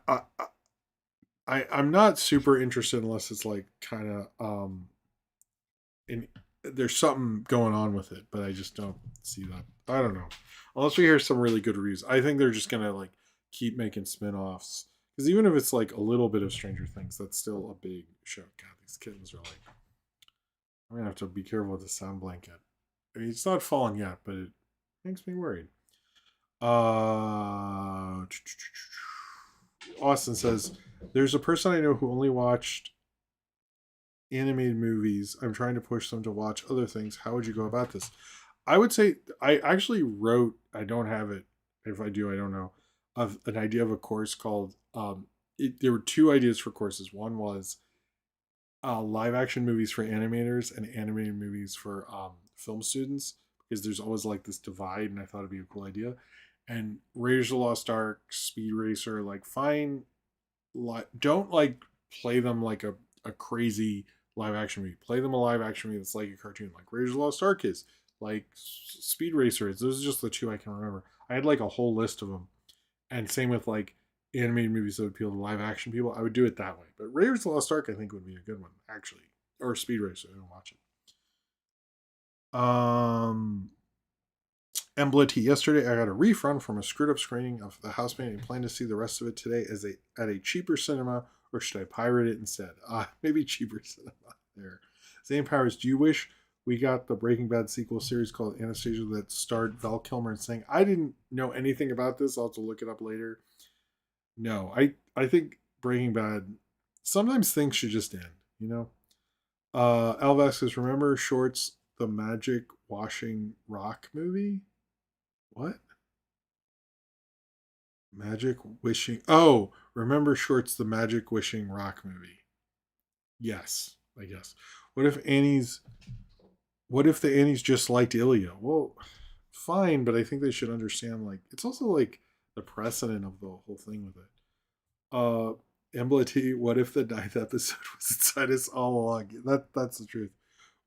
I'm not super interested unless it's like kind of in there's something going on with it, but I just don't see that. I don't know. Unless we hear some really good reviews, I think they're just gonna like keep making spin-offs because even if it's like a little bit of Stranger Things, that's still a big show. God, these kittens are like. I'm gonna have to be careful with the sound blanket. I mean, it's not fallen yet, but it makes me worried. Uh, Austin says, "There's a person I know who only watched animated movies. I'm trying to push them to watch other things. How would you go about this?" I would say I actually wrote. I don't have it. If I do, I don't know. Of an idea of a course called. There were two ideas for courses. One was live action movies for animators and animated movies for film students because there's always like this divide, and I thought it'd be a cool idea. And Raiders of the Lost Ark, Speed Racer, like fine, don't like play them like a crazy live action movie. Play them a live action movie that's like a cartoon, like Raiders of the Lost Ark is, like Speed Racer is. Those are just the two I can remember. I had like a whole list of them. And same with like animated movies that would appeal to live action people. I would do it that way. But Raiders of the Lost Ark, I think, would be a good one, actually. Or Speed Racer. I didn't watch it. Emblet, yesterday I got a refund from a screwed up screening of The Housemaid and plan to see the rest of it today at a cheaper cinema, or should I pirate it instead? Maybe cheaper cinema there. Zane Powers, do you wish we got the Breaking Bad sequel series called Anastasia that starred Val Kilmer and Singh? I didn't know anything about this. I'll have to look it up later. No, I think Breaking Bad, sometimes things should just end, you know? Al Vasquez, remember Shorts, the Magic Washing Rock movie? What? Magic Wishing. Oh, remember Shorts, the Magic Wishing Rock movie? Yes, I guess. What if Annie's. What if the Annies just liked Ilya? Well, fine, but I think they should understand, like, it's also like the precedent of the whole thing with it. Emblet, what if the ninth episode was inside us all along? That's the truth.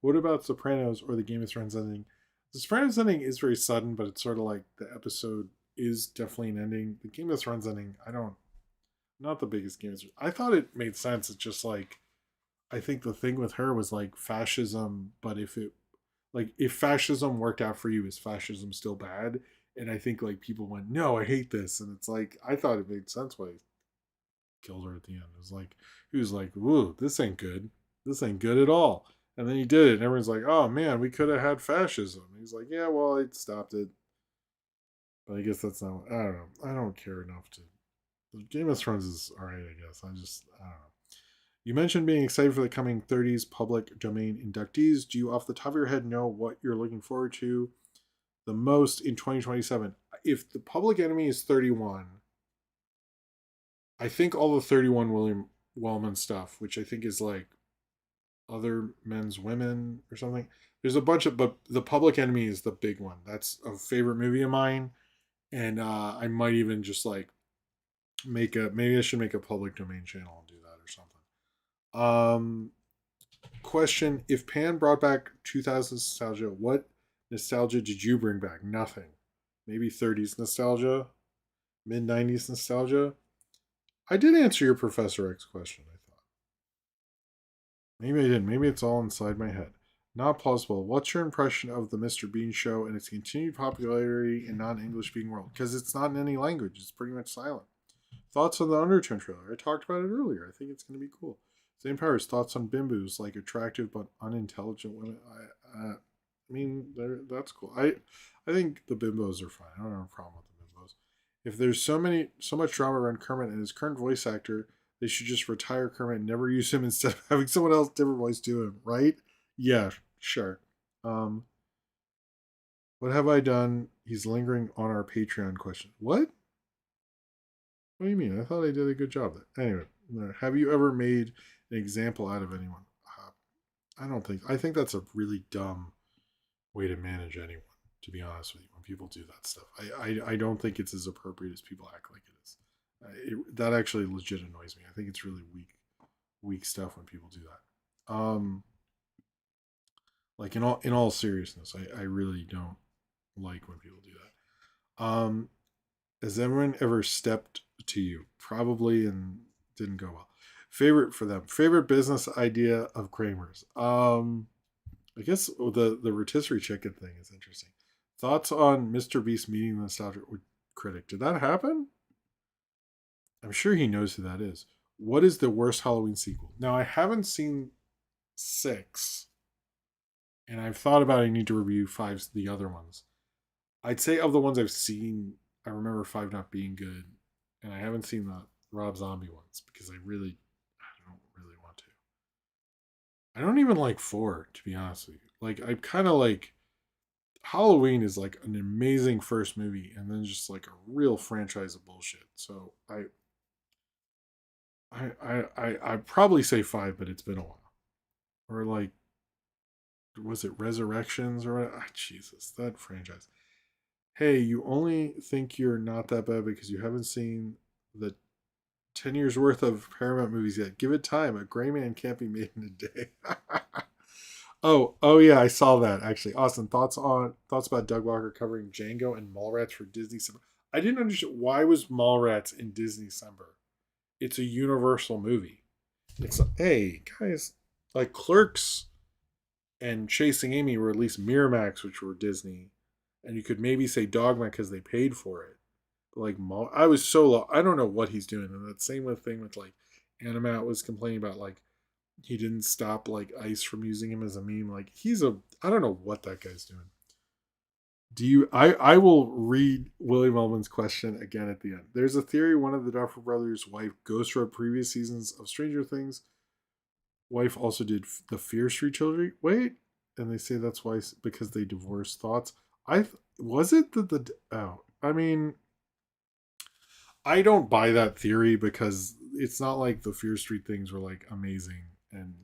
What about Sopranos or the Game of Thrones ending? The Sopranos ending is very sudden, but it's sort of like the episode is definitely an ending. The Game of Thrones ending, not the biggest Game of Thrones. I thought it made sense. It's just like, I think the thing with her was like fascism, but if fascism worked out for you, is fascism still bad? And I think like people went, no, I hate this. And it's like, I thought it made sense why he killed her at the end. It was like, he was like, whoa, this ain't good. This ain't good at all. And then he did it, and everyone's like, oh man, we could have had fascism. And he's like, yeah, well, I stopped it. But I guess that's not, I don't know. I don't care enough to. Game of Thrones is alright, I guess. I don't know. You mentioned being excited for the coming 30s public domain inductees. Do you, off the top of your head, know what you're looking forward to the most in 2027? If the Public Enemy is 31, I think all the 31 William Wellman stuff, which I think is like Other Men's Women or something. There's a bunch of, but The Public Enemy is the big one. That's a favorite movie of mine, and I might even just like maybe I should make a public domain channel and do that or something. Question: if Pan brought back 2000s nostalgia, what nostalgia did you bring back? Nothing. Maybe 30s nostalgia, mid 90s nostalgia. I did answer your Professor X question, I thought. Maybe I didn't. Maybe it's all inside my head. Not plausible. What's your impression of the Mr. Bean show and its continued popularity in non-English speaking world? Because it's not in any language. It's pretty much silent. Thoughts on the Undertone trailer? I talked about it earlier. I think it's going to be cool. Zane Powers, thoughts on bimbos, like attractive but unintelligent women? I mean, that's cool. I think the bimbos are fine. I don't have a problem with the bimbos. If there's so much drama around Kermit and his current voice actor, they should just retire Kermit and never use him instead of having someone else different voice do him, right? Yeah, sure. What have I done? He's lingering on our Patreon question. What? What do you mean? I thought I did a good job. Anyway, have you ever made an example out of anyone? I don't think. I think that's a really dumb way to manage anyone. To be honest with you, when people do that stuff, I don't think it's as appropriate as people act like it is. That actually legit annoys me. I think it's really weak stuff when people do that. Like in all seriousness, I really don't like when people do that. Has everyone ever stepped to you? Probably, and didn't go well. Favorite for them. Favorite business idea of Kramer's. I guess the rotisserie chicken thing is interesting. Thoughts on Mr. Beast meeting the nostalgia critic? Did that happen? I'm sure he knows who that is. What is the worst Halloween sequel? Now, I haven't seen 6, and I've thought about I need to review 5, the other ones. I'd say of the ones I've seen, I remember 5 not being good, and I haven't seen the Rob Zombie ones because I don't really want to. I don't even like 4, to be honest with you. Like, I kind of like Halloween is like an amazing first movie, and then just like a real franchise of bullshit. So I probably say 5, but it's been a while. Or like, was it Resurrections or what? Jesus, that franchise. Hey, you only think you're not that bad because you haven't seen the 10 years worth of Paramount movies yet. Give it time. A Gray Man can't be made in a day. Oh yeah, I saw that actually. Austin, thoughts about Doug Walker covering Django and Mallrats for Disney Summer. I didn't understand why was Mallrats in Disney Summer. It's a Universal movie. It's hey guys, like Clerks and Chasing Amy were at least Miramax, which were Disney, and you could maybe say Dogma because they paid for it. But like I was so low. I don't know what he's doing, and that same thing with like Animat was complaining about like he didn't stop like Ice from using him as a meme. Like I don't know what that guy's doing. Do you I will read William Ullman's question again at the end. There's a theory one of the Duffer Brothers' wife ghost wrote previous seasons of Stranger Things. Wife also did the Fear Street trilogy. Wait, and they say that's why because they divorced thoughts. Was it that the I mean I don't buy that theory because it's not like the Fear Street things were like amazing and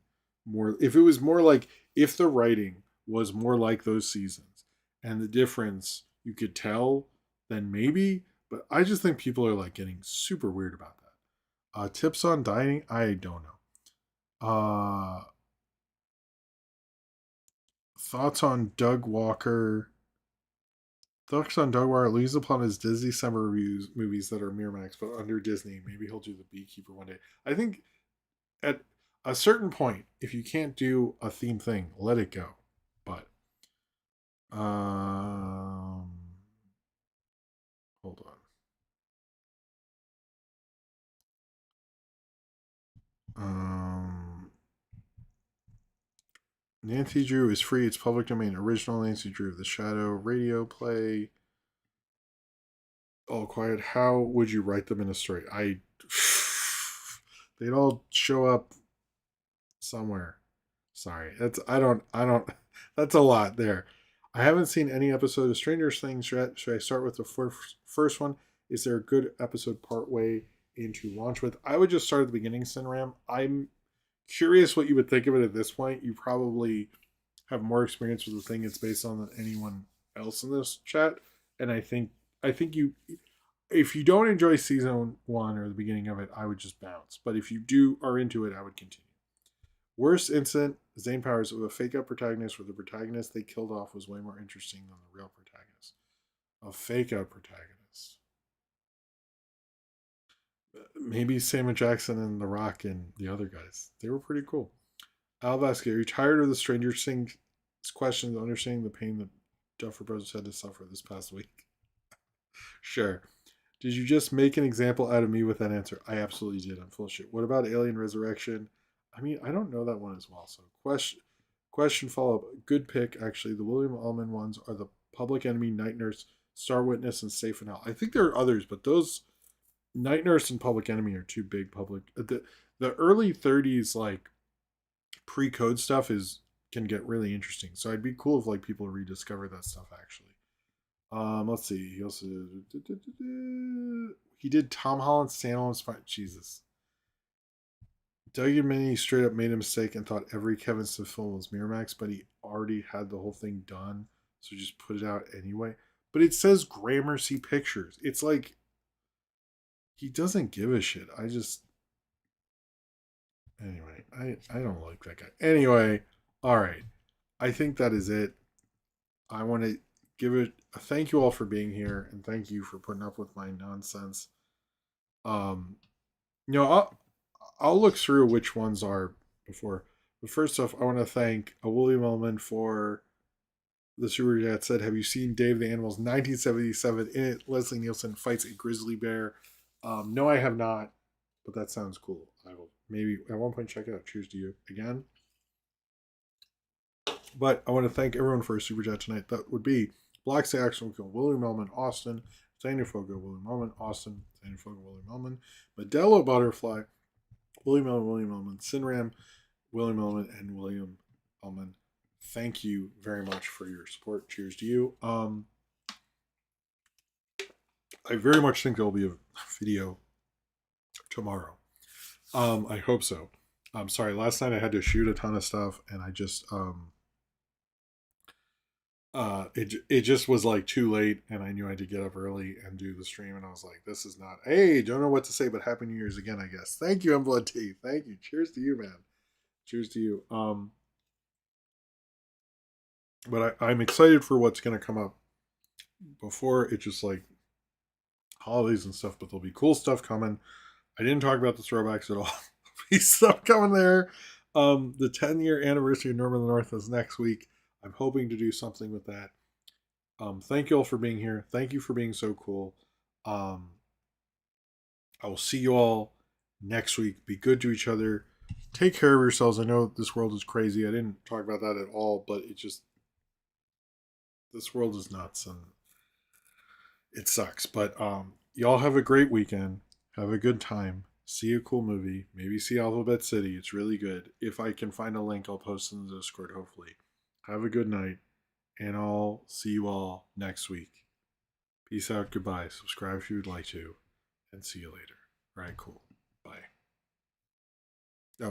more. If it was more like if the writing was more like those seasons and the difference you could tell, then maybe. But I just think people are like getting super weird about that. Tips on dining? I don't know. Thoughts on Doug Walker? Thoughts on Doug Walker leaves upon his Disney summer reviews movies that are Miramax but under Disney. Maybe he'll do The Beekeeper one day. I think at a certain point, if you can't do a theme thing, let it go. But hold on. Nancy Drew is free. It's public domain. Original Nancy Drew. The Shadow radio play. All quiet. How would you write them in a story? They'd all show up somewhere. Sorry. I don't that's a lot there. I haven't seen any episode of Stranger Things yet. Should I start with the first one? Is there a good episode part way into launch with? I would just start at the beginning, Sinram. I'm curious what you would think of it at this point. You probably have more experience with the thing it's based on than anyone else in this chat. And I think you if you don't enjoy season one or the beginning of it, I would just bounce. But if you do are into it, I would continue. Worst incident, Zane Powers, of a fake out protagonist where the protagonist they killed off was way more interesting than the real protagonist. A fake out protagonist. Maybe Samuel Jackson and The Rock and the other guys. They were pretty cool. Al Vasquez, are you tired of the Stranger Things questions, understanding the pain that Duffer Brothers had to suffer this past week? Sure. Did you just make an example out of me with that answer? I absolutely did. I'm full of shit. What about Alien Resurrection? I mean, I don't know that one as well. So question follow up. Good pick actually. The William Allman ones are the Public Enemy, Night Nurse, Star Witness, and Safe and Hell. I think there are others, but those Night Nurse and Public Enemy are two big public. The early 30s like pre-code stuff can get really interesting. So I'd be cool if like people rediscover that stuff actually. Let's see. He also he did Tom Holland's standalone spot. Jesus. Doug Mini straight up made a mistake and thought every Kevin Smith film was Miramax, but he already had the whole thing done, so just put it out anyway. But it says Gramercy Pictures. It's like he doesn't give a shit. Anyway, I don't like that guy. Anyway, all right. I think that is it. I want to give it a thank you all for being here and thank you for putting up with my nonsense. You know, I'll look through which ones are before. But first off, I want to thank William Ullman for the super chat said, "Have you seen Dave the Animals 1977? In it, Leslie Nielsen fights a grizzly bear." No, I have not, but that sounds cool. I will maybe at one point check it out. Cheers to you again. But I want to thank everyone for a super chat tonight. That would be Black Say Action William Ullman, Austin, Daniel Fogo, William Ullman, Austin, Daniel Fogo, William Ullman, Modelo Butterfly, William Ullman, Sinram, William Ullman, and William Ullman. Thank you very much for your support. Cheers to you. I very much think there will be a video tomorrow. I hope so. I'm sorry. Last night I had to shoot a ton of stuff, and I just It just was like too late, and I knew I had to get up early and do the stream, and I was like, this is not. Hey, don't know what to say, but Happy New Year's again, I guess. Thank you, Blood T. Thank you. Cheers to you, man. Cheers to you. But I'm excited for what's gonna come up. Before it just like holidays and stuff, but there'll be cool stuff coming. I didn't talk about the throwbacks at all. There'll be stuff coming there. The 10-year anniversary of Norman of the North is next week. I'm hoping to do something with that. Thank you all for being here. Thank you for being so cool. Um, I will see you all next week. Be good to each other. Take care of yourselves. I know this world is crazy. I didn't talk about that at all, but it just, this world is nuts and it sucks. But y'all have a great weekend. Have a good time. See a cool movie. Maybe see Alphabet City. It's really good. If I can find a link, I'll post in the Discord, hopefully. Have a good night, and I'll see you all next week. Peace out. Goodbye. Subscribe if you would like to, and see you later. All right, cool.